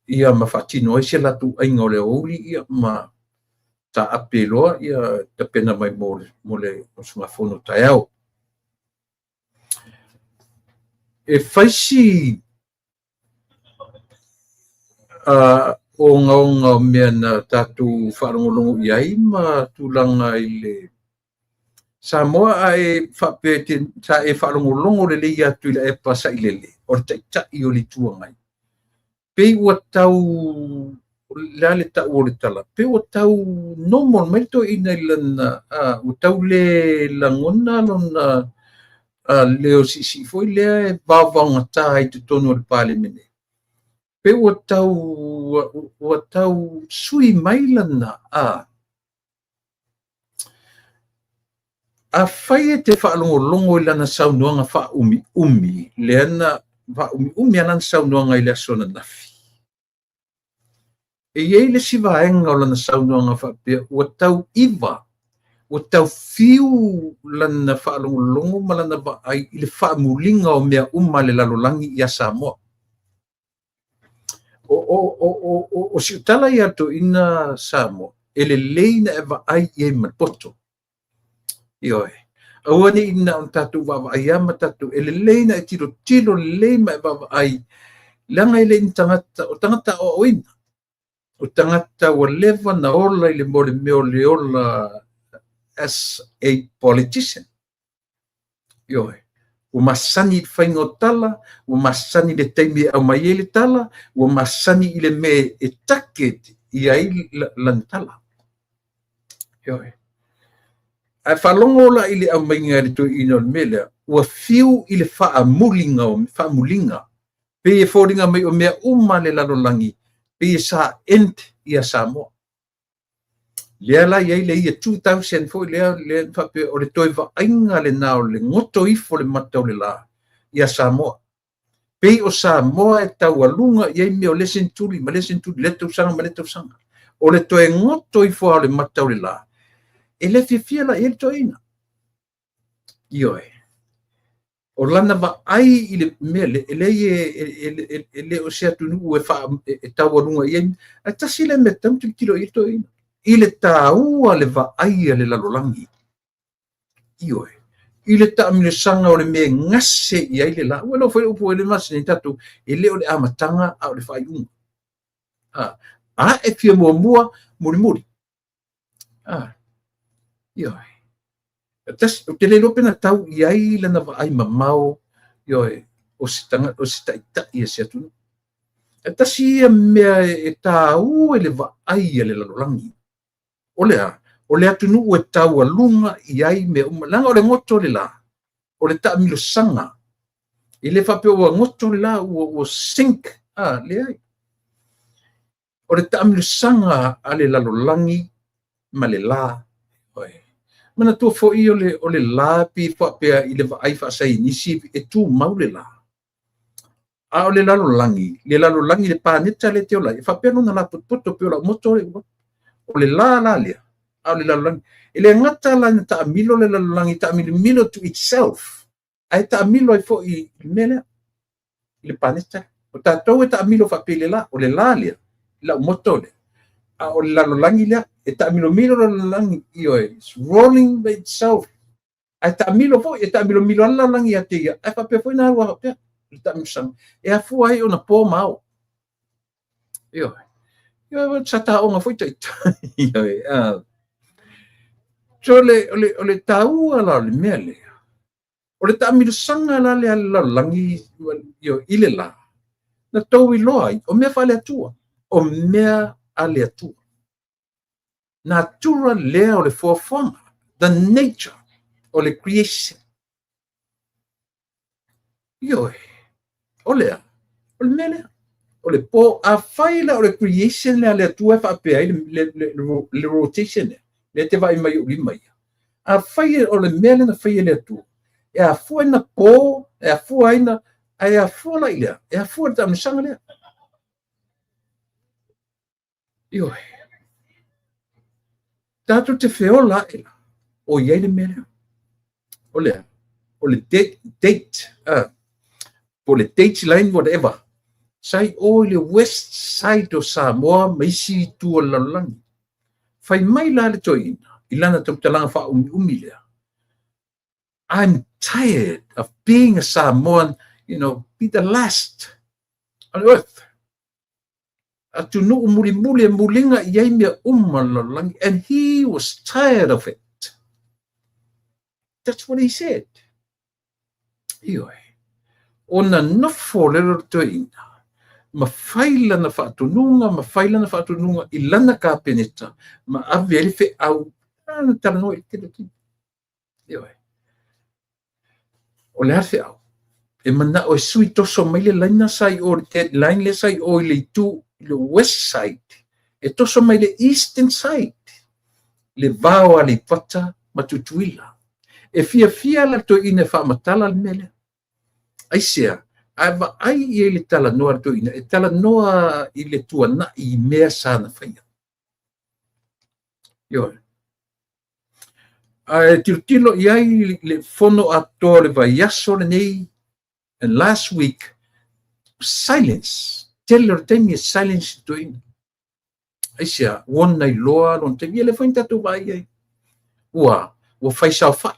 A: ia mafatino ese la tu ai ngole oli ia ma ta apelo ia ta pena mai mole o sua fono taiao e faisi o ngaunga mena tatu wharongolongo iai ma tulanga ile Samoa ai whapete sa e wharongolongo le lei atu ila e pasa ilele o taita i o li tuangai pei ua tau le ta o le tala pe o tau normal mai to ina lana o tau le langona lona leo si foi le vavanga tai te tonu le pale mene pe o tau sui mai lana a fai te whaalongolongo i lana saunoanga wha umi leana wha umi anan saunoanga i le asona nafi e iei le sivaenga o lana saunoanga wha pia ua tau iwa ua tau fiu lana whaalongolongo ma lana ai i le whaamulinga o mea le lalolangi i a Samoa o si utala i ato ina Samoa e le leina e wa ai i e mapoto Ioe. Awane ina on tatu wawa ayama tatu ele leina e tilo leima e wawa ai langa ile tangata o tangata o oina o tangata o leva na ola ile mole meo le ola as a politician Ioe. O masani whaingo tala o masani le teimi au mai ele tala o masani ile me e take i ai lan tala Ioe. Ai whalongo la ili au mainga le tui ino mele, ua fiu ili whaamulinga, pe e whoringa mai o mea le lalolangi, pe e sa ent i a Samoa. Lea la iei le ia 2000 foi lea whape o le toi ainga le nao le ngoto ifo le matau le la i a Samoa. Pe o Samoa e tau alunga iei mea o lesen tuli, ma lesen tuli, le tau sanga. O le toi ngoto ifo au le matau le la. E le fia la ele toina. Ioe. O lana va ai i le mele, ele o se atunu e tau alunga i a tasi le metam tilo i toina. I le taua le va ai le lalolangi. Ioe. I le taamine sanga o le me ngase i ai le la. Welo foi upo ele masi ni tatu, ele o le amatanga au le whaiunga. E fia mua muri. Ioe. O te lelo pena tau i ai lana wa ai mamao ioe o si taita i se atunu. Tasi ia mea e tau e le wa ai le lalolangi. O le atunu e tau alunga i ai mea langa o le ngoto le la. O le taamilo sanga. I le whapeo wa ngoto le la o sink le ai. O le taamilo sanga a le lalolangi ma le la. Oe. Mana tua foi o le lapi whapea i le vai whaasai nisi e tu mau le la. A o le lalolangi le pāneta le te ola. E whapea nuna la poto pe ola moto o le la lea. A o le lalolangi. E le ngata la na taamilo le lalolangi taamilo to itself. Ai taamilo ai fo i mele. I le pāneta. O tātou e taamilo whapea le la. O le la lea. La moto le. A o le lalolangi lea. E taamilo lalolangi ioe. It's rolling by itself. Ai taamilo fo. E taamilo lalolangi a te ia. Ai whapea fo ina awa hapea. E taamilo sang. E a fu ai o na pō mao. Ioe. Ioe. Sata o nga fo ita. Ioe. So o le taua la le mea lea. O le taamilo sanga la le lalolangi ioe. Ile la. Na tau I loa ai. O mea wha le atua. O mea a le atua. Natura lea o le fuafuanga. The nature o le creation. Ioe. O lea. O le mea lea. O le po a whaila o le creation lea le atua whapea I le rotation lea. Le te vai mai o lima ia. A whaia o le mea lea na whaia le atua. E a fua ina po, e a fua ina, e a fua lai lea. E a fua ta misanga lea. Ioe. Tātou te whiola o iei le mea. O lea. O le date. O le date line, whatever. Sai o le west side o Samoa, maisi tua lalolangi. Whai mai la le toina. I lana tau talanga wha umi lea. I'm tired of being a Samoan, be the last on earth. Atunu umuli mulinga iai mea lalolangi, and he was tired of it. That's what he said. Ioe. Ona nofo lero toina. mafaila na whaatununga I lana ka peneta, ma avele fe au, tala no tele ki. O le arfe au. E mana o sui toso mai le laina sai o te line le sai o le tu le west side. E toso mai le eastern side. Le vao a le pata matutuila. E fia la to ina whaamatala le mele. Ai sea, ava ai I le tala noa to ina, e tala noa I le tua na I mea sana whaia. Tilo iai le fono ato le vai yaso le nei, and last week, silence. Tell her time is silence to ina. Ai sea, wona I loa, lon te le whainta tu vai ai. Ua whaisau whai.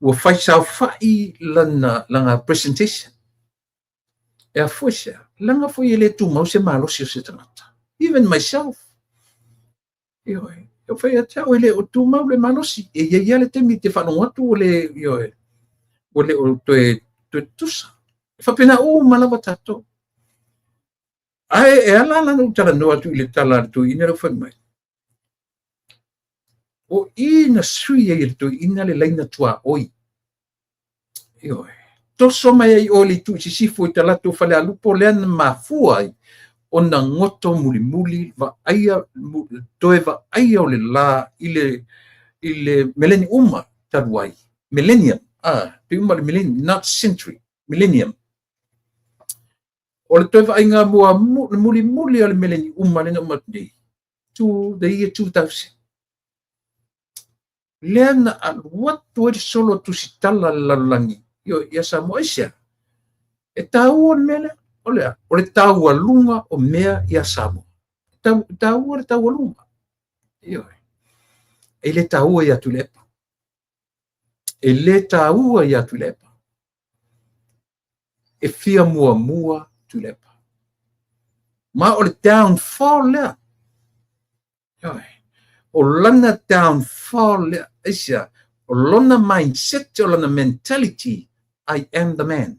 A: Ua whaisau whai langa presentation. E a fwese, langa fwy le tu mau se malosi o se tangata. Even myself. Ioe, eu whai atea o le o tu mau le malosi. E ia le temi te whanongatu o le, ioe, o le o toe tusa. Whapena o malawa tato. Ai, e ala no tala noa tu I le tala tu ina rau whai mai. O ina sui e tu ina le laina tua oi. Ioe. Toso mai ai o le tu sisifu I talato whale alupo leana mafua ai. O na ngoto muli va aia toe va aia o le la I le millennium uma taruai. Millennium. Te uma le millennium, not century. Millennium. O le toe va inga mua muli o le millennium uma le na umatei. To the year 2000. Leana watu e solo tu sitala lalangi. Ia sa moisia. E tau o mele, olea, o le tau alunga o mea ia samo. Tau o le tau alunga. E le tau ia tu lepa. E le tau ia tu lepa. E fia mua tu lepa. Ma o le downfall lea. O lana downfall lea. Isia, o lona mindset, o lona mentality. I am the man.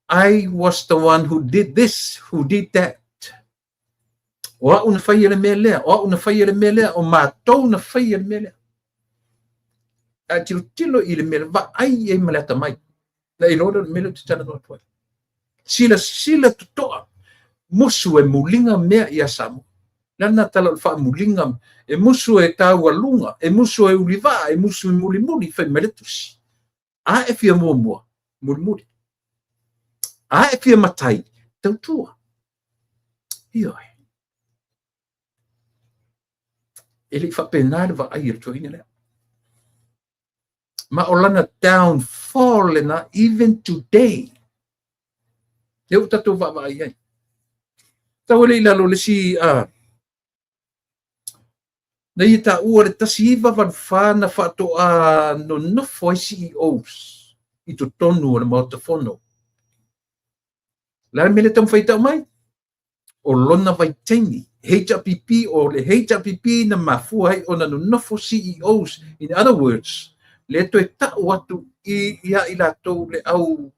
A: I was the one who did this, who did that. O una whaia le mea lea, o una whaia le mea lea, o mātou na whaia le mea lea. A tilo I le mea va ai e maleta mai. Na I lora le mea te tana noa tuai. Sila tutoa. Musu e mulinga mea ia samo. Lana tala wha mulinga. E musu e tau alunga. E musu e uliva. E musu e muli whai meletusi. A e fia mua. Muli. A e fia matai. Tautua. Ioi. Ele whapenare wa ai to ina lea. Ma o lana downfall lena even today. E o tato wa ai ai. Tau le ilalo le si na I ta ua le tasi iwa whanwha na whato no nofo ai CEOs. I to tonu o le mautafono. La mele tam whaitau mai. O lona vaitengi. HRPP o le HRPP na mafua ai o na nofo CEOs. In other words, le to e ta watu ia I lato le au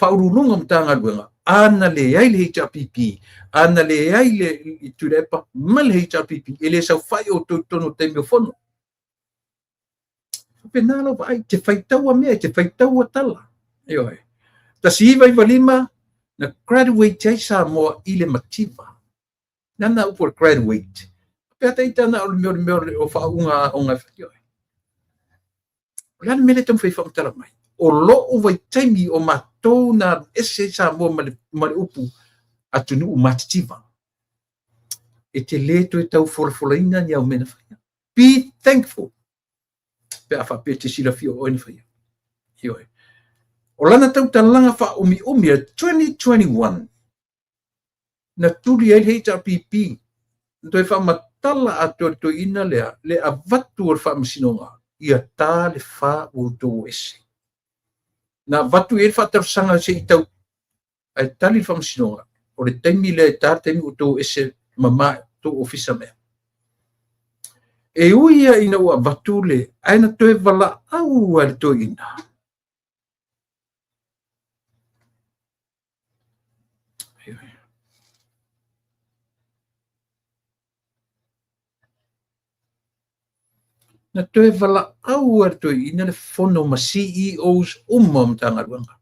A: whaurulunga mtanga luenga. Ana le ai le HRPP. Ana le ai le turepa. Mal HRPP. Ele sau whai o tono te meo whono. Penalo vai te whaitaua mea, te whaitaua tala. Ioe. Ta si iwa iwa lima na graduate ai sa moa I le mativa. Nana upo graduate. Pea teitana o le meo o whaunga o ngai whaioe. Lana mele tam whaifa mtala mai. O loo vai taimi o mātou na ese sa moa male upu atunu matativa. E te leto e tau wholaina ni au mena whaia. Be thankful. Pea whape te sila fio o eni whaia. Ioe. O lana tau talanga wha umi 2021. Na tuli ai HRPP. Toi wha matala a to ina lea. Le a vatu o wha masinonga. Ia tā le wha o tō ese. Na vatu e wha sanga se I tau. Ai tali wha masinonga. O le taimi le tā taimi o tō ese mama tō ofisa mea. E uia ina ua vatu le. Aina toi wala au a le tō ina. na toe vala au toe ina le fono ma CEOs mtanga luanga.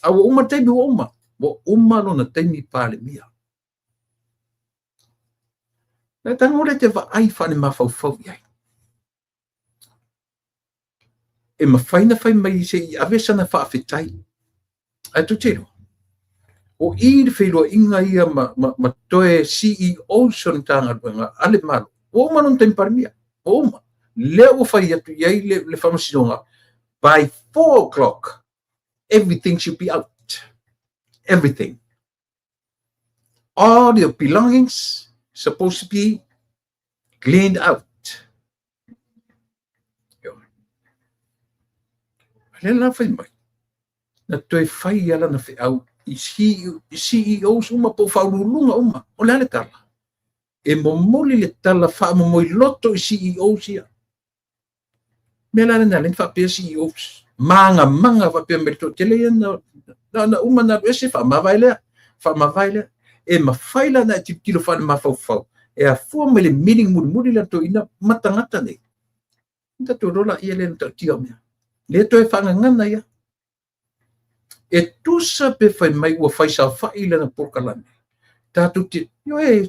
A: Au taimi uma lo na taimi pale mia. Na tangole te va ai fane mafau iai. E mawhaina whai mai se I avesa na whaafetai. Ai tu tero. O I le whailua inga ia ma toe CEO son tanga luanga ale malo. O uma non taimi pale mia. O uma. Leo whai atu iai le whamasinonga. By 4 o'clock, everything should be out. Everything. All your belongings supposed to be cleaned out. Lela whai mai. Na toe whai ala na whi au I CEOs uma po whaurulunga uma. O lea le tala. E momoli le tala wha momoi loto I CEOs ia. Mea lana na len whapea CEOs. Manga whapea merito tele ia na uma na ese whamawai lea. E mawhaila na tilo whana mawhau. E a fua mai le meeting muri la to ina matangata nei. Ita to rola ia le ta tia mea. Le to e whangangana ia. E tusa pe whai mai ua whai sa whai lana porkalane. Tatu te,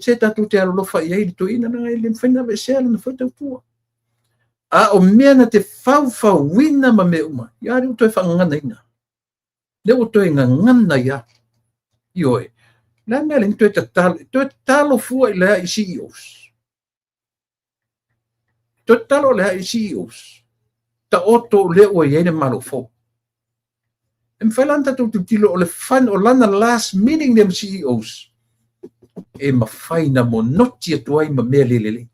A: se tatu te alo whai ai to ina na le whaina ve sea lana whai tau tua. A o mea na te whau wina ma me uma. Ia reu to e whangangana ina. Le o to e ngangana ia. Ioe. La mea le to e talo fua I lea I CEOs. To e talo lea I CEOs. Ta oto le o iei le malo fo. E mwhailanta tu tilo o le whan o lana last meeting them CEOs. E mawhaina mo noti atu ai ma mea lelele.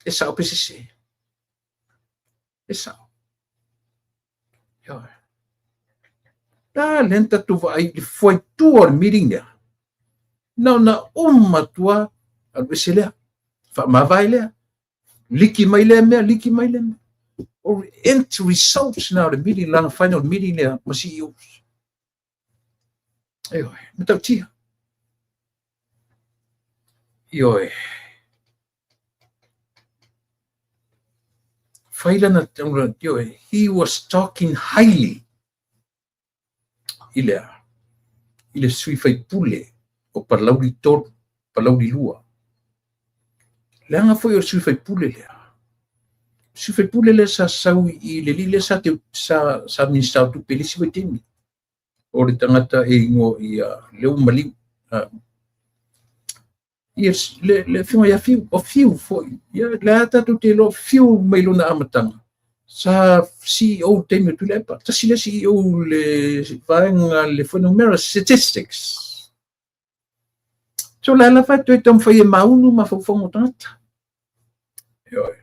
A: E sao pese se. E sao. Ia. Lenta tu vai foi tua meeting dia. Na tua se lea. Fa mavai lea. Liki mai lea. Or end results now the meeting lang final meeting lea ma CEOs. Ayo, metau tia. Ioe. Failana ioe. He was talking highly. Ile sui fai pule o parlauri tolu, parlauri lua. Leanga foi o sui fai pule lea. Sui fai pule lea sa sau I le lile sa ministau tu pelisi fai temi. O le tangata e ingo I leu maliu. Yes, le fiu ia fiu foi. Ia le ata tu te lo fiu mai lona amatanga. Sa CEO temi tu lepa. Ta sile CEO le vaenga le whanumera statistics. So la fai tu e tam fai e maunu ma fawfongo tangata. Ioi.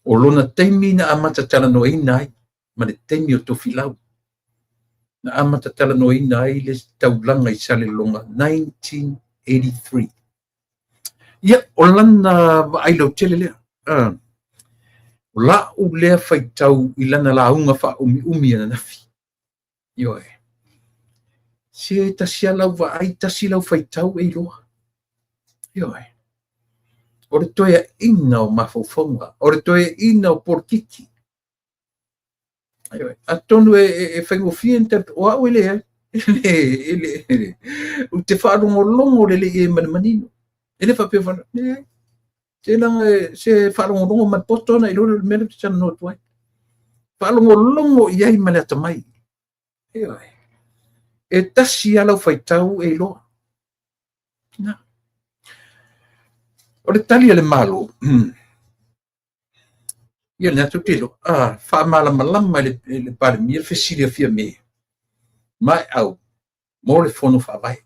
A: O lona temi na amata tala no inai, ma le temi o tofilau. Na amata tala no inai le taulanga I sale longa 1983. Ia o lana ailo tele lea. O la u lea faitau I lana launga wha umi ana nafi. Ioe. Se tasia lau wa ai tasi lau faitau e loa. Ioe. O re toia ina o mafaufonga. O re toia ina o porkiki. Ioe. A tonu e whaingofia o au ele o te wharongo longo le e manimanino. Ele whapea whana. Se langa se wharongo longo matpoto na I loro mele te tana no tuai. Wharongo longo iai male atamai. Ioe. E tasi alau whaitau e loa. Na. O le tali ale malo. Ia le atu tilo. Whamalama le pare mi le fesilia fia me. Mai au. Mo le fono whawai.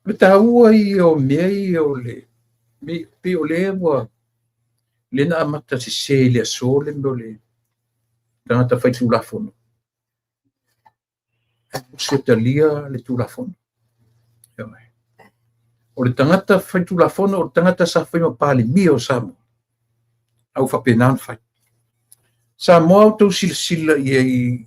A: Le taua I o mea I o le. Me pe o le wa. Le na amata se le sole mo le. Tangata fai tulafono. Se talia le tulafono. o le tangata faitulafono o le tangata sa fai mapalemi o Samoa au fapenana fai Samoa au tau silasila ia i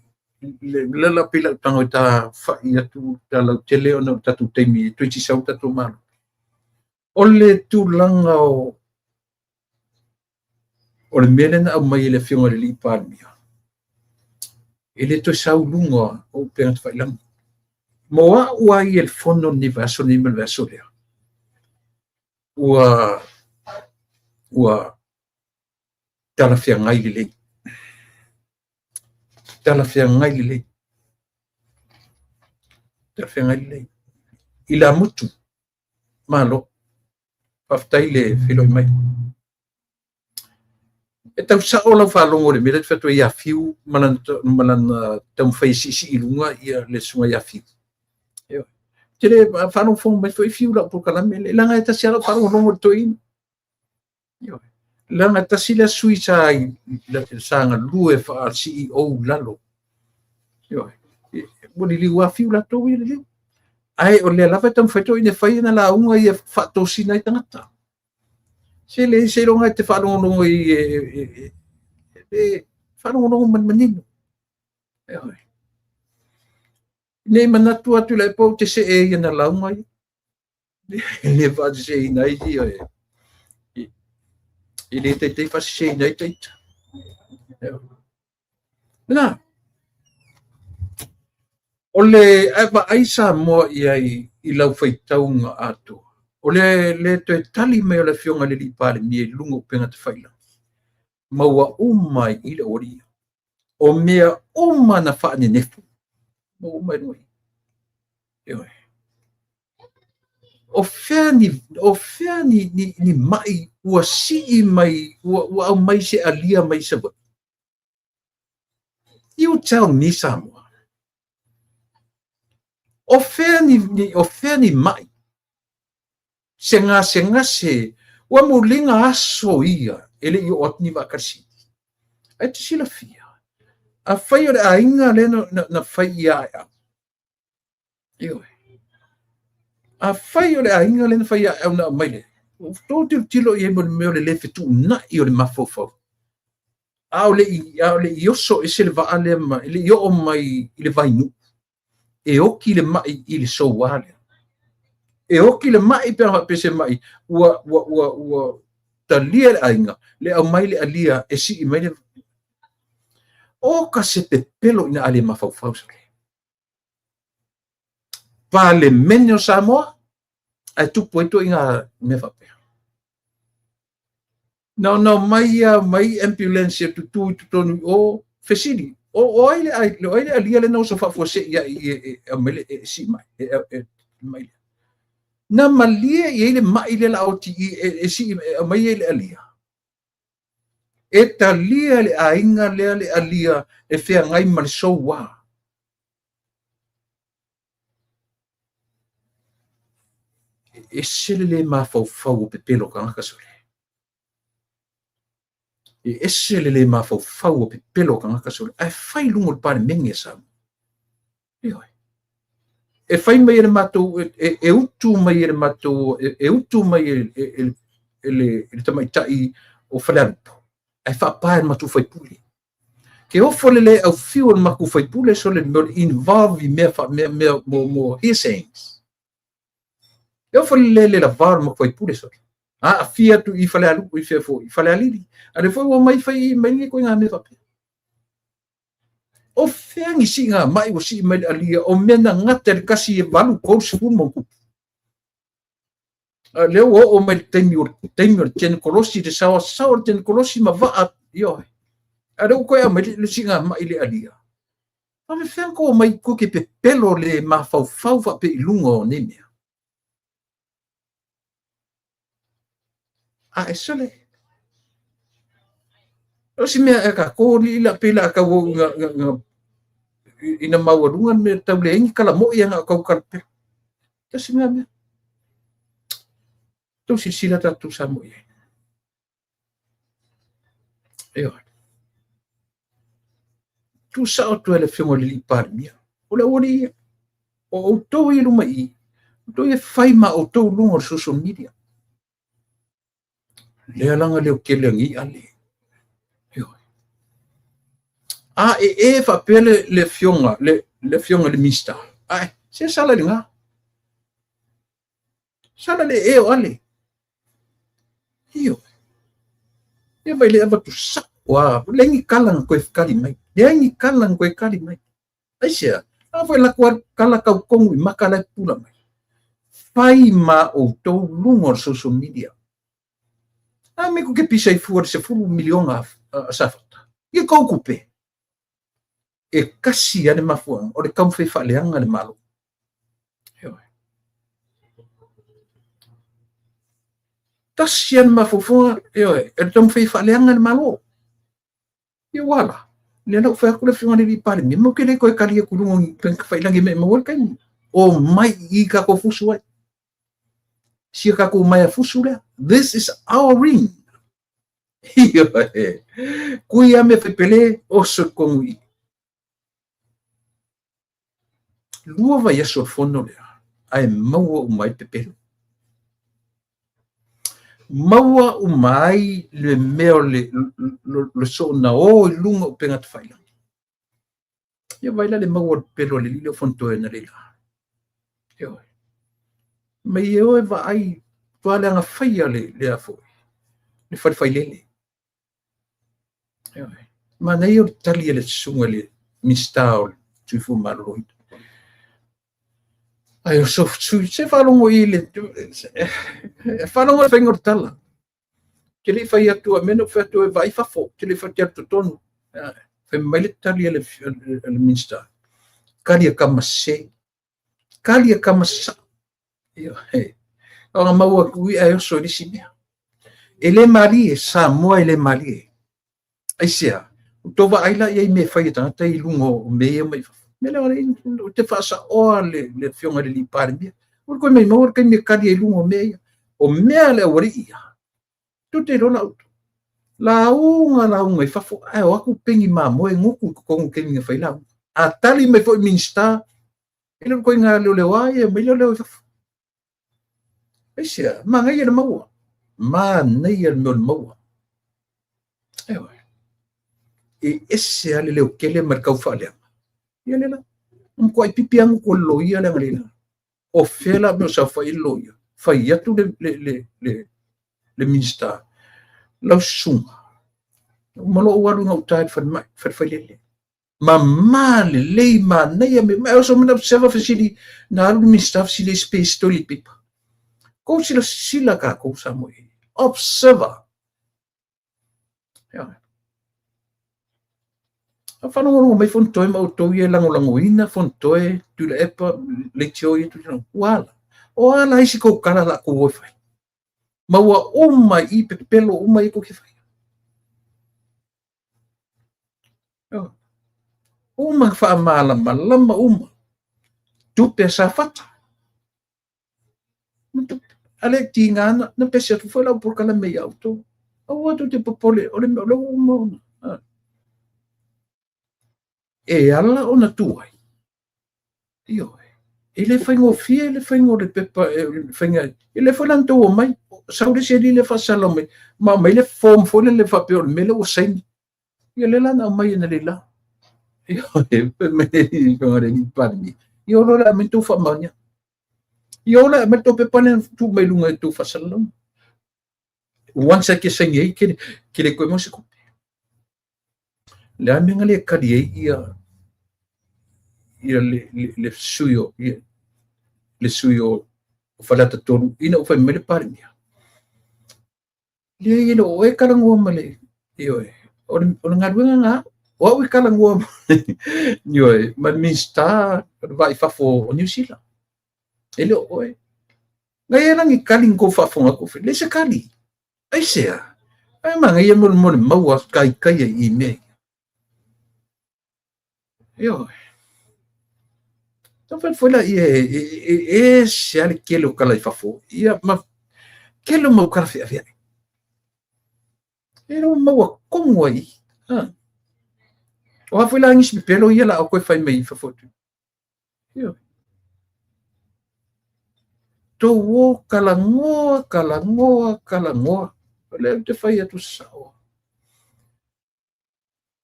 A: le la pila tango ta fai atu talau tele ona tatu taimi tuiti sau tatu malo o le tulaga o le mea lena au mai le fionga le lipalemi e le toi saulunga o pega te failanga mo ua i el fono ni vaso ni me vaso lea ua tala fiangai lelei tala fiangai lelei i la mutu malo paftai le filoi mai e tau sao lau whalongo le mera te whatua ia fiu malana tau whaisi i lunga ia le sunga ia fiu tere whanong fonga mai whai fiu lau pukalame le langa e tasi ala whanong longo le toi langa tasi la sui sa nga lue wha CEO lalo wani li wa fiu la tau i le ai o le lava tau whaito ine whai na la unga ia whatosina i tangata se longa te whanongonongo i whanongonongo manino nei manatu atu lai po te se e ia na launga i le whaati se i nai i le te whaati se i nai teita na o le ai Samoa i lau whaitaunga atu o le te tali mai o le fionga le lipalemi e lungo penga te whaila maua umai i le oria o mea uma na whaane nefu mo umai noi o fea ni mai ua sii mai ua au mai se alia mai se wa you tell me Samoa o fea ni mai senga se ua mulinga aso ia ele i otni vakarsi ai te sila fia a whai o le ainga le na whai ia a whai o le ainga le na whai ia na maile o tō tilo i mo meo le whetu na i o le mafofau a o le i oso e se le vaale ma le i o mai i le vainu e oki le mai i le sowale e oki le mai pese mai ua talia le ainga le au mai le alia e si i mai le o ka se pepelo ina ale mafaufau sa pa le mene o Samoa ai tupu eto inga me whapea no mai ambulance tu tonu o fesili o ai le alia le no so fa fose ia mele si mai na malia i le mai le la oti e si mai le alia e talia le ainga le alia e fea ngai mal so wa e sele le mafau pe pelo ka sole e sele le mafau pe pelo ka sole ai fai lungo le pare menge sa e fai mai le mato e utu mai le mato e utu mai le tamaitai o falampo ai fa pa mato fai puli ke o folele au fiu le maku fai pule so le involve me mo hissings eu folele le var mo fai pule so a fia tu i fale alu i fia fo i fale ali ale foi o mai fai mai ko nga me fa o feangi singa mai o si mai ali o mena ngata le kasi e valu ko fu mo ku le o mai tenio ten kolosi de sawa ten kolosi ma va yo ada ko ya mai le singa mai le alia pa me fen ko mai ko ke pe pelo le ma fau fa pe lungo ne me a esole o si me ka ko li la pela ka wo ina mawarungan me tau le ingi kala mo ia nga kau kalpe ta si me tu si sila ta tu sa mo ia tu sa o tu ele fiongo li par mia o la wori o to i luma i to e fai ma o to lungo social media le langa le kele ngi ale e fa pele le fionga le mista ai se sala linga sala le e ale e vai le ava tu sa wa lengi kalang ko kali mai lengi kalang ko kali mai ai sia a foi la kwar kala ka kongu makala pula mai fai ma o to lungo social media a me ko ke pisa i fuor se fulu milion a safata e ko kupe e kasi ane mafuang o le kam fe fa leanga le malo tasian mafufunga e tam fe fa leanga le malo e wala le na fa ko le finga le pare me mo ke le ko kali ku lungo pen fa ilangi me mo kai o mai I ka ko fusu ai si ka ko mai fusu le this is our ring kuia me fe pele o so kongi lua vai aso fono le ai maua o mai pepelo maua o mai le meo le so na o lunga o penga te faila ia vai la le maua pelo le lilo fonto e na le la me eo e va ai tuale anga faia le afo le failele ma nei o tali le sunga le mistao tu fu maloi ai so se falongo ile falongo le fengor tala ke le fai atu a meno fa tu vai fa fo ke le fa tu tonu fe mai tali le minsta kali kama sa io ora maua kui ai so di sibia ele mari sa mo ele mari ai sia tova ai la ia me fai tanta I lungo me mai me le te fa sa o le fionga le parmi por ko me mo ke me kadi lungo me o me le ori ia tu te rona la unga fa fo ai o ku pengi ma mo nguku ko ke me fai la a tali me fo minsta ele ko nga le wai me le ai sia ma ngai le maua ma nei le maua e esse ale le kele marcau falha ia lela ko ai pipiang ko loia le ngalina o fela me sa fai loia fai atu le minsta la sunga malo walu no tide for lele ma le ma nei me ma so me observa facili na lu minsta facili space to li pipa ko sila ka ko sa mo observa a whanongo mai fontoe ma o tau ia langolangoina fontoe tu le epa le tio ia tu tino wala o ala isi ko kala la ko oi fai ma ua uma I pepelo uma I ko ke fai uma wha malama uma tupe sa fata ale tingana na pese tu foi la por kala me auto o tu te popole o le uma e ala ona tuai io ele fai ngo fie ele fai ngo le pepa ele fai lan to mai saudi se le fa sala mai ma mai le form fo le fa pe me le o sai ele lan mai na le la io me ko re ni parmi io lo la me tu fa mania io la me to pepa le tu mai lunga tu fa sala once que sai que le ko mo se ko le amenga le kadi ia le suyo falata tonu ina fa mele parmi le ino o kalango male io o ngadwenga nga o kalango io ma minsta vai fa fo New Zealand ele o ngai lang I kaling ko fa fo ko le se kali ai sea ai ma ngai mo mau kai I me io então foi lá e se ali que o cara fafo ia ma que o meu cara fez era uma como aí o foi lá em pelo ia lá o que faz meio fafo io Tō kalangoa. Le te whai atu sao.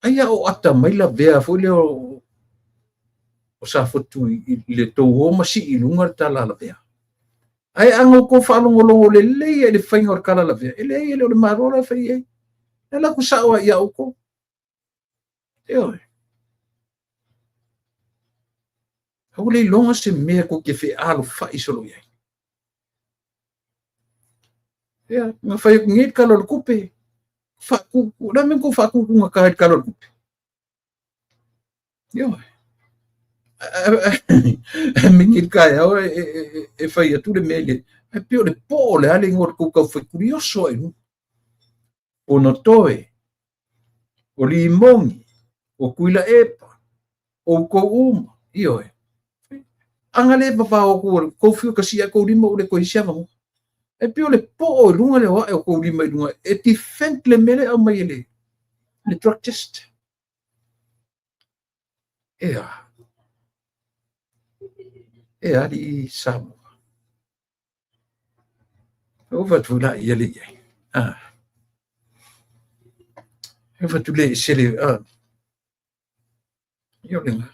A: Aia o ata mai la vea fo le o sa fotu I le tō o masi I lunga tala la vea. Ai ango ko whalongolo le lei le whai ngor kala la vea. Le lei le marora whai ei. E la ku sao ia o ko. E oi. Hau le longa se mea ko ke whi alo whai solo iai. Ya, nga whai ngeit kala le kupe. Whakuku, ramen ko whakuku nga kahit kala le kupe. E oi. Mingit kaya o e whai atu le mele. E pio le po le ale ngor ko kau whai kurioso ai nu. O no toe. O li mongi. O kuila epa. O ko uma. I oi. Anga le papa o ko fio kasi a ko lima o le ko isiama mo. E pio le po o lunga le wa e ko lima lunga. E ti fent le mele au mai le. Le drug test. Ea. Ea di Samoa. O vatu la ia le iai. E vatu le sele. Io lenga.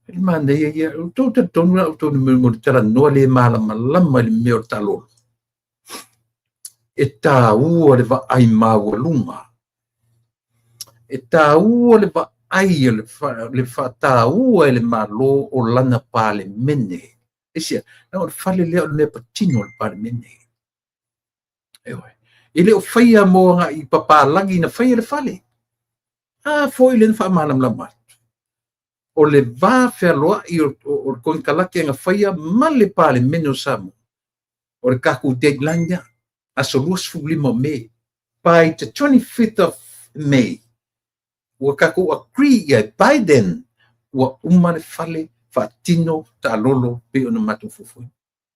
A: Il manda ia to te tonu la to mo tala no le mala malama le meo talo. E ta u le va ai maua lunga. E ta u le va ai le fa ta u le malo o lana pale mene. E sia, no fale le patino le pale mene. E oi. Ele o faia mo nga I papa lagi na faia le fale. Foi le fa malam lama. O le va fealoa I o kon kalake nga faia male pale meno samu. O le kaku deadline a so luas fulimo May. By the 25th of May. O kaku agree ya Biden o umane fale fa tino ta lolo pe ona matu fufu.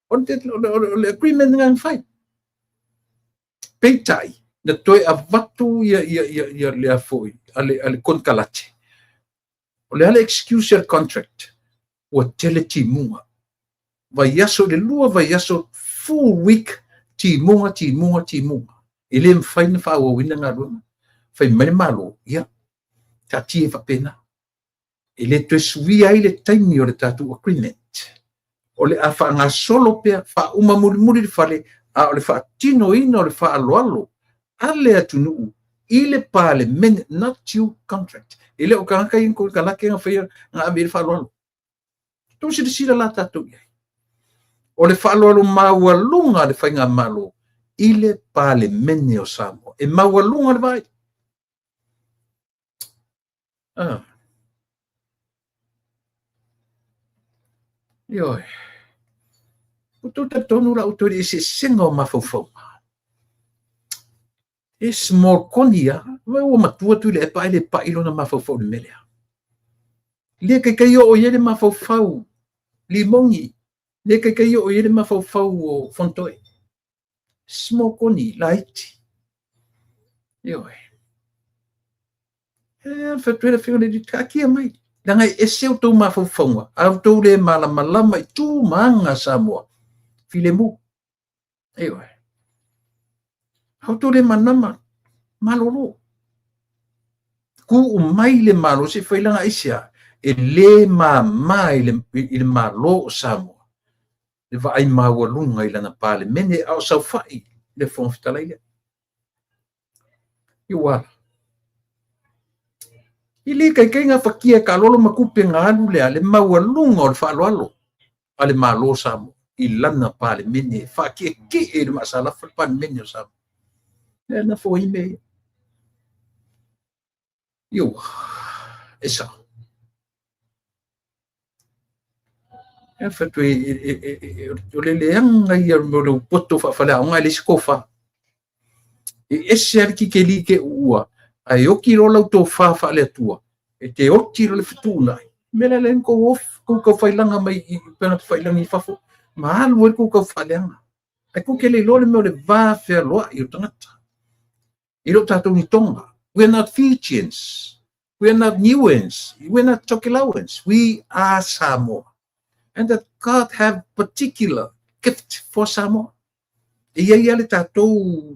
A: O le agreement nga fai. Peitai na toi avatu ya le foi ale kon kalate. O le ale excuse contract o tele timunga. Vai yaso le lua vai yaso full week timunga. Ele mfai na fa o wina nga luna. Fai mani malo, ya. Tati e fa pena. Ele te sui ai le taimi o le tatu agreement. O le afa nga solo pea fa uma muri fale a o le fa tino ino o le fa alo. Ale atunu ile pale men not you contract. Ele o kanaka inko kalake nga fai nga abir fa alo. Tu si sila la tatu ia. O le fa alo maua lunga le fai nga malo. Ile pale mene o samo. E maua lunga le vai. Ioi. Puto ta tonu la autori se senga o mafofo. E small konia, wa o matua tu le pa ile pa ilo na mafofo le melea. Le kai o yele mafofo. Limongi. Le kai o yele mafofo o fontoi. Small koni laiti. Ioi. Fa tuele fiona di takia mai. Langa ese o tau mafaufaunga. Au tau le malama I tu manga Samoa. Filemu. Ewe. Au tau le manama. Malolo. Ku umai le malo se fai langa isia. E le mai le malo Samoa. Le va ai maua lunga I lana pale. Mene au sau fai. Le fonfitala ile. Iwala. Ili kai nga fakia ka lolo makupe nga alu le ale maua lunga o le whaaloalo. Ale malo Samoa. I lana pale mene. Fakia ke e le masala whalpan mene o Samoa. E na fo ime. Yo. Esa. E fatu o le leanga I o poto whawhalea. O ngai le sikofa. E ese ariki ke li ke ua. Ai oki rola to fa le tua e te oki le futuna mele len ko of ko failanga mai pena failanga I fafo ma alu ko failanga ai ko ke le lole me le va fer lo I tangata I lo tato ni tonga we're not Fijians we're not Niuens we're not Tokelauens we are Samoa and that God have particular gift for Samoa. Ia le tātou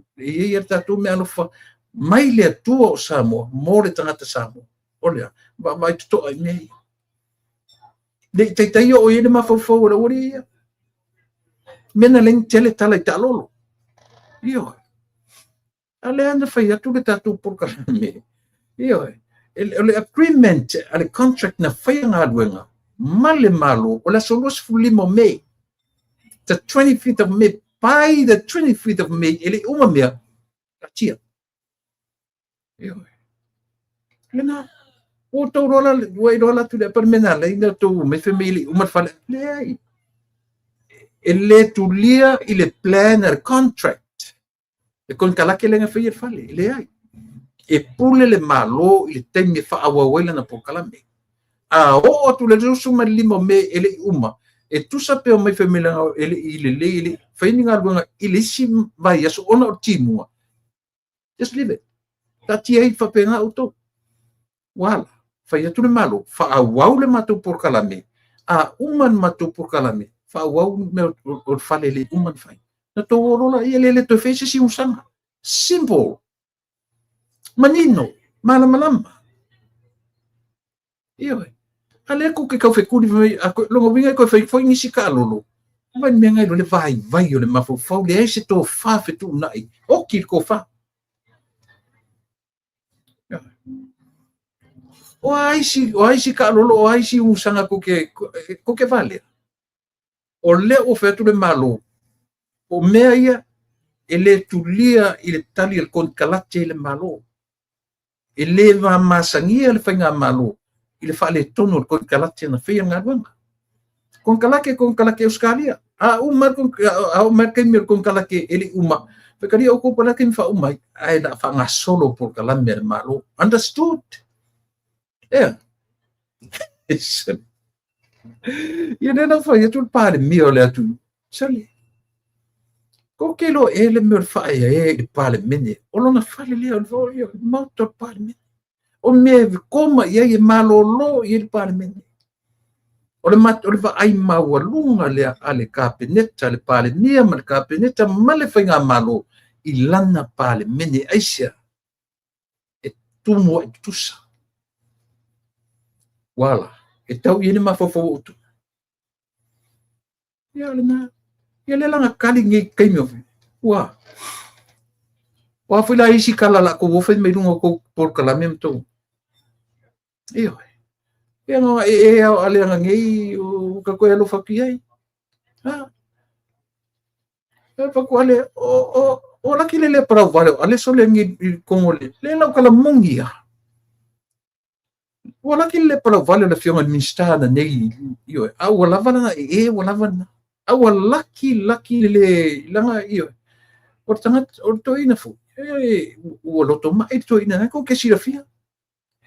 A: me alofa mai le atua o Samoa, mo le tangata Samoa. Olea, mai tuto ai mei. Le teitai o ia le mafau ora ori ia. Mena len tele tala i talolo. Io. Ale anda fai atu le tātou porkala me. Io. Le agreement, ale contract na fai ngā luenga. Male malo, o la solos fulimo me. The 25th of May, by the 25th of May, ele uma mea, katia. Io. Lena, o tau rola, wai rola tu le parmena, le ina tau me family, uma fale, le ai. Ele tu lia, ele plan a contract. E kon kalake lenga fai fale, le ai. E pule le malo, ele tenge fa awawela na pokalame. A o tu le suma limo me, ele uma. E tusa pe o mai famila ele ile faini nga luanga ile si vai aso ona o timua. Just leave it. Tati ai fa penga auto. Wala. Fai atu le malo. Fa awau le matu por kalame. A uman matu por kalame. Fa awau me o fale le uman fai. Na to orola ile le to fese si usanga. Simple. Manino. Malama. Iyo. Ale ko ke kau fekuri ako longo winga ko fai foi ni sikalo. Vai me ngai le vai o le mafofau le ese to fa fetu nai. O ki ko fa. O ai si kalo o ai si usanga ko ke vale. O le o fetu le malo. O mea ia ele tulia ile tali el kon kalate le malo. Ele va masangia le fainga malo. Ile fale tono kon kalate na fia nga wanga. Kon kalake Australia. Umar kai mir kon kalake ele uma. Pekari o ko pala kin fa umai. Ai da fa nga solo por kalammer malo. Understood? Yeah. Ia nena fa ia tul pare mio le atu. Sali. Ko kelo ele mir fa ia e pale mene. Olona fale le o motor pale mene. O me koma ia e malolo i le parlemene. O le va ai maualunga le ale kapeneta le palemia ma le kapeneta ma le whainga malo i lana palemene aisia e tumu e tusa. Wala, e tau i le mafofo utu. Ia le langa kali ngai kaimiofi. Wa. Wa fila isi kalala ko wofai me lunga ko por kalamem tau. Iyo. Ia nga ale nga ngai o ka koe alo whaki ai. Paku ale o laki le parau vale ale sole ngi kongole. Le lau kala mongi ya. O laki le parau vale le fionga minsta na nei. Iyo. Au lavana lavana. Au laki le langa iyo. O tangat o to ina fu. O loto mai to ina ko ke sira fia.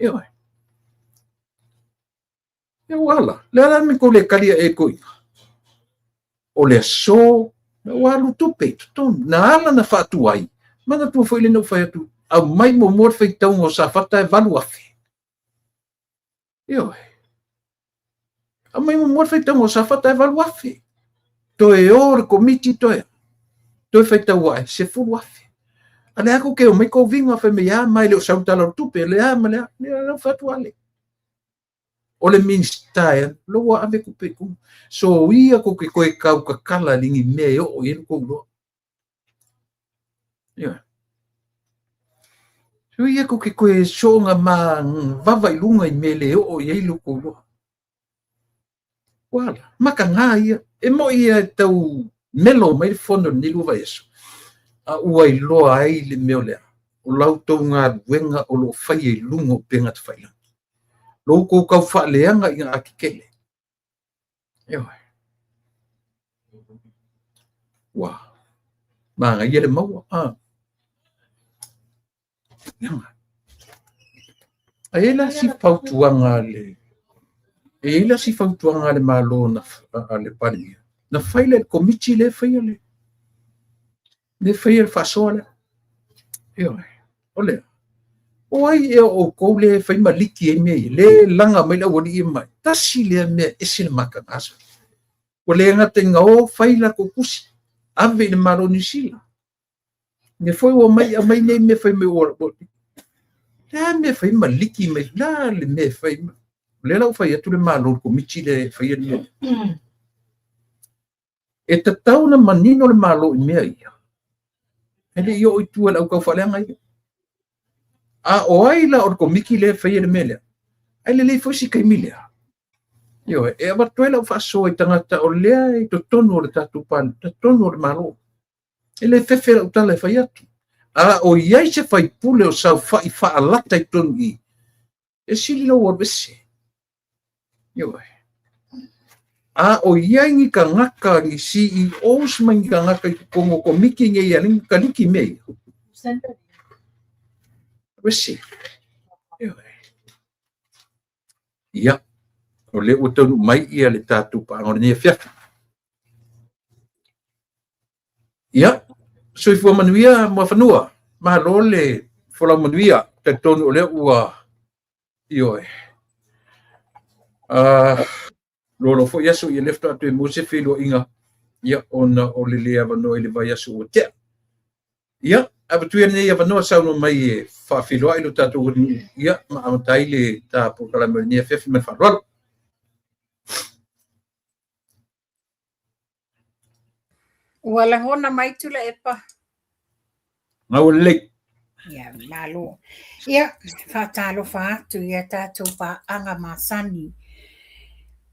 A: Iyo. E wala, le me ko le kalia e koi. O le so, walu tupe, na ala na fatu ai. Mana tu foi le no fai tu. Au mai mo mor fai tau o sa fata e valu afe. Yo. Au mai mo mor fai tau o sa fata e valu afe. To e or komiti to e. To e fai tau ai, se fulu afe. Ale ako ke o mai ko vinga fai me ya mai le o sautala tupe, le ya ma le fatu ale. O le minstaia loa ave kupeku so ia ko ke koe kau kakala lingi me o ia ko lo ia so ia ko ke koe songa ma vava ilunga i mele o ia lo ko lo wala maka nga ia e mo ia tau melo mai fondo ni luva eso a ua i loa ai le meolea o lau tau ngā wenga o lo fai e lungo penga te whaila lo ko kau whaaleanga i ngā akikele. Ewa. Wā. Mā ngā iere maua. Ewa. A ela si pautuanga le. E ela si pautuanga le malo na le paria. Na whaile le komiti le whaile. Le whaile whasoa le. Ewa. Olea. Oi e o ko le fai maliki e me le langa mai la woni mai tasi le me ese maka aso o le ngata ngao faila ko kusi ave le malo ni sila me foi o mai nei me foi me o la me foi maliki me la le me foi le la foi atu le malo ko michi le foi le e tatau na manino le malo i mea ia ele yo i tua lau kau whaleanga ia a o ai la or ko miki le foi le mele ai le foi si kai milea yo e ava toela o faso i tangata o lea i to tonu o le tatu pan to tonu o le malo ele fefe o tala foi atu a o iai se fai pule o sau fai alata i tonu i e sili lo o bese yo a o iai ngi ka ngaka ni CEOs mai ngi ka ngaka i kongo ko miki ngi ia ka liki mei bese yo ia o le o tonu mai ia le tatu pa ngor ni fia ia so i fo manuia mo fanua ma lo le fola manuia te tonu o le ua io lo fo yaso i lefta atu mo se filo inga ia ona o le lea vano i le vai yaso o te ia abatuia nei ia vano sa no mai e fa filo ai lo tatu ia ma amatai le ta po kala me ni fefi me fa rol
C: Wala hona mai tula epa.
A: ngau le
C: Ya malo. Ya fatalo fa tu ya tatu pa anga masani.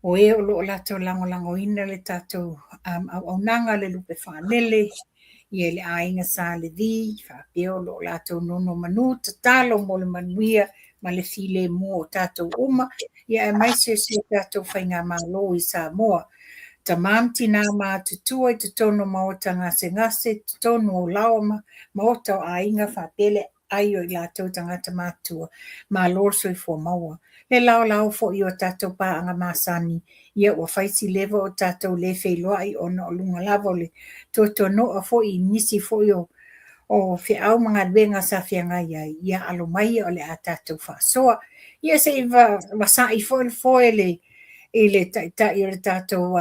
C: O e o lo lato lango ina le tatu au nanga le lupe whanele. Ia le ainga sa le di, fa peo lo lato nono manu, tatalo mo le manuia, ma le file mo o tato uma. Ia e mai se tato whainga malo i sa moa. Ta mamtina ma tutua i tutono maota ngase, tutono o laoma, maota o ainga fa pele aio i lato tangata matua, ma lorso i fo maua. Le lao fo i o tato pa anga masani, ia ua faisi lewa o tato le feiloa i ona o lunga lavo le totono a fo i nisi fo i o fi au mga luenga sa fianga ia alo mai o le a tato fa soa. Ia se iwa wasa i fo ele ile ta i tato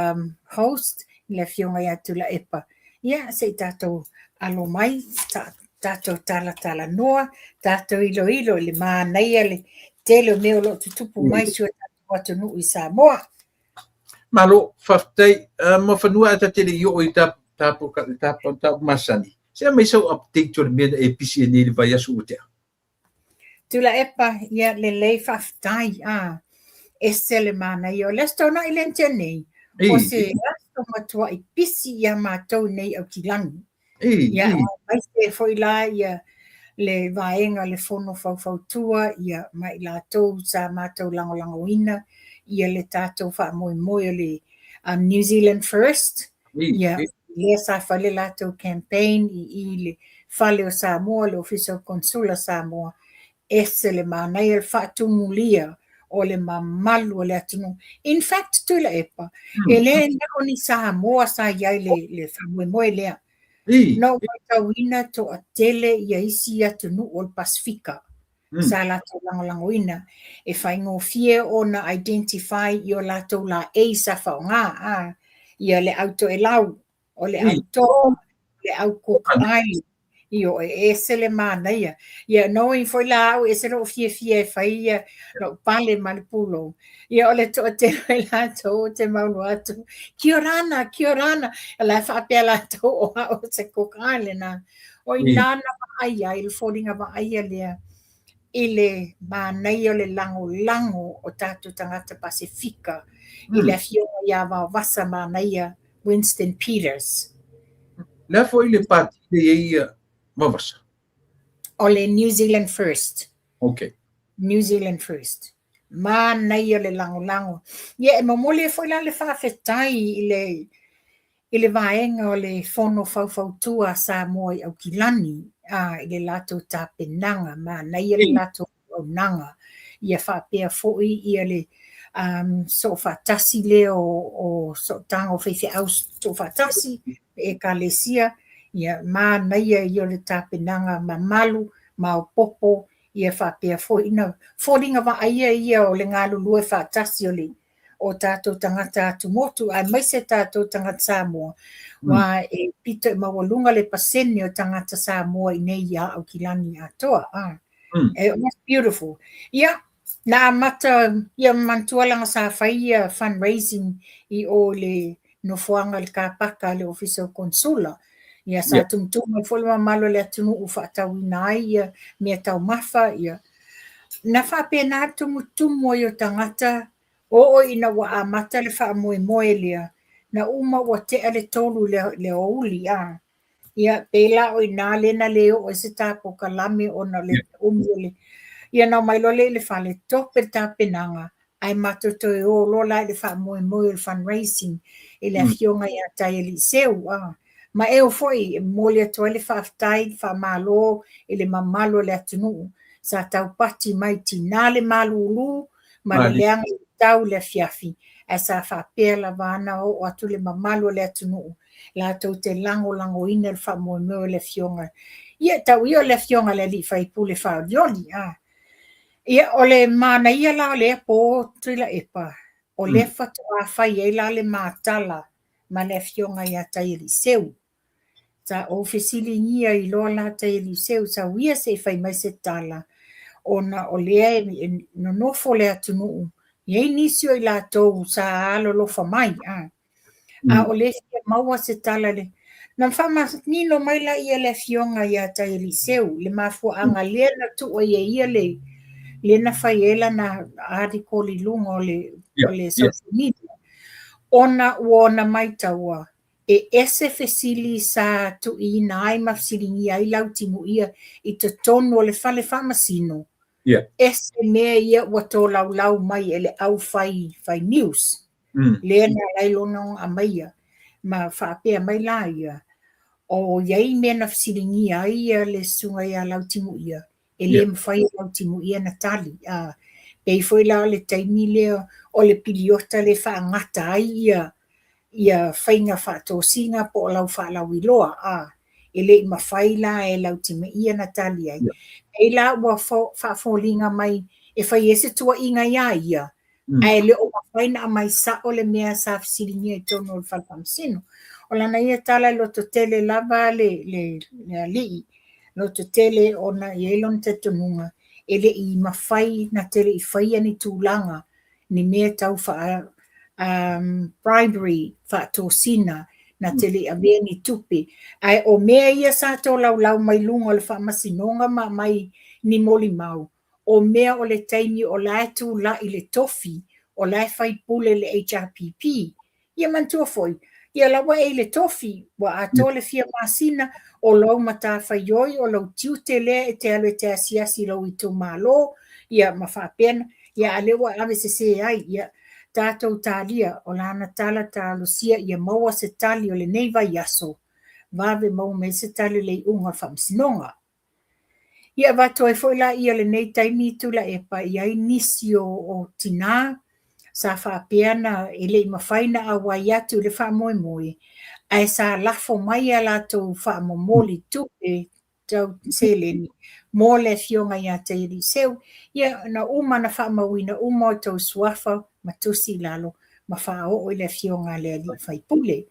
C: host le fionga ia tula epa. Ia se tato alo mai tato tala noa, tato ilo le maa naia le telo meo lo tutupu mai sua tato watu nu i Samoa.
A: malo faftai mo fanua ata tele yo i tap masani se mai so update to me e pisi ni le vai asu te
C: Tula epa ia le lei faftai esele mana yo lesto na ilente nei o se lesto matua i pisi ia matou nei au kilangi ia mai se foi la ia le vaenga le fono fautua ia mai latou sa matou langoina ia le tatou fa moi le New Zealand First ia le sa fale latou campaign i le fale o Samoa le official consula Samoa esele mana ia fatumulia o le mamalu o le atunu. In fact, tula epa, ele nako ni Samoa sa iai le famoe lea. No tawina to atele ia isi atunu o le Pasifika. Sa lato langoina. E whaingo fie o na identify i o lato la e sa whaonga. Ia le auto e lau, o le auto, le au Cook Island. Io esele mana ia no in foi la au esele o fie fai no pale malpulo ia ole to te la to te maunu atu kiorana la fa pela to o se kokale na o inana ia il fodinga va ia le ile mana ia le lango o tatu tangata Pasifika ile fio ia va vasa mana ia Winston Peters
A: la foi le pati ia Mavasa.
C: Ole New Zealand First.
A: Okay.
C: New Zealand First. Mana ia le lango. Ia mamole foi la le whawhetai i le vaenga o le fono fautua Samoa au kilani. I le lato tapenanga. Mana ia le lato o nanga. Ia whapea foi ia le so whatasi le o so tango whewhi au so whatasi e kalesia. Ia mana ia i o le tapenanga mamalu, popo, ia whapea fo ina fodinga wa ia o le ngā lulua whatasi o o tātou tangata atu motu, ai mai se tātou tangata Samoa, wa e pito e mawalunga le paseni o tangata Samoa i nei ia au kilani atoa. It was beautiful. Yeah, na mata ia mantua langa sa whaia fundraising i o le nofuanga le kāpaka le officer konsula. Ia sa tumtuma i wholema malo le atunu u whaatawina ai ia mea tau mafa ia. Na whapena tumutumu i o tangata o ina wa a mata le wha moe moe lea. Na uma wa te ale tolu le ouli a. Ia pela o ina lena leo o se tapo kalame o na le umile. Ia na mai lole le whale tope tapenanga. Ai matoto e o lola le wha moe moe le fundraising. E le afionga ia tai Eliseu a. Ma eo foi mole atoa le whaaftai, whaamalo, e le mamalo le atunu. Sa tau pati mai tina le malulu, ma le leanga i tau le fiafi. E sa whaapea la vana o atu le mamalo le atunu. La tau te lango ina le whaamoe le fionga. Ia tau ia le fionga le li whaipu le whaodioli. Ia o le mana ia la le po trila epa. O le whatu a whai e la le mātala ma le fionga ia tai Eliseu. Sa o fesili ngia i loa la tai Eliseu sa wia se whai mai se tala. Ona o lea no nofo le atunu. Iei nisio i la tau sa alo lofa mai. A o le fia maua se tala le. Na whama nino mai la ia le fionga ia tai Eliseu. Le mafua anga lea na tu o ia le. Le na whai ela na artikoli lunga o le social media. Ona uona mai taua. E ese fesili sa tu i na ai mafsilingi ai lautimu ia i te tonu o le whale whamasino. Ese mea ia wato lau mai ele au whai news. Lea na lailonong a maia. Ma whaapea mai la ia. O iai mea na fsilingi ai ia le sunga ia lautimu ia. E le mwhai lautimu ia na tali. Pei foi la le taimi lea o le piliota le whaangata ai ia. Ia whainga whaatosinga po lau whaalau iloa. E le mawhaila e lau tima ia na tali ai. E la ua whaafolinga mai e whai ese tua inga ia. E le o mawhaina a mai sa o le mea sa fsilingi e tono o whalpamsino. O lana ia tala loto tele lava le lii. Loto tele o na ielon te tonunga. E le i mawhai na tele i whaia ni tūlanga. Ni mea tau bribery whaatosina na tele a mea ni tupe. Ai o mea ia sa tō lau mai lunga le whaamasinonga ma mai ni moli mau. O mea o le taimi o lae tū la i le tofi o lae whai pule le HRPP. Ia mantua foi. Ia lawa e le tofi wa a tō le fia masina o lau mata whaioi o lau tiu te le e te alu te asiasi lau i tō malo. Ia mawhapena. Ia alewa ave se ai. Ia tātou tālia o lana tala tā lusia ia maua se tali o le neiva yaso. Vave mau me se tali le unga whamsinonga. Ia vato e foila ia le nei taimi tula epa ia inisio o tina sa whapeana e le mawhaina a waiatu le whamoe moe. Ai sa lafo mai a lato whamomoli tupe tau seleni. Mō le fionga ia te Eliseu. Ia na uma na whamawina uma o tau suafa matusi lalo ma whao o le fionga le ali whaipule.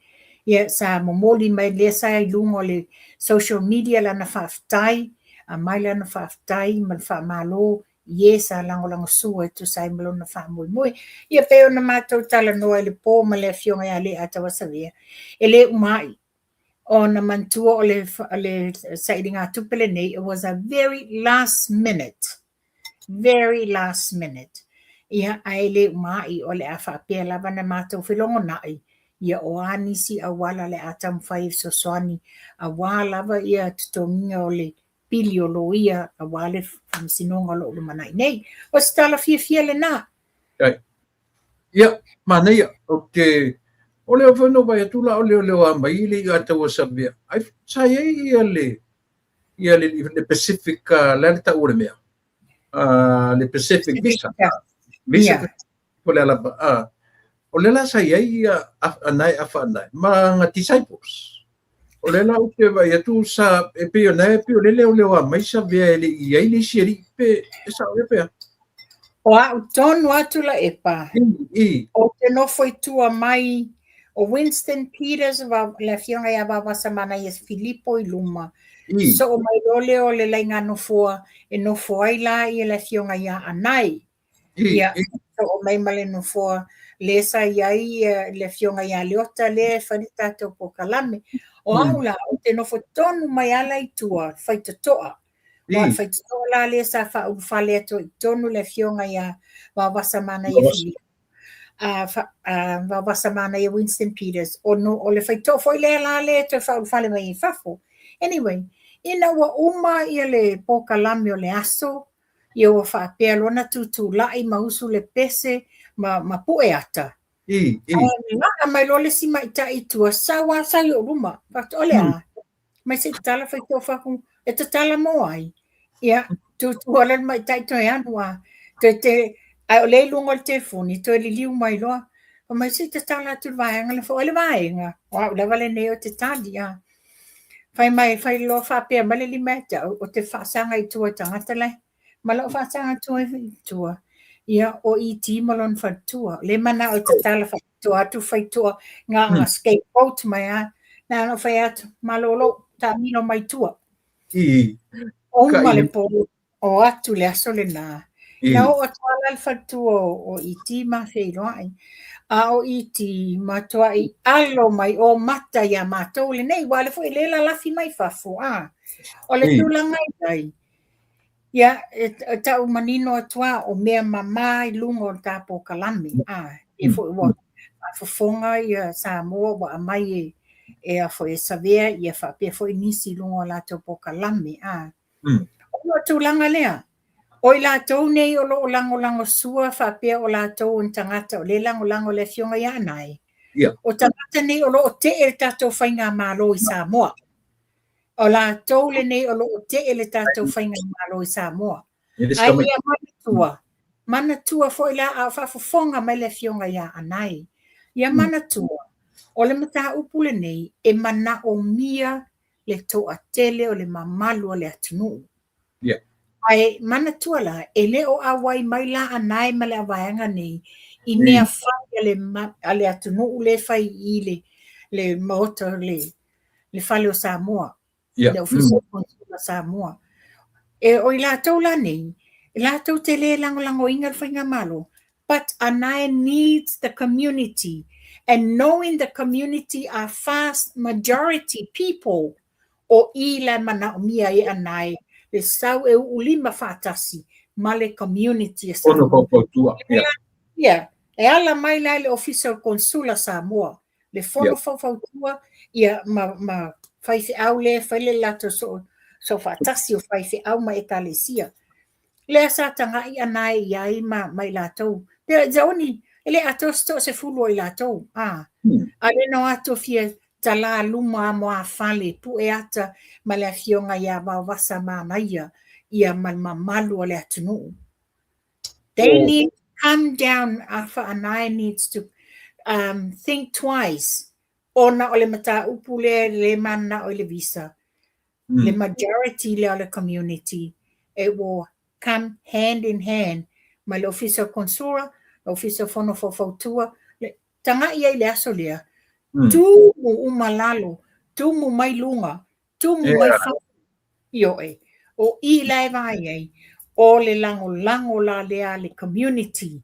C: Ia sa momoli mai le sa i lungo le social media la na whaaftai, a mai la na whaaftai ma le whaamalo, ie sa lango sua tu sa i malo na whaamui. Ia peo na mātou tala noa le pō ma le fionga ia le atawasawea. E le umai. O na mantua o le sailinga tupele nei, it was a very last minute. Ia aele umai o le awhapea lava na mātou whilongo nai. Ia o anisi a wala le atam whai sosoani. A wala ia tutonga o le pili o lo ia a wale whamsinonga lo o manai nei. O stala fia le nā.
A: Ia, mana ia, o leo whanau vai atula o leo a mai le i ata wasabia. Ai, sai ia le Pacific, le ta ure mea. Le Pacific Visa. Visa, o le alaba. O le la sai ia anai a whanai. Ma ngā disciples. O le la uke vai atu sa e peo nai peo le leo a mai sa vea ele i ai le siari pe e sa ore pea.
C: O a tonu atu la epa.
A: I.
C: O te no foi tua mai o Winston Peters le fionga ia vavasa mana i Filippo i luma.
A: I.
C: So o mai lole o le lainga no fua e no fua la i le fionga ia anai. Ia so o mai male no fua le sa ia i le fionga ia leota le whanita te po kalame. O aula o te no foi tonu mai ala i tua whaita toa. Wa whaita toa la le sa wha ufale ato i tonu le fionga ia vavasa mana i Filippo. Vavasa mana i Winston Peters o no o le whaito foi le la le te wha ufale mai i fafo. Anyway, ina wa uma i le po kalame o le aso ia wa whaapea lona tutu lai mausu le pese ma pue ata. Nga mai lole si mai ta i tua sawa sa i o ruma. But ole a, mai se tala whaito whaku, e te tala mo ai. Ia, tutu ala mai ta i toi anua. Te ai o le lungo le telefoni, toi li liu mai loa. O mai se te tala tu vaenga le fo le vaenga. Wa le vale ne o te tali a. Fai lo whaapea male li meta o te whaasanga i tua tangata le. Malo whaasanga tua i tua. Ia o i ti malon whatua. Le mana o te tala whatua atu whaitua ngā skateboat mai a. Nā no whai atu malolo ta mino mai tua. O male po o atu le aso le nā. Na o atuala le whatua o i ti ma whai roai. A o i ti matua i alo mai o mata ia mātou le nei. Wale fo i le la lafi mai whafu. O le tūlanga i dai. Ia, tau manino atua o mea mama i lungo o tapo kalame. E fo i wa fafonga i Samoa wa amai e a fo e savea i a whapea fo i nisi lungo o lato po kalame. O tūlanga lea. O i lātou nei o lo lango sua whapea o lātou o tangata o le lango le fionga ia nai. O tangata nei o lo o te e tātou whainga mālo i Samoa. O lātou le nei o lo o te e le tātou whainga mālo i Samoa. Ai ia manatua. Manatua fo i la a whafonga mai le fionga ia anai. Ia manatua. O le mata upule nei e mana o mia le toa tele o le mamalu o le atunu. Ai manatua la e le o awai mai la anai ma le awaianga nei i mea whai ale atunu le whai i le maota le whale o Samoa. Le ofisa konsula Samoa. E o i lātou la nei, lātou te le lango inga whainga malo, but anai needs the community, and knowing the community are vast majority people, o i la mana o mia e anai, le sau e ulima whātasi, ma le community e Samoa. E ala mai la le ofisa konsula Samoa, le fono whautua, ia ma whaifi au le whaile lato so whaatasi o whaifi au ma ekalesia. Le asa tanga i anai i ai mai latou. Te zaoni, ele ato sto se fulu i latou. Ale no ato fia tala luma mo a whale pu e ata ma le fionga ia ma wasa ma maia ia malu o le atunu. They need to come down afa anai needs to think twice. Ona o le mata upule le mana o le visa. The majority le o le community. It will come hand in hand. Ma le ofisa konsura, le ofisa fono fautua. Tanga ia i le aso lea. Tu mu umalalo. Tu mu mai lunga. Tu mu mai fau. Io e. O i lai vai ei. O le lango la lea le community.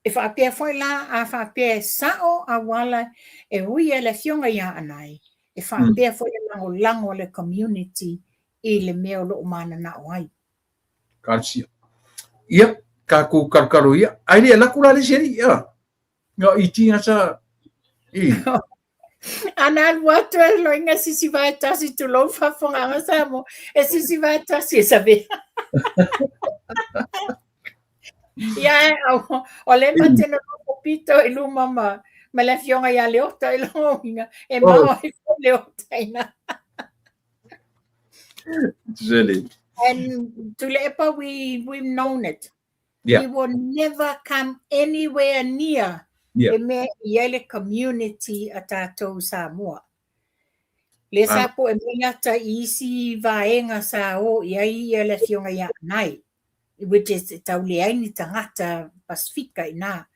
C: E whaapea foi la a whaapea sao a wala e ui e le fionga ia anai. E whaapea foi lango le community i le mea lo umana na oai.
A: Karsia. Ia, kaku karkaru ia. Aile la kula le seri ia. Nga iti asa.
C: Ana watu e lo inga sisi vai tasi tu lo whafonga ngasa mo. E sisi vai tasi e sabe. Ia, o le matena no pito e luma ma le fionga ia leota e longa. E mao e leota ina.
A: Really.
C: And to Lepa, we've known it.
A: Yeah.
C: We will never come anywhere near the Yele community at Tato Samoa. Le sapo e minata isi vaenga sa o iai ele fionga ia nai. which is tauleaini tangata Pasifika ina.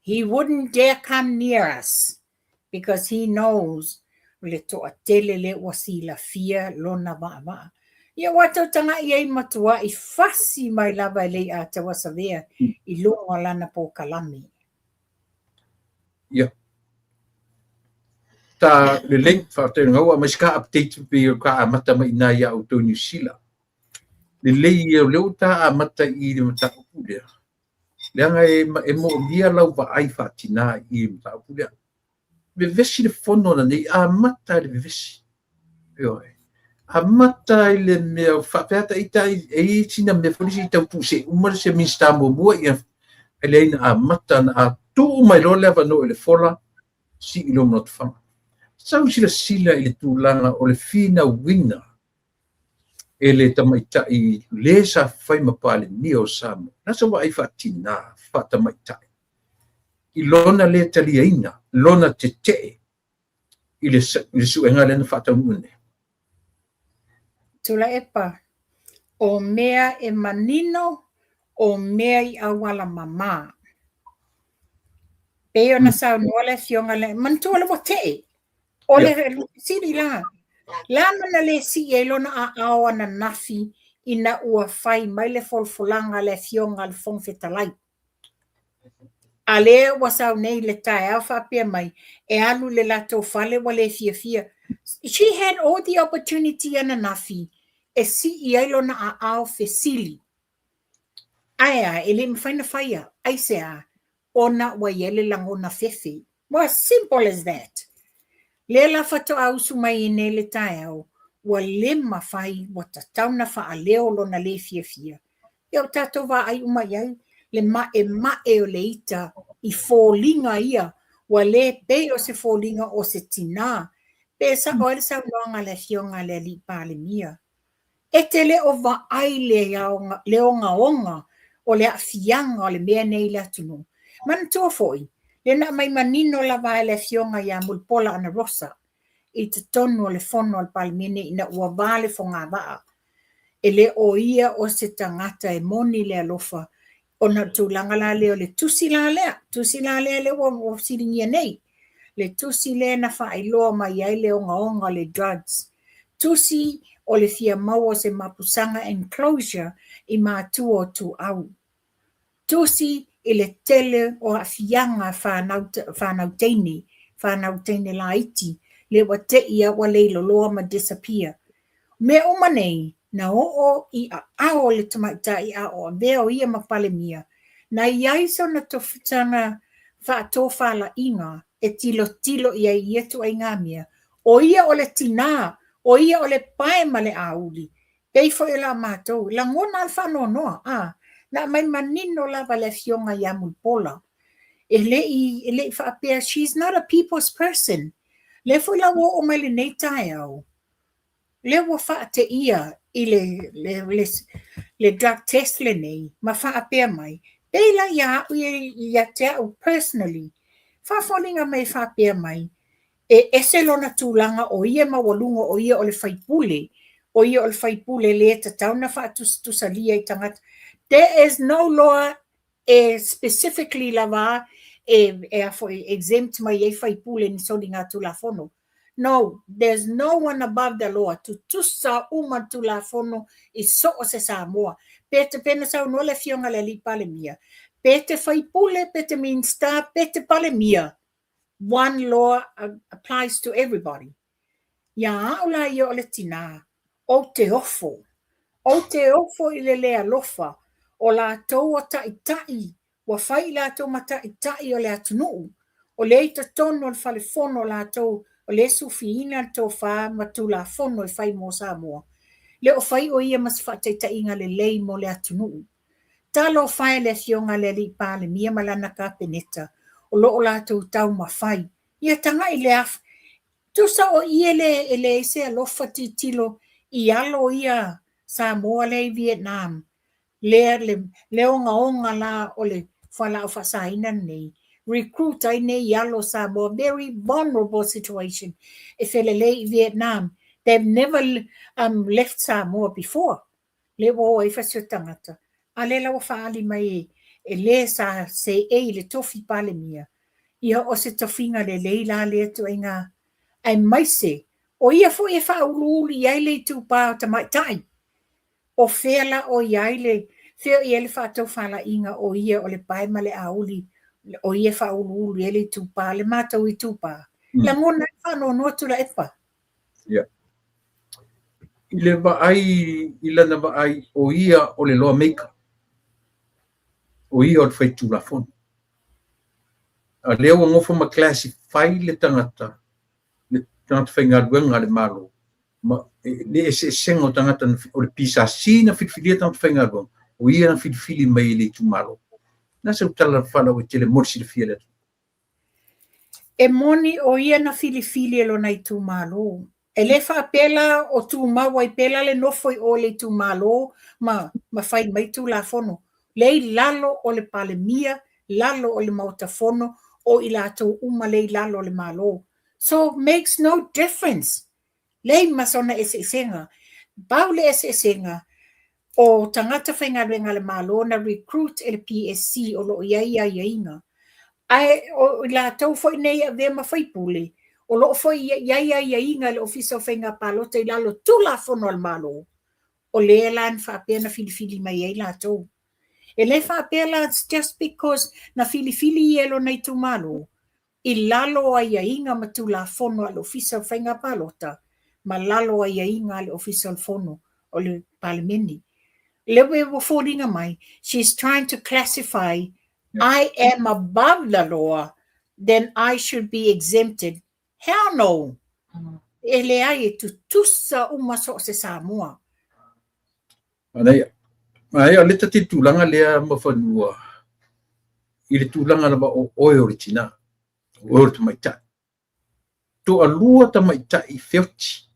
C: He wouldn't dare come near us because he knows le toa tele le wasila fia lona va. Ia watu tanga ia matua I fasi mai lava le a te wasavea I lunga lana po kalami.
A: Ia. Ta le link whātau ngau, mas ka update pe ka amata mai nā ia o tō New Zealand. Le lei e leo ta amata I le mata upulea. Leanga e mo lia lau wa ai whātina I mata upulea. Me vesi le fono na nei, amata le vesi. Eoi. Amata le mea whapeata ita e tina me whanisi I tau puse. Umara se minsta mo mua ia. Ele ina amata na a tō mai lo lewa no ele fola. Si ilo mna tufanga. Sau sila I le tūlanga o le whina wina. Ele tamaitai le sa whai mapale ni o Samoa. Nasa wa ai whatina whatamaitai. I lona le taliaina, lona te te. I le suenga le na whatamune.
C: Tula epa, o mea e manino, o mea I awala mama. Peo na sao nuole fionga le, mantua le wate. O le siri la. La mana le si e lona a awa na nafi ina ua fai mai le folfolanga le fionga le fongfetalai. A le wasau nei le tae au whapea mai e alu le lato fale wa le fia. She had all the opportunity ana nafi e si I ai lona a ao fesili. Aia, e le mwhaina whaia, aisea, ona wa yele langona fefe. Well, simple as that. Le la fato au sumai I ne le tae au, wa le mawhai wa tatauna wha leo lona le fia. Iau tato wa ai umai le mae o le ita I fōlinga ia, wa le pe o se fōlinga o se tina, pe sa oile sa noanga le fionga le li pale mia. E te le o wa ai le onga, o le afianga o le mea nei la tunu. Man tua foi, le na mai manino la vai le fionga ia mulpola ana rosa, I te tonu o le fono al palmine ina ua vale fonga waa. E le o ia o se tangata e moni le alofa, o na tūlanga la leo le tusi la lea le o siringia nei. Le tusi le na whaailoa mai ai le onga le drugs. Tusi o le fia maua se mapusanga enclosure I mātua o tu au. Tusi I le tele o afianga whanautaini la iti, le wa te ia wa le loloa ma disappear. Me o manei, na o I a ao le tamaitai a o veo ia mapale mia, na iaiso na tofutanga whaatofala inga, e tilo ia ietu ai ngā mia, o ia o le tina, o ia o le pae ma le auli, peifo I la mātou, la ngona al whanonoa, na mai manino lava le fionga ia mulpola. E le whaapea, she's not a people's person. Le fo la wo o mai le nei tae au. Le wo whaate ia I le drug test le nei, ma whaapea mai. Peila ia te au personally. Whaafolinga mai whaapea mai. E ese lona tūlanga o ia mawalunga o ia o le whaipule. O ia o le whaipule le ta tauna whaatusalia I tangata. There is no law specifically lava for exempt mai e whaipule ni soni ngā tulafono. No, there's no one above the law. Tu tusa uma tulafono I so o se Samoa. Pete pena sa no le fionga le li pale mia. Pete whaipule, pete minsta, pete pale mia. One law applies to everybody. Ia aula I o le tina. O te ofo. O te ofo I le lea lofa. O la tau o tai, wa whai la tau ma tai o le atunuu. O le ita tono o le whalefono la tau, o le sufiina tau wha matu la fono I whai mo Samoa. Le o whai o ia mas whataita inga le lei mo le atunuu. Talo whai le fionga le li pāle mia malana ka peneta, o lo la tau ma whai. Ia tanga I le af. Tusa o ia le se alofa titilo, I alo ia Samoa le Vietnam. Le onga la o le whala o whasaina nei. Recruit ai nei alo Samoa, very vulnerable situation. E whelele I Vietnam, they've never left Samoa before. Le wo e whasio tangata. a le lau whaali mai e le sa se e le tofi pale mia. Ia o se tofinga le leila le atu inga ai maise. O ia fo e whauruli iai le tūpā o tamaitai. O whela o iai le whio i ele whātou whala inga o ia o le paima le auli o ia whauruli ele tūpā le mātou i tūpā. La ngona i whano notu la epa.
A: Ia. I le vaai, i lana vaai o ia o le loa meika. O ia o le whaitu la fonu. A leo ngofo ma classify le tangata. Le tangata whaingaruenga le malo. Ma le ese senga o tangata o le pisa sina whitwhiria tangata whaingaruenga. O ia na whitwhili mai le tu malo. Nasa utala whala o tele morsi le fia le.
C: E moni o ia na filifili e lo nei tu malo. E le whaapela o tu maua i pela le nofoi o le tu malo ma whai mai tu la fono. Lei lalo o le palemia, lalo o le mautafono, o i lātou uma lei lalo o le malo. So makes no difference. Lei masona ese esenga. Bau le ese esenga o tangata whaingaruenga le malo na recruit e le PSC o lo iaia iainga. Ai o lātou foi nei a vema whaipule. O lo foi iaia iainga le ofisa o whainga palota i lalo tula fono al malo. O le lan whaapena filifili mai ei lātou. E le whaapela, it's just because na filifili i elo nei tu malo. I lalo a iainga ma tu la fono al ofisa o whainga palota. Ma lalo a iainga al ofisa o fono o le palemeni. Lewe wo fōringa mai, she's trying to classify, I am above the law, then I should be exempted. Hell no. E le ai e tu tusa umaso se Samoa.
A: Anai, ai o le tati tūlanga lea mawhanua. I le tūlanga na o oe original. Oe o tamaitai. To alua tamaitai i whioti.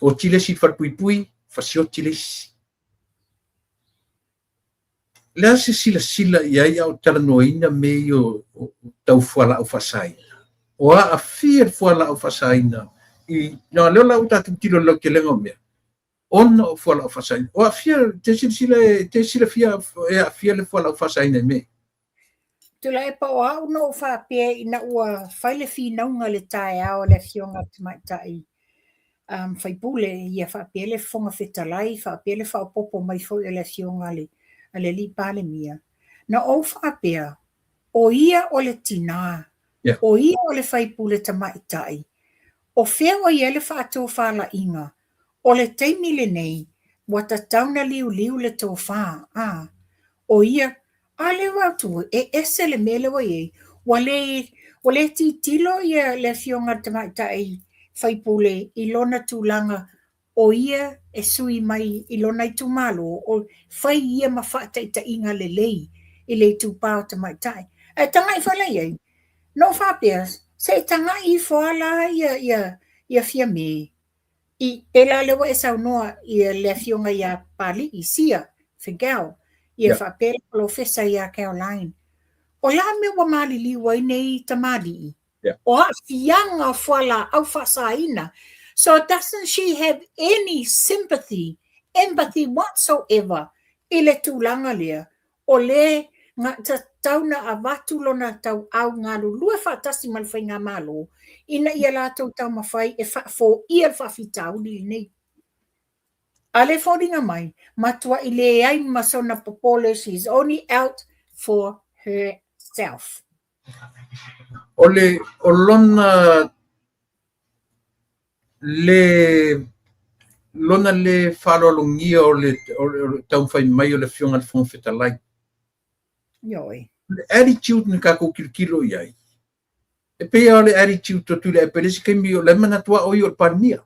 A: O tilesi wharpuipui, whasioti lesi. Lea se sila iai au taranoina me i o tau whala au whasaina. O a whia whala au whasaina. I nga leo lau tātou tiro lau ke lenga mea. Ona o whala au whasaina. O a whia, te sila whia e a whia le whala au whasaina me.
C: Tula e pa o au no whapea i na ua whaile whi naunga le tae ao le fionga tamaitai. Whaipule i a whapea le whonga whetalai, whapea le whaopopo mai fwoi le fionga le ale li pale mia. Na o whapea, o ia o le tina, o ia o le whaipule tamaitai. O whea o ia le whaatou whala inga, o le teimi le nei, wata tauna liu le tō whaa. O ia, a le wautu, e ese le mele wa iei, wa le titilo ia le fionga tamaitai whaipule i lona tūlanga, o ia e sui mai i lona i tumalo, o whai ia ma whaataita inga le lei i le tūpao tamaitai. E tanga i whala iei, no whapea, se tanga i whala ia fia me. I pela lewa e sau noa i le fionga ia pali i sia, whingau, i whapela profesa ia Caroline. O la me wa mali liwa i nei tamali. O a fianga whala au whasaina. So doesn't she have any sympathy, empathy whatsoever i le tūlanga lea? O le ngā tauna a watu lona tau au ngā lulua whaatasi malwhai ngā malo, ina ia lātou tau mawhai e whaafo ia whaafitau li nei. Ale whoringa mai, matua i le ai masona popole, she's only out for herself.
A: O lona le whalolongia o le tauwhai mai o le fionga le whongwhetalai.
C: Ioi.
A: Le attitude ni kako kilokilo iai. E pea o le attitude to tule e pelesi kaimi o le manatua o i o le parimia.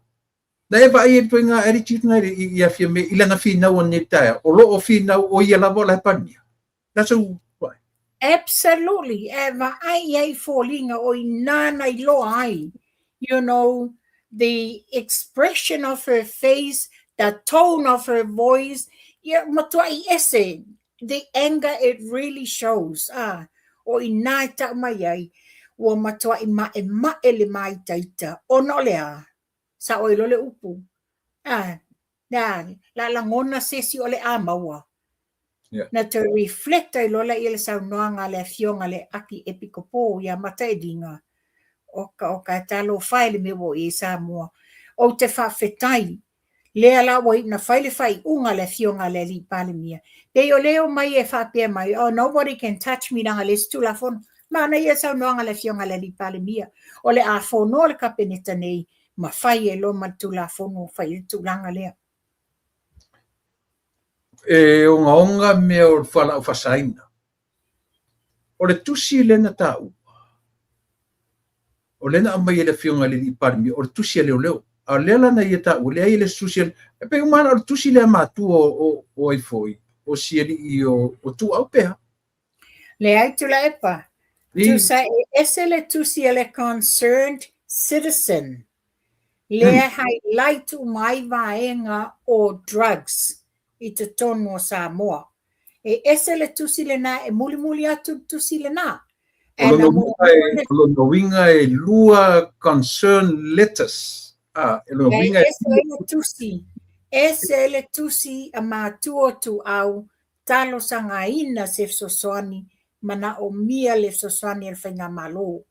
A: Na eva ai e toi ngā attitude nga i a fia me ilanga whinau o netaia. O lo o whinau o i a lava o le parimia. That's all.
C: Absolutely. Eva ai ai fōlinga o i nāna i loa ai. You know, the expression of her face, the tone of her voice, matua i ese, the anger it really shows. O i nai ta mai ai, o matua i ma e le mai taita, o no lea, sa o ilo le upu. La langona sesi o le a maua. Na te reflecta I lola I le saunoanga le fionga le aki epikopo ia mataedinga. O ka talo whaile me wo I Samoa. O te whawhetai. Lea la wa na whaile whai unga le fionga le li palemia. Te o leo mai e whapea mai. Oh, nobody can touch me nanga le stula fono. Mana ia saunoanga le fionga le li palemia. O le a fono le kapeneta nei. Ma whai e lo matula fono whai tulanga lea.
A: E onga me o whala o whasaina. O le tusi lena tau. O lena amai le fionga le li palemia. O le tusi leo leo. A lela na ia tau. Le ai le tusi le. E pe umana o le tusi le matu o ai foi. O sieri I o tu au peha.
C: Le ai tula epa. Tu sa ese le tusi le concerned citizen. Le highlight mai vaenga o drugs I te tono Samoa. E ese le tusi le na e muli atu tusi le na.
A: O lo winga e lua concern letters.
C: Ese le tusi a mātua tu au talo sangaina se sosoani mana o mia le sosoani el whainga malo.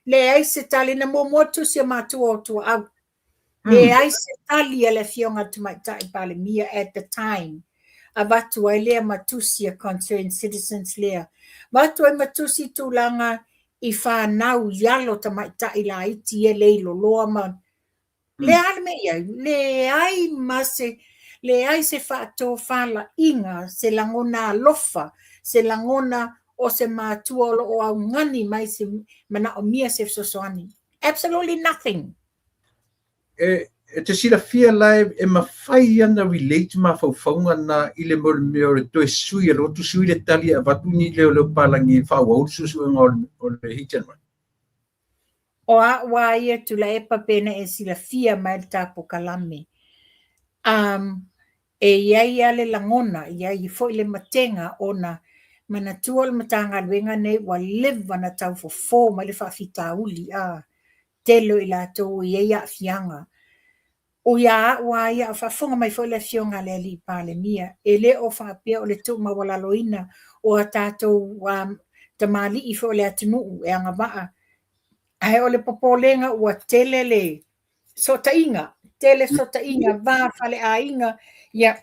C: Le ai se tali na momotu se mātua tu au. Le ai se tali le fionga tu maitai pale mia at the time. A watu ai lea matusi a concerned citizens lea. Watu ai matusi tu langa I whanau yalo ta maitai la iti e leilo loa man. Le ai se whaato whala inga, se langona lofa, se langona o se mātua o au ngani mai se mana o mia se sosoani. Absolutely nothing.
A: E te sira fia live e mawhai ana relate ma whauwhaunga na I le meo le toe sui, lo tu sui le tali a watu ni leo palangi whau susu o le hitanwa.
C: O a waia tu la epa pena e sila fia mai le tapo kalame. E iai ale langona, iai fo le matenga ona mana tua le matanga luenga nei wa live na tau fo mai le whawhita uli a telo I la tau iai a fianga. O ia waia a whafonga mai fo le fionga le li pale mia. E le o whapea o le tu mawalaloina o a tātou tamali I fo le atunuu e anga maa. Ai o le popolenga ua tele le sotainga, va fale ainga, ia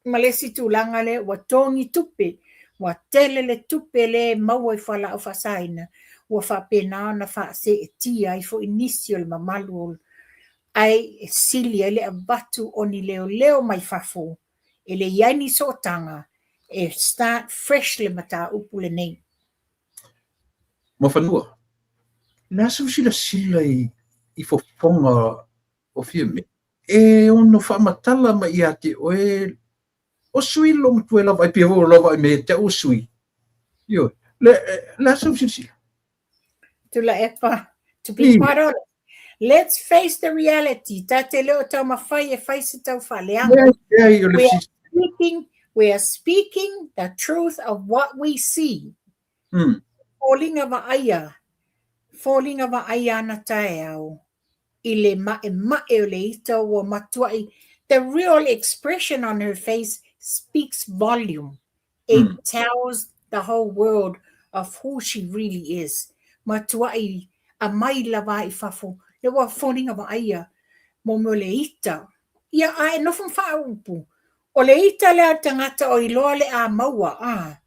C: malesi tūlanga le ua tongi tupe, ua tele le tupe le maua I whala o whasaina, ua whapena na whaase e tia I fo inisio le mamalu ai sili le abatu o ni leo mai whafo, e le iaini sotanga, e start fresh le mata upu le nei.
A: Mawhanua. Nasa sila I fofonga o fiume. E ono whamatala ma I ate o sui lo mtue lava I pia ho lava I me te o sui. Yo, nasa sila.
C: Tula epa, to be quite honest. Let's face the reality. Tate leo tau mawhai e whaise tau whaleanga. We are speaking the truth of what we see. Falling of a aya na tae au. I le mae o le ita o matuai. The real expression on her face speaks volume. It tells the whole world of who she really is. Matuai a mai lava I fafo. Le wa falling of a aya. Momo le ita. Ia ai no fun whaupu. O le ita le tangata o I loa le a maua.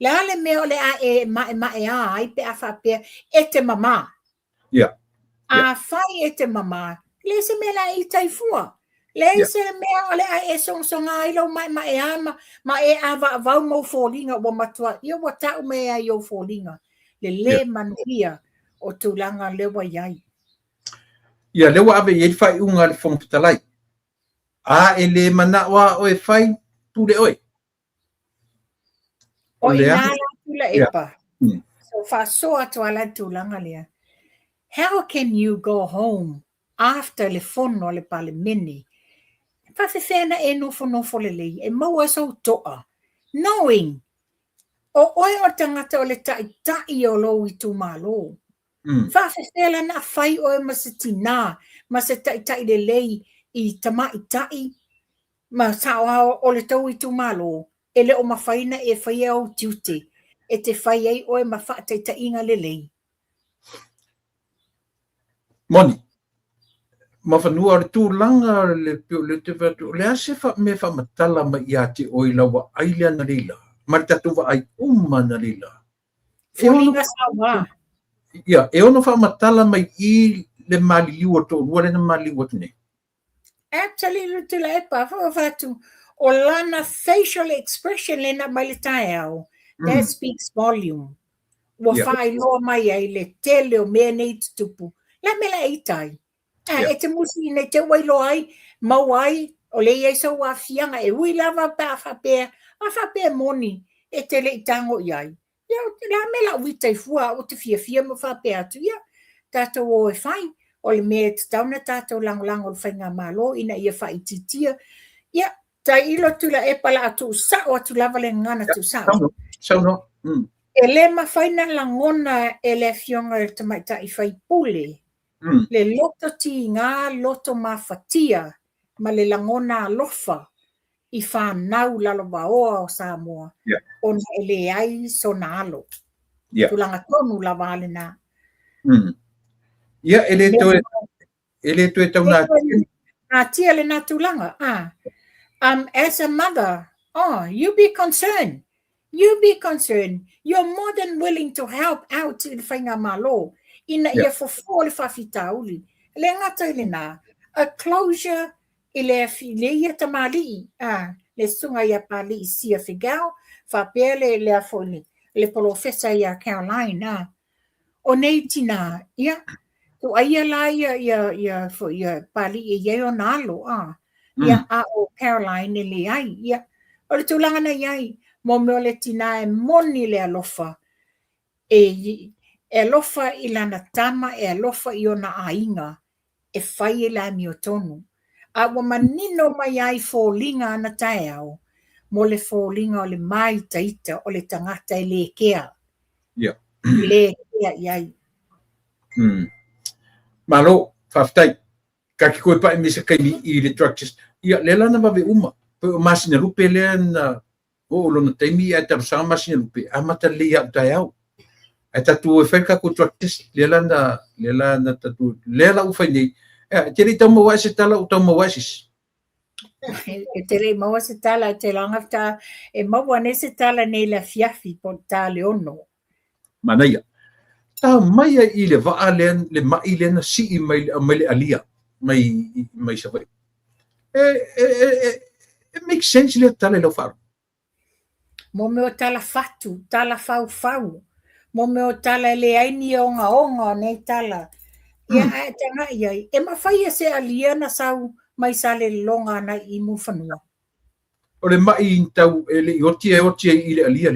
C: Le ale mea o le a e mae a ai pe a whapea e te mama.
A: Yeah.
C: A whai e te mama. Le se mea la I taifua. Le se mea o le a e songa I lo mai a ma e a vau mau fōlinga o matua. Ia wa tau mea I o fōlinga. Le manuia o tūlanga lewa iai.
A: Ia lewa ave I whai unga le whongpitalai. A e le manawa o e whai pule oi.
C: O I nāla tula epa. So whasoa tuala tūlanga lea. How can you go home after le fono le pale mene? Whawhewhena e nofo le lei. E maua so toa. Knowing. O oi o tangata o le tai o lo I tu malo. Whawhewhela na whai o e masatina. Masa tai le lei I tamai tai. Ma sawa o le tau I tu malo. ele o mawhaina e whai au tiute, e te whai ai oe mawhaatai inga lelei.
A: Moni, mawhanua ar tūlanga le te watu, le ase me whamatala ma i ate oi lawa aile na lila, maritatu wa ai na lila.
C: Fulinga sawa.
A: Ia, e ono whamatala mai I le maliliua tō, ruare na maliliua tune.
C: Actually, tu la epa, whatu, o lana facial expression le na mai le tae au, that speaks volume. Wa whai loa mai ai le tele o mea nei tutupu. La me la eitai. E te musi nei te wailo ai, mau ai, o le iei sa wa fianga, e ui lava pa a whapea moni, e te le itango iai. Ia, la me la uitai fua, o te fia mo whapea atu, ia, tātou o e whai, o le mea te tauna tātou langolango le whainga malo, ina ia whai titia. Ia, tai ilo tu la e pala atu sa, o atu lava le ngana tu sa.
A: Sauno.
C: E le mawhaina langona e le fionga e te maita I whai pule. Le loto ti ngā loto mawhatia, ma le langona alofa I whanau lalowa oa o Samoa. O na ele ai so na alo. Tulanga tonu la wale na.
A: Ia, ele tue tau nā tia.
C: Nā tia le nā tulanga. As a mother, you be concerned. You be concerned. You're more than willing to help out in whainga malo. Ina ia fofo le whawhitauli. Le ngata ile nā. A closure I le ia tamali. Le sunga ia pali I sia whigao. Whapea le afoni. Le professor ia Caroline. O nei tina. Ia. Tu aia la ia pali ia o nalo. Ia a o Caroline le ai. Ia. O le tūlanga na iai. Mo meo le tina e moni le alofa. E alofa I lana tama e alofa I ona ainga. E whai e la mi o tonu. A wa manino mai ai fōlinga ana tae au. Mo le fōlinga o le mai taita o le tangata e le kea. Le kea iai.
A: Malo, whaftai. Kaki koe pa misa kaimi I le structures. Ia, le lana wawe uma. Peo masina rupe le na o lona taimi ai tarusaga masina lupe amata le ia tai au ai tatu e whaika ko structures le lana tatu le la ufai nei te rei tau mawa se tala o tau mawa sis
C: te rei mawa se tala te langafta e mawa ne se tala nei la fiafi po ta le ono
A: manaia ta mai I le va le mai le na si mai le alia mai sa vai it makes sense le tala lo faro
C: mo me o tala fatu tala fau mo me o tala le aini onga nei tala ia ai tanga ia e mawhai se alia na sau mai sale longa na I mu whanua
A: o le mai tau le oti I le alia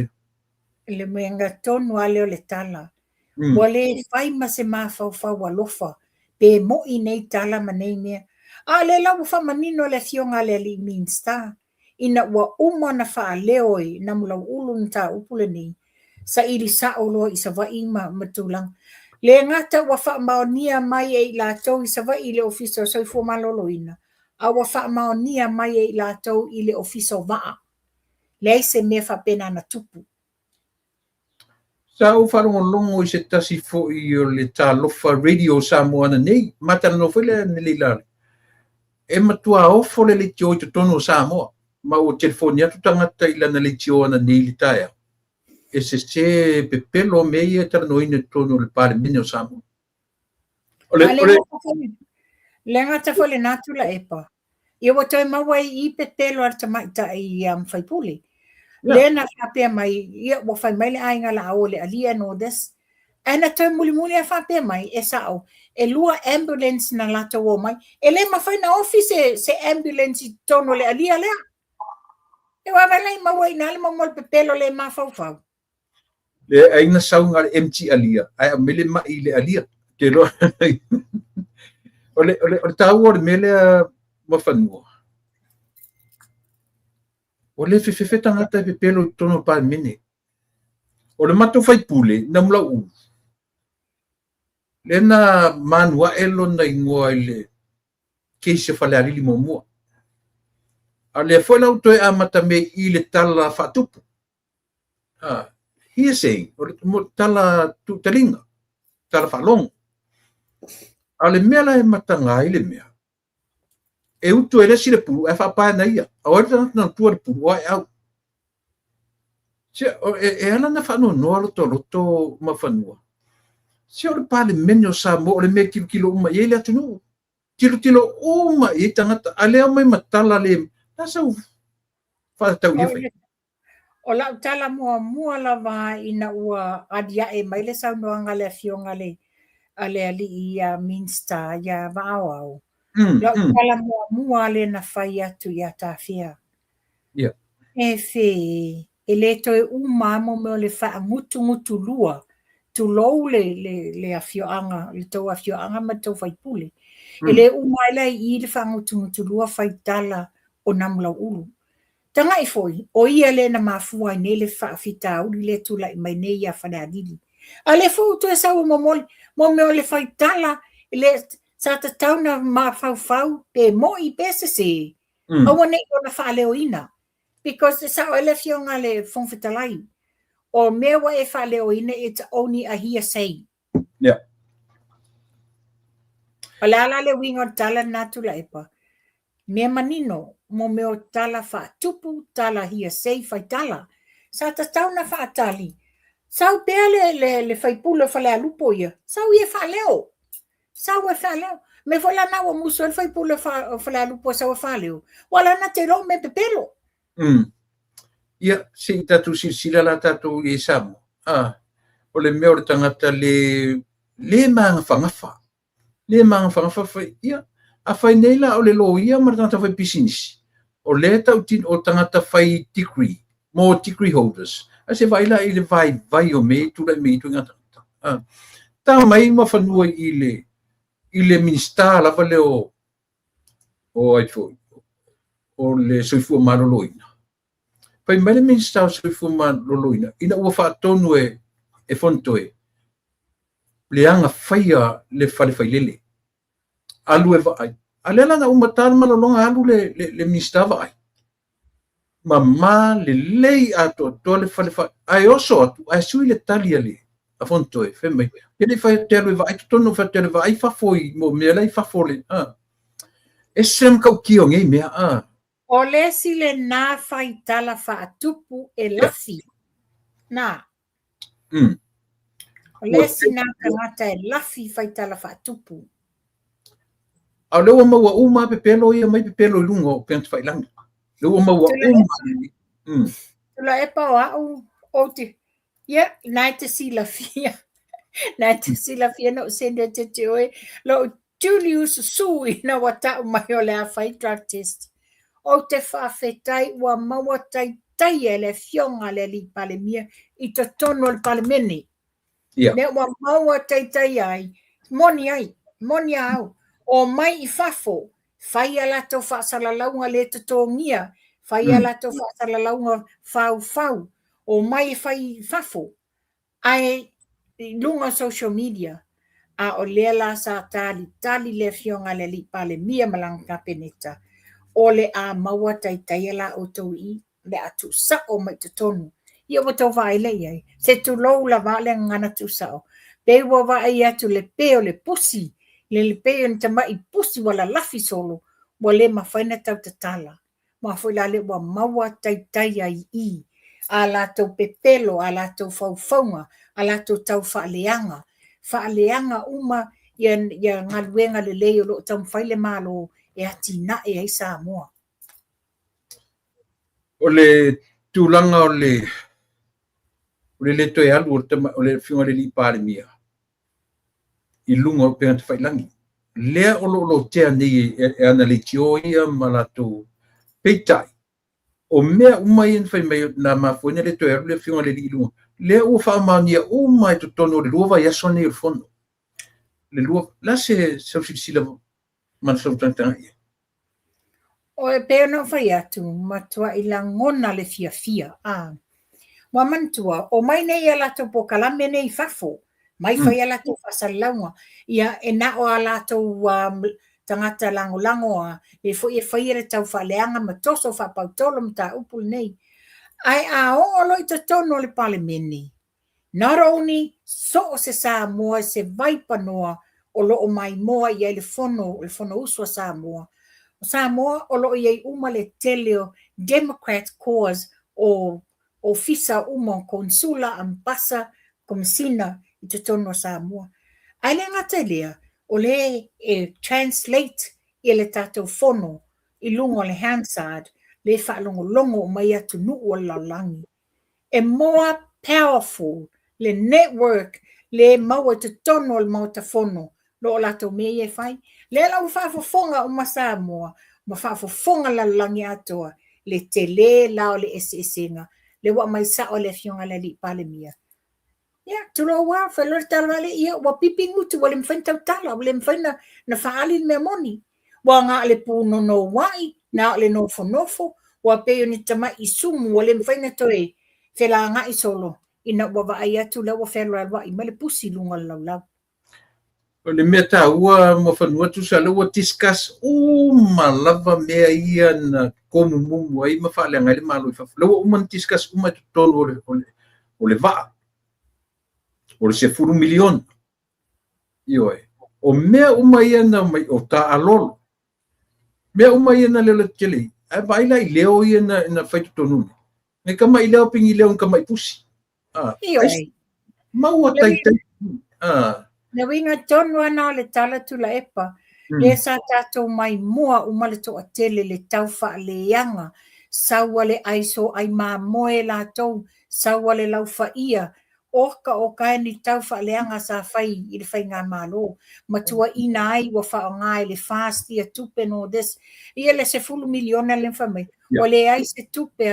C: le menga tonu ale o le tala wale fai ma se mawhau alofa pe mo I nei tala ma nei mea a le lau whamanino le fionga le li minsta ina wa uma na wha leoi na mulau ulu nta upule ni sa iri sa olo I sa vai ma matulang le ngata wa wha maonia mai e la tau I sa vai le ofiso so I fu malolo ina a wa wha maonia mai e la tau I le ofiso waa le se me wha pena na tupu
A: sa o wharongo I se tasi fo I o le tā lofa radio Samoana nei matana no whele nele lale e matua ofo le tio I tono Samoa ma o telefonia tu tangata I lana le tio ana nei li taia e se pepelo meia tano ina tono le pare mene o Samoa
C: le ngata fo le natu la epa ia wa toi mawai I pepelo ar tamaita I whaipuli le na whapea mai ia wa whai mai le ainga la au le alia no des ana toi muli a whapea mai e sao e lua ambulance na lata wo mai e le mawhai na office se ambulance I tono le alia lea e wa walai mawai na le mamol pepelo le mawhau
A: le aina saunga le MT alia ai a mele mai le alia ke lo ole tau o mele mawhanua o le fefe tangata pepelo tono pa mene o le mato fai pule na mula u le na manua elo na ingoa le keise fale alili mo mua A le foi lau toe amata me I le tala whatupu. Hearsay, mo tala tutalinga, tala whalong. A le mea la e matanga I le mea. E utu e resi le puru, e whapae na ia. A oere tana tua le puru, ai au. E ala na whanua noa loto ma whanua. Se o le pale mene o sa mo, o le mea kilo uma, i le atunu. Tilo uma, i tangata, a lea mai matala le, nasa u whaatau ia whai.
C: O la tala mua lava ina ua adia e mai le sau noanga le fionga le ale ali ia Minster ia vaawau. La tala mua le na whai atu ia tawhia.
A: Yeah.
C: E whi, e le toi umamo me o le wha ngutu lua, tu lou le afioanga, le tau afioanga ma tau whaipule. E le umaila I le wha ngutu lua whai tala o namulau ulu. Tanga I foi, o ia le na mafua I le whaafita uli le tula I mai nei a whaneadili. A le fu tu e sau mo me o le whaitala, le sa ta tauna mafau pe mo I pesese. Awa nei o na whaaleo ina. Because sa o le fionga le whongwhitalai. O mewa e whaaleo ina, it's only a hearsay.
A: Yeah.
C: O le ala le wingo tala natula epa. Mea manino, mo meo tala whaatupu, tala hearsay whaitala. Sa ta tauna whaatali. Sau pea le whaipula whalea lupo ia. Sau ia whaaleo. Sau e whaaleo. Me whala nawa muso le whaipula whalea lupo sau e whaaleo. Wala na te ro me pepelo.
A: Ia, si tatu sila la tatu I samu. O le mea o le tangata le maanga whangafa. Le maanga whangafa, ia, a whai neila o le lo ia ma tangata whai pisinisi. O le tau tin o tangata whai degree, more degree holders. A se vaila I le vai o me, tula me tu ngata. Tā mai ma whanua I le minsta lava le o ai foi. O le soifua maroloina. Pai mai le minsta o soifua maroloina. Ina ua whaatonu e fontoe. Le anga whaia le whalewhailele. Alu e vaai. A le langa umatana malolonga alu le minsta vaai. Ma le lei ato le whalewhai. Ai oso atu, ai sui le tali ale. A fontoe, whemai. Ele whai telu e vaai, tono whai telu e vaai whafoi, mo mea lei whafole. E sem kau kio ngei mea,
C: O le si le nā whai tala whaatupu e lafi. Nā. O le si nā kangata e lafi whai tala whaatupu.
A: A lewa maua uma pepelo ia mai pepelo I lunga o penta whailangi. Lewa maua uma.
C: Tula e pao au o te, ia, nai te sila fia. Nai te sila fia no sende te oe. Lo Julius Sui na wata mai o le a whai drug test. O te whawhetai ua maua tai e le fionga le li pale mia I te tono le pale mene. Ne ua maua tai ai, moni au, o mai I fafo, whai ala tau whaasalaunga le te tōngia, whai ala tau whaasalaunga whau, o mai whai fafo, ai lunga social media, a o lea la sa tali le fionga le li pale mia malanga peneta. O le a maua tai la o tau I, le atu sa o mai te tonu. Ia wa tau vai lei ai. Se tu lou la vale ngana tu sao. Pe wa vai atu le peo le pusi. Le peo ni tamai pusi wala lafi solo. Wa le mawhaina tau te tala. Mawhaila le wa maua tai ai I. A la tau pepelo, a la tau faufaunga, a la tau tau whaaleanga. Whaaleanga uma ia ngaluenga le leo lo tau mwhaile malo e ati na e ai Samoa.
A: O le tūlanga o le toi alu o le whiunga le li pāre mia. I lunga o pēnta whailangi. Lea o lo tea nei e ana le tio ia ma la tō peitai. O mea umai en whai mai nā mafuene le toi alu le whiunga le li lunga. Lea ua whaamania umai to tono le lua vai aso nei o fono. Le lua, la se sila man sautantanga ia.
C: O e pēo no whai atu, matua I la ngona le fia. Wa mantua, o mai nei alato po kalame nei fafo, mai whai alato whasalaunga, ia e na o alato tangata lango e fo e fai le tau whaleanga ma toso whapautolo ma ta upul nei. Ai a olo i tono le palemeni. Not only so se Samoa se vaipa noa o lo o mai moa i le fono uswa Samoa. Samoa o lo i uma le teleo Democrat cause o fisa uma konsula ambasa komsina i te tono Samoa. Ai le ngata lea o le translate i le tatou fono i lungo le Hansard le whaalongolongo mai atu nuu o laulangi. E more powerful le network le maua te tono le mau ta fono lo o lato me e fai. Le lau whaafofonga o Samoa ma whaafofonga la langi atoa le tele lao le esenga le wa mai sa o le fionga le li pale mia. Ya, turo wa felor talale ia wa pipingu tu wale mfenta utala wale mfena na faali me moni. Wa nga le puno no wai na le nofo nofo wa peyo ni tama isumu wale mfena toe fela nga isolo ina wa aya tu la wa felor wa imale pusi lunga lau.
A: O le mea tā ua ma whanua tu sa lau discuss malava mea ia na komu mumu ai ma whaaleanga le malo i whafu. Lau uma discuss uma tu tolu o le waa. O le 10 milion. Ioe. O mea uma ia na mai o tā alolo. Mea uma ia na leo tele. Ai vaila i leo ia na whaitu tonu. Ngai kama i leo pingi leo kama i pusi.
C: Ioe.
A: Maua taitai.
C: Na winga tonu ana le tala tu la epa. Le sa tatou mai mua umale to atele le tau wha le yanga. Saua le aiso ai maa moe la tau. Saua le lau wha ia. Oka o kai ni tau wha leanga sa whai i le whai ngā malo. Matua ina ai wa wha o ngai le fast ia tupe no des. Ia le 10 miliona le whamai. O le ai se tupe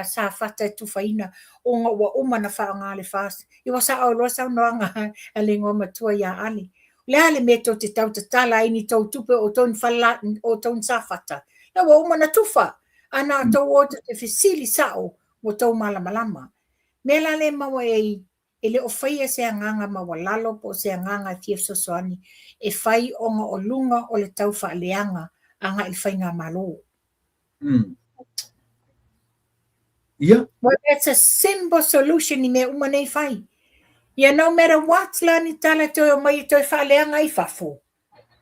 C: sa whata e tuwhaina. O ngā wa umana wha o ngai le fast. I wa sa au loa sa unoanga a le ngō matua ia ali. Le ale me tau te tau te tala ini tau tupe o tau whala o tau sa whata. Na wa umana tuwha. Ana tau o te whisili sao o tau malamalama. Me la le mawa e le o whaia se anganga mawalalo po se anganga tief sosoani e whai onga o lunga o le tau whaaleanga anga i whai ngā malo.
A: Yeah.
C: Well, that's a simple solution i me umanei whai. Yeah, no matter what la ni tala toi o mai toi whaaleanga i whafo.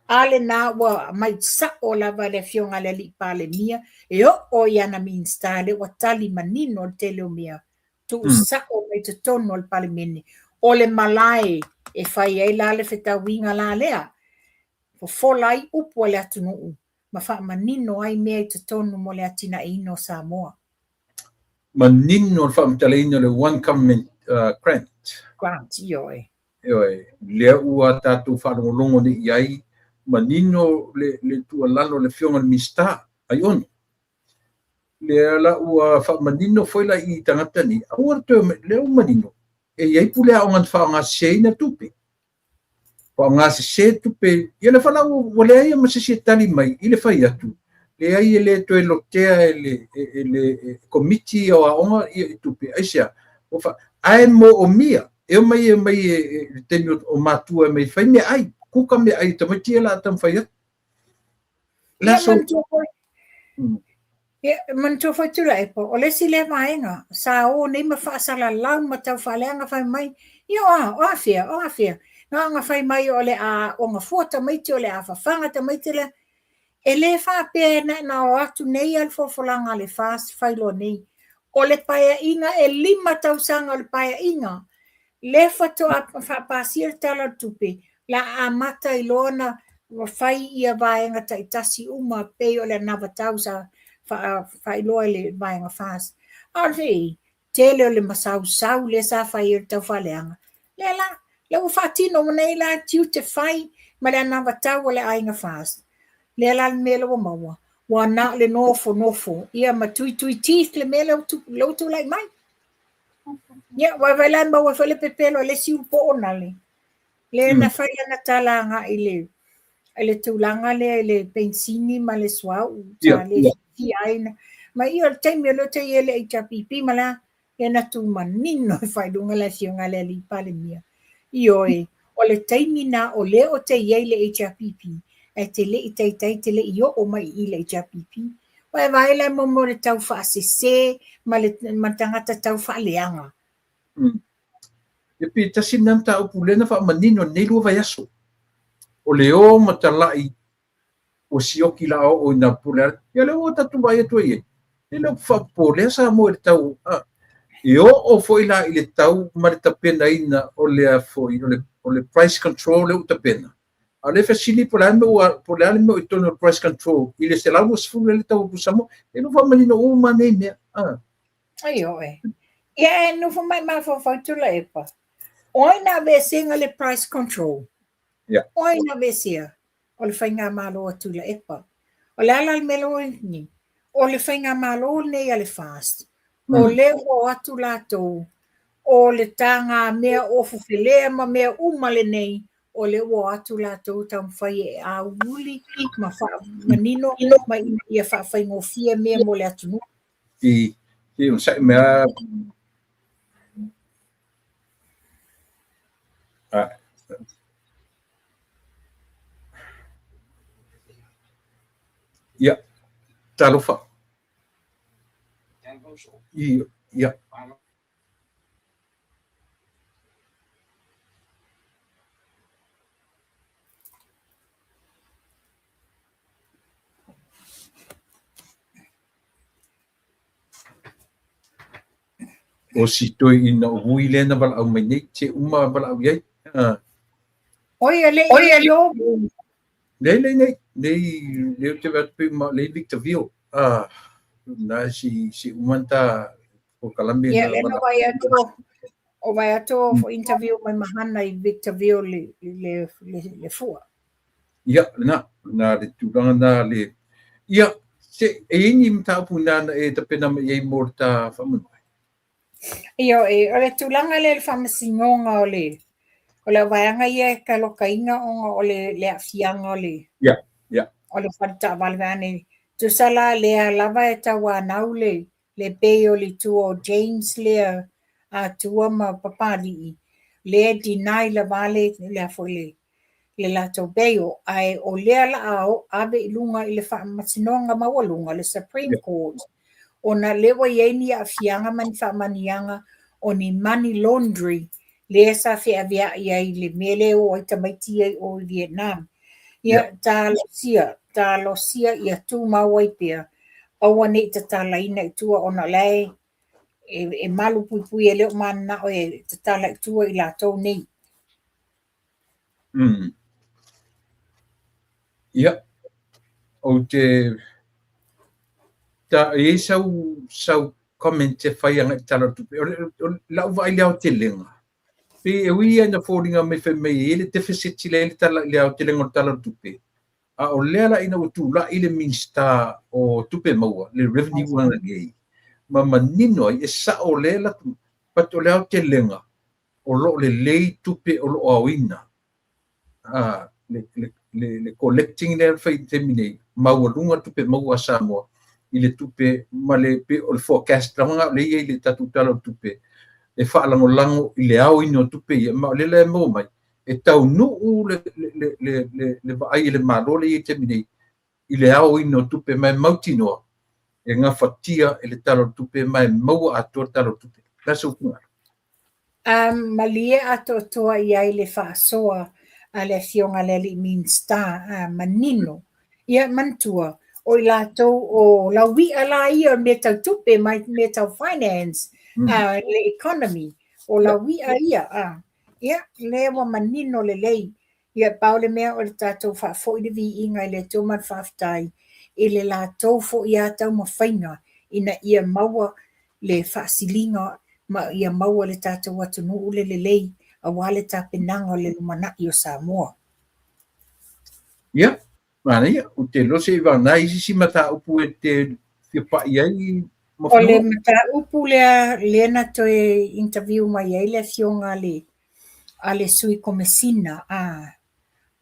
C: Ale na wa mai sa o lava le fionga le li pale mia e o iana minstale wa tali manino te leo mia. Tu sa o mai te tono al palemene. O le malai e whai e la le wheta winga la lea. Po folai upo le atunu. Ma wha manino ai mea i te tono mo le atina e ino Samoa.
A: Manino al wha mtale ino le one comment grant.
C: Grant, ioe.
A: Ioe. Lea ua tātou whanongolongo ni iai. Manino le tua lalo le fionga le mista. Ai ono. Le la ua fa manino foi la I tangata ni aua te le manino e ia pule a ngan fa nga seina tupe pa nga se tupe ia le fala o le ia ma se tali mai ile fa ia tu le ai le to lo tea le committee o a ia tupe asia o fa ai mo o mia e mai te o matua mai fa me ai ku ka me ai te mai la tam fa ia la so
C: man to fa tula e po o le si le vaenga sa o nei ma fa sala lau ma tau fa lenga fa mai io o afia nga fa mai o le a o nga fota mai te o le a fa fanga te mai te le e le fa pe na o atu nei al fo langa le fast fa lo nei o le paia inga e 5 tau sanga le paia inga le fa to fa pasir tala tupe la amata ilona wa fai ia vaenga ta itasi uma pe o le nava tau sa fai loa le vaenga fast. Arvei, tele o le masau le sa fai tau faleanga. Le u fatino manei la tiu te fai, ma le anava tau o le ainga fast. Le la mele wa maua. Wa na le nofo. Ia ma tui teeth le mele lo tu lai mai. Ia, wa vai la maua fai le pepelo le si upo ona le. Le na fai ana talanga i le tulanga le pensini ma le swau. Aina ma io il tempo lo te ele i chapipi mala e na tu manino fai dunga la fionga le li pale mia io o le taimina o le o te ele i chapipi e te le i teitai te le i o mai i le JPP. Wa vai le mo le tau whaasese, ma tangata tau whaaleanga.
A: E pe tasi nam ta upu lena wha manino nei lua vai aso. O leo matalai o sioki la o ina pulea. Ia leo o tatu vai atu e. E leo whapolea sa mo le tau. E o foi la i le tau ma le tapena ina o le foi o le price control le utapena. A le fasili po le ale me o itono price control. I le se lau sfulu le tau pusamo. E no wha manino o manei mea.
C: Ai o e. Ia e no fa mai mawhawhautu la epa. Oi na vesinga le price control.
A: Yeah.
C: Oi na vesia. O le whainga malo atu la epa. O le ala melo ni. O le whainga malo nei ale fast. O le ho atu lato. O le tanga mea ofu filea ma mea umale nei. O le o atu lato tam whai e a uli. Ma nino ma ia whaingo fia mea mo le atu nu.
A: I un sai mea ia talofa ia o si toi ina ui lena wala au mai nei te uma wala au iai.
C: Oi yo.
A: Nei te watu ma le Victorville. Na si umanta o Kalambia.
C: Ia lena vai ato for interview mai mahana i Victorville le fua.
A: Ia na le tulanga na le. Ia se e ni mta puna e te pena mai morta famu.
C: Ia o le tulanga le famasingonga o le vaianga ia ka lokainga o le afianga o le.
A: Ia.
C: O le whata valvane. Tu sala le lava e tawa nau le pei o le tua o James le a tua ma papali. Le deny la vale le afole. Le lato beio ai o le ala ao abe ilunga i le whamasinonga mawalunga le Supreme Court. O na lewa ieni a fianga mani whamanianga o ni money laundry le sa fea vea i le mele o i tamaitia o Vietnam. Ia tā losia ia tū mawai pia. Aua ne te tala ina i tua ona lei e malu pui e leo mana o e te tala i tua i la tau nei.
A: Ia. O te ta e sau comment te whai anga i tala tupe. O lau vai leo te lenga. Pe e ui ana fōringa me whai mei ele deficit le tala leo te lenga o tala tupe. A o lea ina o tū la ile minsta o tupe maua, le revenue wana gei. Ma manino ai e sa o lea la pat o leo te lenga o lo le lei tupe o lo awina. Le collecting le fai te mine maua lunga tupe maua Samoa i le tupe ma le pe o le forecast langa le ia i le tatu talo tupe. E whaalango lango i le au ino tupe ia ma le le mo mai. E tau nuu le vai le malole i te mine i le au ino tupe mai mautinoa e ngā whatia e le talo tupe mai maua atua talo tupe. That's ukunga.
C: Malie ato toa i ai le whaasoa a le fionga le li minsta manino. Ia mantua o i lātou o la wia la ia me tau tupe mai me tau finance le economy o la wia ia ia lewa manino le lei ia paule mea o le tātou whaafo i le vi inga i le tōman whaaftai i le lātou fo ia tau mawhainga ina ia maua le whaasilinga ma ia maua le tātou atunu ule le lei a wale tā penanga o le lumanaki o Samoa.
A: Ia, mana ia, o te lose i wana isi si mata upu e te whipa iai
C: o le mata upu lea toe interview mai ai le fionga a le sui komesina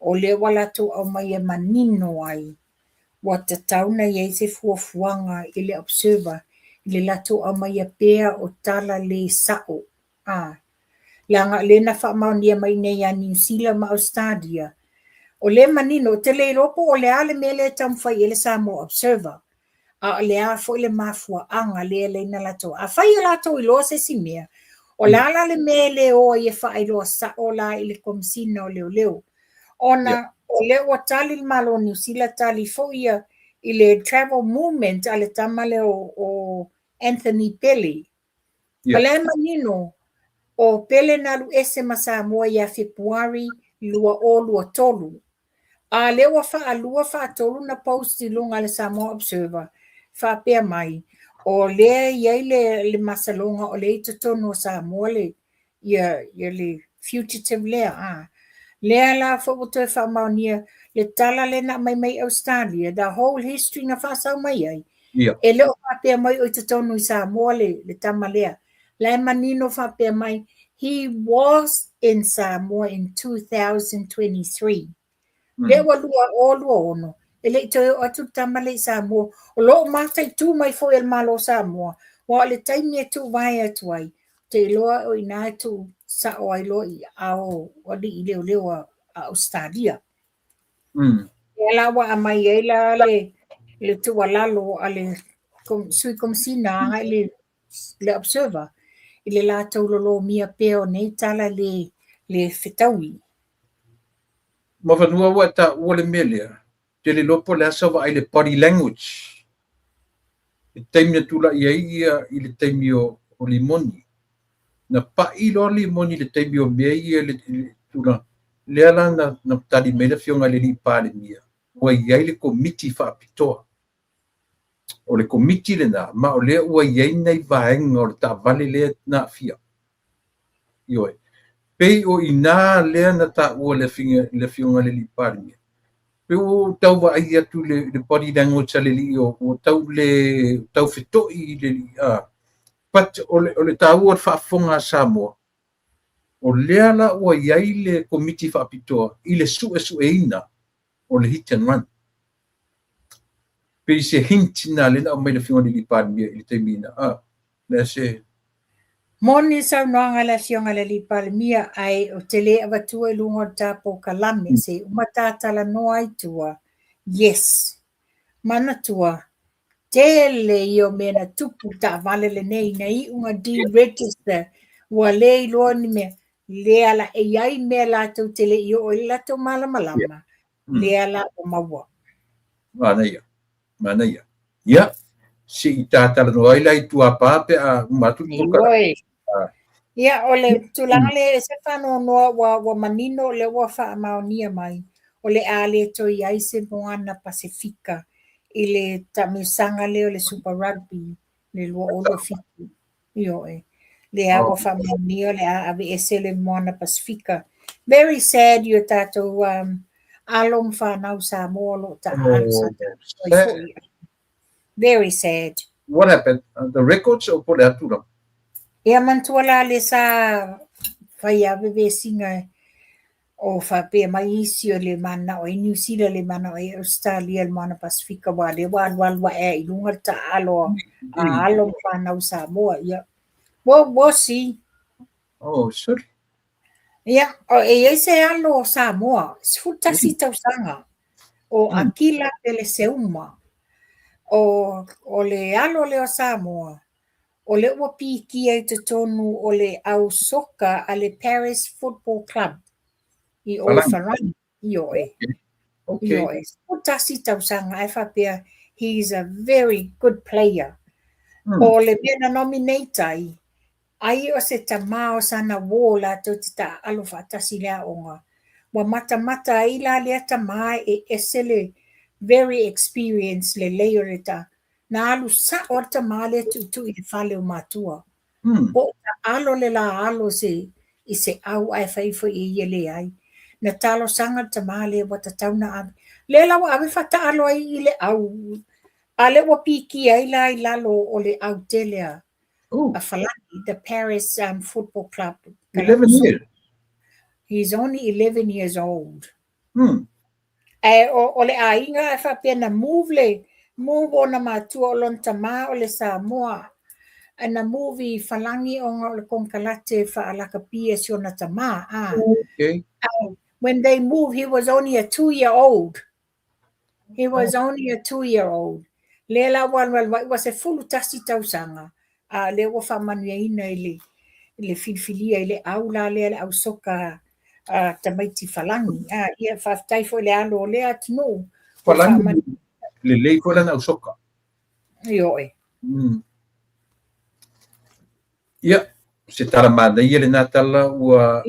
C: o le wala tu au mai e manino ai wa te tauna iai se fuafuanga i le observer i le latu au mai e pea o tala le sao langa le na wha maunia mai nei a New Zealand ma Australia O le manino, te le ropo o le ale mele tamwhai ele Samoa Observer. A le a fo le mafua anga le na lato. A whai lato I loa se si mea. O la ala le mele o I e whai loa sa o la I le komisina o leo leo. Ona o le o tali malo New Zealand tali fo ia I le travel movement a le tamale o Anthony Pelly. O le manino o pele na lu ese ma Samoa ia Februari lua o lua tolu. A lewa wha alua wha tolu na posti lunga le Samoa Observer. Wha pia mai. O le iei le masalonga o le itotono Samoa le ia le fugitive lea. Lea la whaoto e wha maunia le tala le na mai Australia. The whole history na wha sau mai ai. E leo wha pia mai o itotono I Samoa le tama lea. Le manino wha pia mai. He was in Samoa in 2023. Le wa lua o lua ono. E le ito atu tamale Samoa. O lo matai tu mai fo el malo Samoa. Wa le taimi e tu vai atu ai. Te loa o ina tu sa o ai lo I ao o li I leo a Australia. E la wa amai e la le tu walalo a le sui komsina le Observer. I le la tau lo mia peo nei tala le fetaui.
A: Ma whanua wa ta ua le melea. Te le lopo le asa wa ai le body language. I taimi na tula I le taimi o limoni. Na pa I lo limoni le taimi o mea le tula. Le ala na tali mele fionga le li pa le mia. Ua iai le komiti wha apitoa. O le komiti le na. Ma o lea ua iai nei vaenga o le ta vale lea na fia. Ioe. Pei o ina lea na ta ua le fionga le li pa le mia. Pei o tau wa ai atu le body language le li o tau fetoi le li pat o le tau o whaafonga Samoa. O lea la ua iai le komiti whaapitoa I le su e ina o le hit and run. Pei se hintina le na o mai le fionga le li pa le mia I le taimina. Lea se
C: Moni sa noanga la fionga le li palmia ai o te le avatua I lunga o tapo kalame se umatata la noa I tua. Yes. Mana tua. Tele I o mena tupu ta vale le nei unga deregister ua le I loa ni mea. Le ala e iai mea la tau tele I o lato malamalama. Le ala o maua.
A: Mana ia. Ia. Si I tātala noa I lai tua pāpe a umatu tukara.
C: Ia o le tulanga le se whano noa wa manino le wa wha maonia mai. O le ale to I aise moana Pasifika. I le tamisanga le o le Super Rugby. Le lua olo fiki. Io e. Le a wa wha maonia le a ave ese le moana Pasifika. Very sad you tato alom whanau sa molo ta alsa. Very sad.
A: What happened? The records o pole atura?
C: Ia mantua le sa whai awewe singa o whapea mai isi o le mana o New Zealand le mana o Australia le mana Pasifika wa le walwa e I lunga ta alo whanau Samoa. Ia. We'll see.
A: Oh, sorry.
C: Ia. O e se alo Samoa. Sfutasi tausanga. O akila pele seuma. O le alo leo Samoa. O le ua piki ai te tonu o le au soka a le Paris Football Club. I o wharani. I o e. I o e. O tasi tausanga e whapea. He is a very good player. O le mena nominatai. Ai o se tamao sana wola to te ta alo whatasi lea onga. Wa mata ai la lea tamai e esele very experienced le leo reta. Na alu sa orta male tu I whale o matua. Po alo le la alo se I se au ai whaifo I le ai. Na talo sanga ta male wata tauna ave. Le lawa ave whata alo ai I le au. A le wa piki ai la I lalo o le au telea. A Falani, the Paris Football Club.
A: 11 years.
C: He's only 11 years old. O le ainga e whapea na move o na matua o lon tama o le Samoa. Na movie Falangi o le konkalate whaalaka pia si o na tama. when they moved, he was only a 2-year-old. He was only a 2-year-old. Lela was a full tasi tausanga. Le wa whamanuaina le filfilia le aula le au soka tamaiti falangi. Ia whaftai fo le alo le atino.
A: Falangi le lei ko lana au soka.
C: Ioe.
A: Ia, se taramana ia le natala ua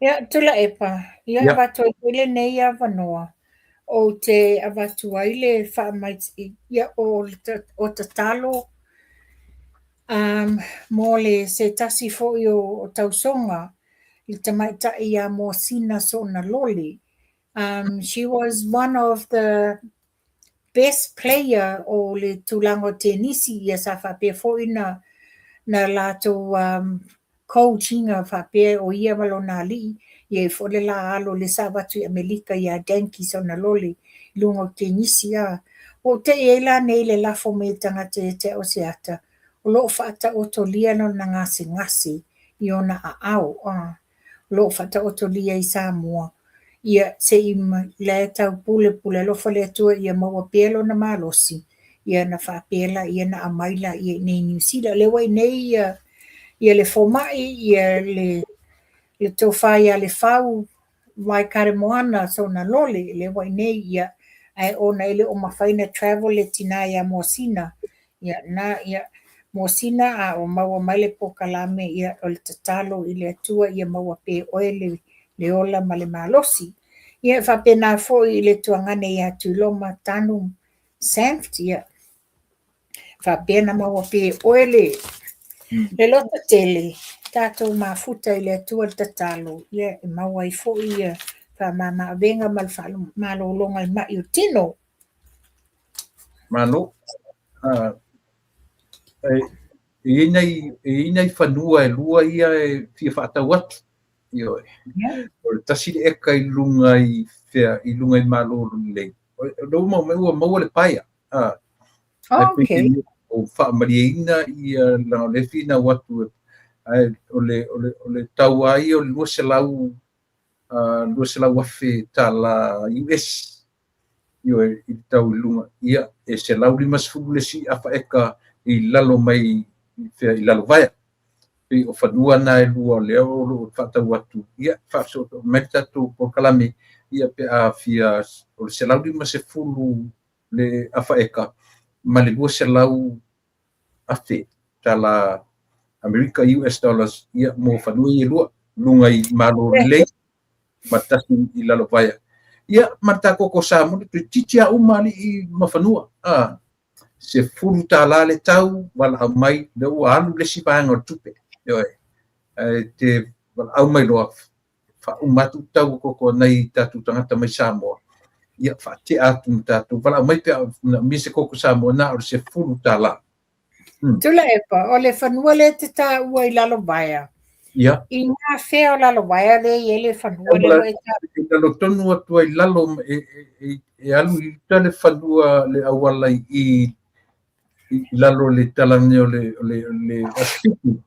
C: Ia, tula epa. Ia watu ile nei a wanoa. O te avatu aile whaamaiti ia o tatalo mo le se tasi fo o tausonga i tamaita ia mo sina so na loli. She was one of the best player o le tulango tenisi ia sa whapea fo ina na lato coachinga whapea o ia malona li ia fo le la alo le sabatu i Amerika ia denki so na loli lungo tenisi a o te ela nei le lafo me tangata te o se ata o lo fata o to lia no na ngasi i ona a au lo fata o to lia i Samoa ia se ima le tau pule lo fale atua ia maua pelo na malosi ia na whapela ia na amaila ia nei New Zealand le wai nei ia le fomai ia le tofai a le fau mai kare moana so na lole le wai nei ia ai ona ele o mawhaina travel le tina ia Mosina ia na ia Mosina a o maua maile po kalame ia o le tatalo i le atua ia maua pe oele le ola ma le malosi ia whapena fo i le tuangane ia tuiloma tanu Sanft ia whapena maua pe oele le lota tele tatou mafuta i le atua le tatalo ia e maua i fo ia whamama venga malolonga i mai o tino
A: Malo e nei whanua e lua ia e fia whaatau atu io o le tasi le eka i lunga i malolo lei o maua le paia
C: okay
A: o whaamariaina i lao le fina watu o le tau ai o le lua se lau afe tala US io i tau i lunga ia e se lau 5 le si afa eka i lalo mai i lalo vaia pe o whanua na e lua leo o whatau atu ia whaaso meta tu po kalame ia pe a fia o se lau 5 le afa eka ma le lua se lau afe tala America US dollars ia mo whanua i lua lunga i malo lei matasi i lalo vaia ia mata koko sa mo tu titia umali i mawhanua se furu tala le tau wala mai le alu le sipanga o tupe te wala au mai loa fa umatu tau koko nei tatu tangata mai Samoa ia fa te atu tatu wala mai pe mi se koko Samoa na o se furu tala
C: tula epa o le whanua le te tā ua i lalo vaia
A: ia
C: i ngā whea o lalo vaia le i ele whanua le wai tā
A: lalo tonu atua i lalo e alu i tale whanua le awala i lalo le talane o le asfitu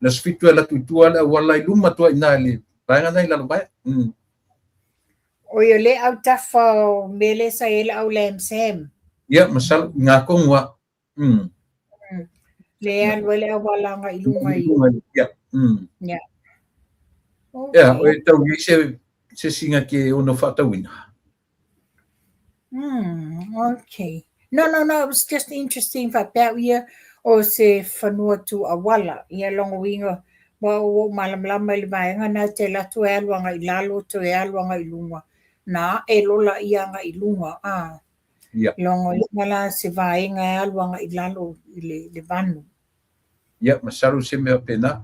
A: le asfitu e la tuitua le awala i luma tua ina le paenga nei lalo vai
C: o i le au tafa o mele sa ele au lam sam
A: ia masal ngā kongua
C: le alu ele awala nga i lunga i
A: ia ia o e tau i se singa ke ono whatauina
C: okay no it was just interesting about ia o se whanua tu awala ia longo winga wa o malamlama i le vaenga na te latu e aluanga i lalo to e aluanga i lunga na e lola ia nga i lunga longo i ngala se vaenga e aluanga i lalo i le vanu
A: ia masaru se mea pena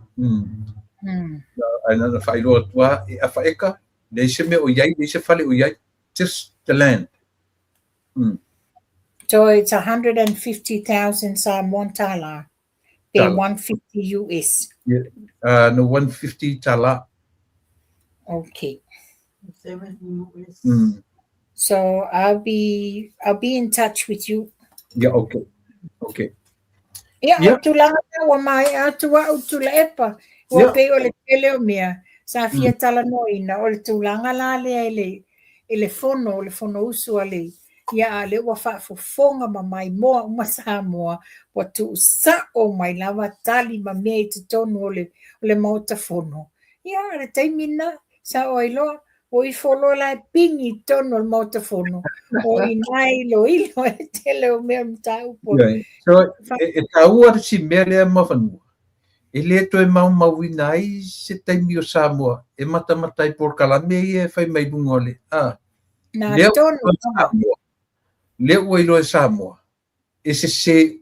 A: ana na whailo atua e awha eka nei se mea o iai nei se whale o iai just the land
C: so it's 150,000 Samoan tala pay 150 US
A: no 150 tala
C: okay
D: 7 US
C: so I'll be in touch with you
A: yeah okay
C: ia tulanga wa mai atua utula epa Ua pe o le tele o mea, sa fia tala noina, o le tūlanga la lea ele fono usu a le, ia a le ua whaafofonga ma mai moa uma Samoa, wa tu sa o mai lava tali ma mea I te tonu o le mauta fono. Ia, le taimina, sa o iloa, o I folo la pingi tonu o le mauta fono, o I nai lo ilo e tele o mea mta upo.
A: So, e taua si mea lea mawhanua. E le to e mauina ai se taimi o Samoa, e matamatai por kalame e whai mai lunga le.
C: Nā tonu.
A: Le ua ilo e Samoa. E se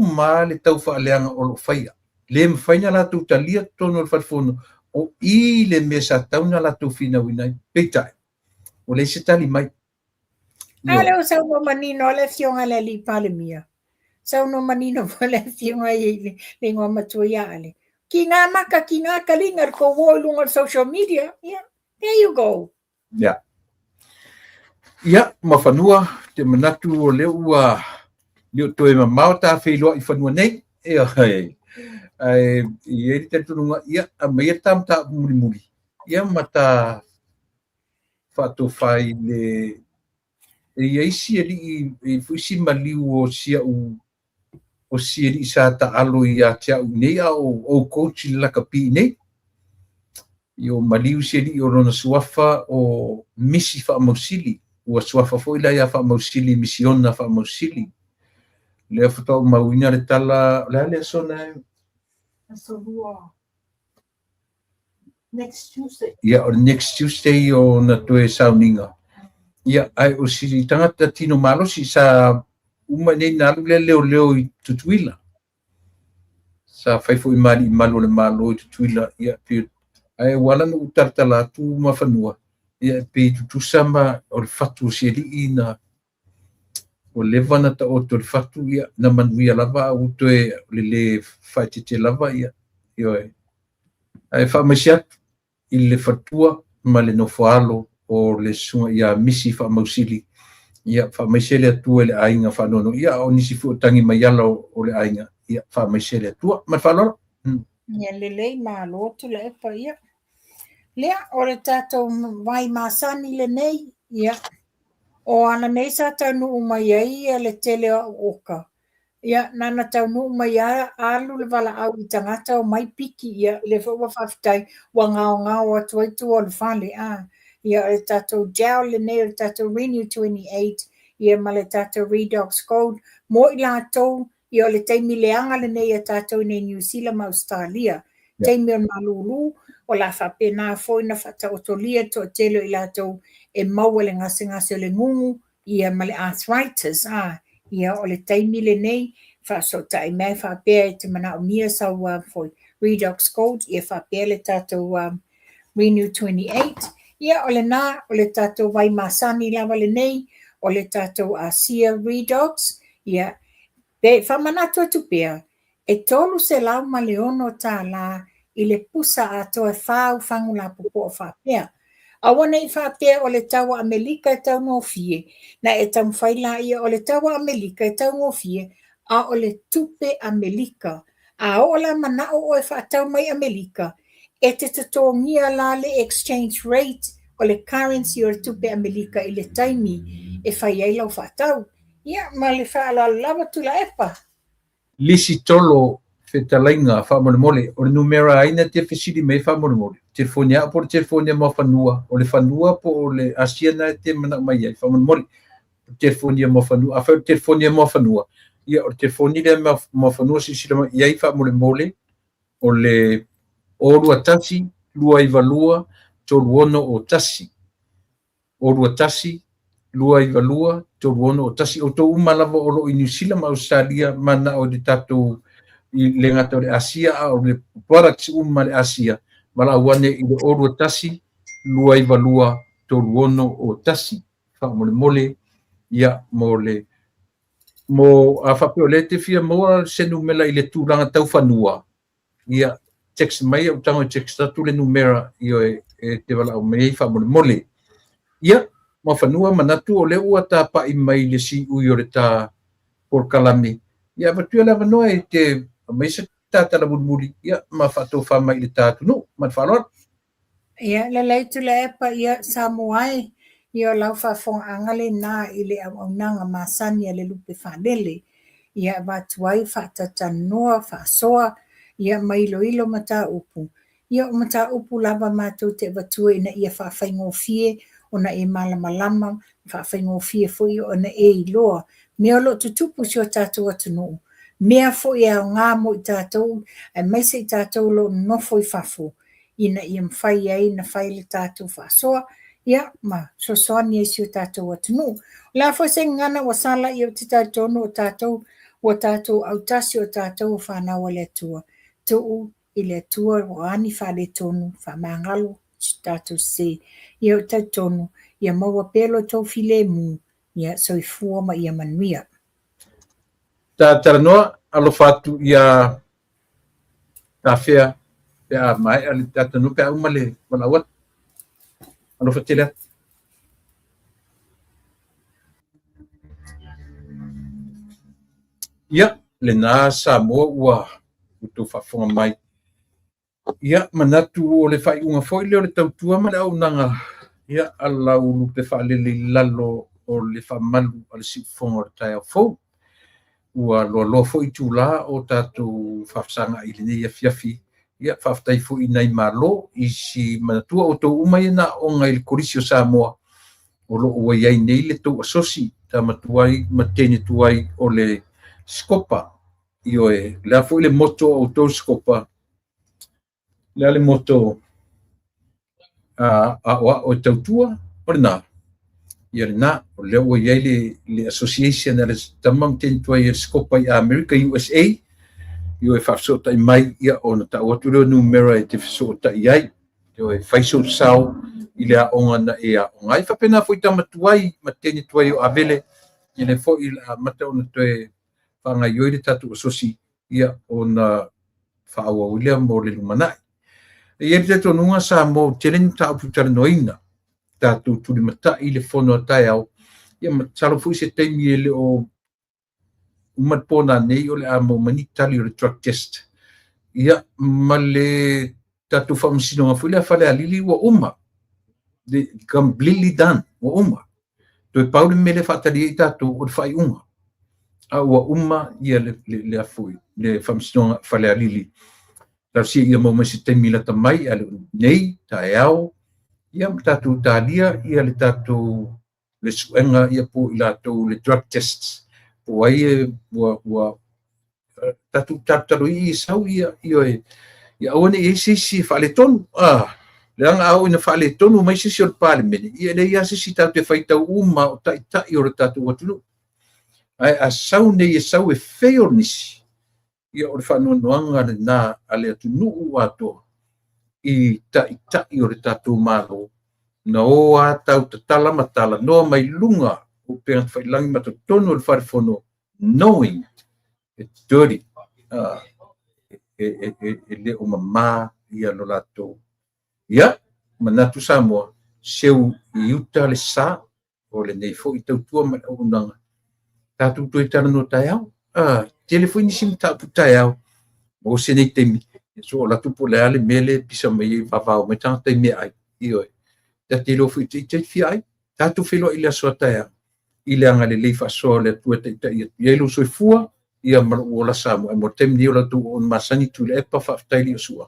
A: ma le tau whaaleanga o lo whaia. Le mwhaina la tu talia tonu o le whalifono, o I le mea sa tauna la tu whina winai, peitai. O le se tali mai.
C: Ale o sau no manino le fionga le li pale mia. Sau no manino le fionga le ngā matua ia ale. Ki ngā maka, ki ngā kalinga ko woi lunga social media. Yeah, there you go.
A: Yeah. Ia, mawhanua, te manatu o leo ua leo toe mamao tā whailoa I whanua nei. Ia, I eri te tununga, ia, a mea tam tā muri. Ia, mata whato whai le ia isi I fuisi maliu o sia o sia I sa ta alo ia tia nei o coach laka pi nei. Io maliu sia o rona suafa o misi wha mausili. Ua suafa foi la ia wha mausili, misiona wha mausili. Lea whatau mauina le tala, lea sona.
D: So next Tuesday.
A: Ia, o next Tuesday o na toe sauninga. Ia, ai o si tangata tino malo si sa uma nei nalu leo I tutuila. Sa whaifo I mali malo le malo I tutuila. Ia, pe ai wala no utartala tu mawhanua. Ia, pe tutusama o le fatu si na o levana ta o le fatu ia na manuia lava o toe le whaitete lava ia. Ia, ai whamasiatu I le fatua ma le nofoalo o le sunga ia misi wha mausili. Ia whamaisele atua le ainga whanono. Ia o nisi fuotangi mai ala o le ainga. Ia whamaisele atua. Ma whalora?
C: Ia lelei ma lotu le epa ia. Lea o le tātou vai masani le nei. Ia. O ana nei sa tau nuu mai ai le tele o oka. Ia nana tau nuu mai alu le wala au I tangata o mai piki ia le whaua whawhitai wa ngao atu aitu o le whale Ia le tātou jau le nei le tātou Renew 28 ia ma le tātou Redox Code mo I lātou ia le teimi leanga le nei a tātou nei New Zealand ma Australia. Teimi o malulu o la whapena foi na whataotolia to telo I lātou e maua le ngase le ngungu ia ma le arthritis ia o le teimi le nei whasota I mea whapea te mana o mia sau foi Redox Code ia whapea le tātou Renew 28 Ia o le nā, o le tātou wai masani lawa le nei, o le tātou Asia Redox, ia, pe whamanatu atu pia, e tolu se lau ma le ono tā la, I le pusa ato e whau whangu la pupo o whapea. Awana I whapea o le tawa Amerika e tau ngō fie, na e tau mwhaila ia o le tawa Amerika e tau ngō fie, a o le tupe Amerika. A o la manao o e whaatau mai Amerika, e te tatongia la le exchange rate o le currency o le tupe Amerika I le taimi e whai ai lau whaatau. Ia, ma le whaala lava tula epa.
A: Lisi tolo whetalainga whamole o le numera aina te whisiri mei whamole. Telefonia po le telefonia ma whanua, o le whanua po o le asiana te mana mai ai whamole. Telefonia ma whanua, a whau telefonia ma whanua. Ia, o le telefonia ma whanua si sila iai whamole o le Orua tasi, lua iwalua, toluono o tasi. Orua tasi, lua iwalua, toluono o tasi. O tō umalava o lo I New Zealand ma Australia, mana o le tatou I le ngata o le Asia, o le products le Asia. Mala wane I le orua tasi, lua iwalua, toluono o tasi. Whamole ia mole. Mo a whapeo le te fia moa senu mela I le tūranga tau whanua. Ia, text mai o tango text atu le numera io e te wala o mei whamole. Ia, ma whanua manatu o le ua tā pa I mai le si ui o le tā por kalami. Ia, vatua la wanoa e te maisa tata la muli ia ma fato fama i le tatu no ma falon
C: Ia le lei tu le epa ia Samoai ia lau whafonga le nā i le aunanga masani le lupe whanele. Ia watuai whatatanoa whasoa ia mailo ilo mata upu. Ia o mata upu lava mātou te watua ina ia whawhaingofie ona e malamalama whawhaingofie fui ona e iloa. Mea lo tutupu sio tātou atunu. Mea fo ia ngā mo i tātou e maise i tātou lo nofo i whafo. Ina ia mwhai ai na whai le tātou whasoa, ia ma sosoani e si o tātou atunu. La fo se ngana wa sala i o te tātou o tātou au tasi o tātou whanau le tua. Tuu i le tua o ani whale tonu, whamangalo tātou se. Ia o tātou ia maua pelo tau file mu, ia soifua ma ia manuia.
A: ta taranoa alo fatu ia tafea pe mai ali tata no pe umale wala wat alo fatila ia le na Samoa ua utu fafonga mai ia manatu o le fai unga foi le tautua ma le aunanga ia ala ulu te fa le lalo o le fa malu al si fonga o tai fo ua lo fo i tula o tatu fafsanga i le ia fiafi ia faftai fo i nei malo i si manatua o to umai na o ngai korisio Samoa o lo ua iai nei le tau asosi ta matuai matene tuai o le skopa io e la fo le moto o to skopa le moto o tautua o na ia na o le ua iai le association le tamam ten tuai skopa i America USA io e fafsota i mai ia ona ta watu le numero e te fsota iai io e faiso sao i le aonga na e aonga i whapena fo i tamatuai matene tuai o avele i le fo i la mata ona toe whanga ioi le tatu asosi ia ona whaawa William mo le lumanai e e te tonunga sa mo telen ta uputara noina tatu tuli mata i le fono a tai au ia matalo fu i se teimi e le o umat pona nei o le amo manitali o le drug test. Ia ma le tatu whamasino nga fuile a whale a lili wa uma. De completely done wa uma. Toi paule me le whatari i tatu o le whai unga. A wa uma ia le a fui. Le whamasino nga whale a lili. Tau si ia mo masi te mila tamai a le nei, ta e au. Ia tatu talia ia le tatu le suenga ia po i lato le drug tests. Wai wa tatu i sau ia ia ona e si fale ton le anga au ina fale ton mai si o parliament ia le ia si tatu fai tau uma o tai o tatu watu ai a sau nei e sau e feo nisi ia o fa no anga na ale atu nu ato i tai o tatu malo no ata tala matala no mai lunga o pe fai langi mato tono o farfono knowing it's dirty le o mama ia lo lato ia manatu Samoa seu i uta le sa o le nei fo i tautua ma o nanga tatu tu i tana no tai au telefoni sim tapu tai au o se nei temi so la tu po le ale mele pisa mai vavao mai tanta me ai io te lo fu te fi ai tatu filo ile so tai i le anga le leifa so le tu te ia lo so fua ia ma o la Samoa mo tem ni o la tu on masani tu le pa fa tai li sua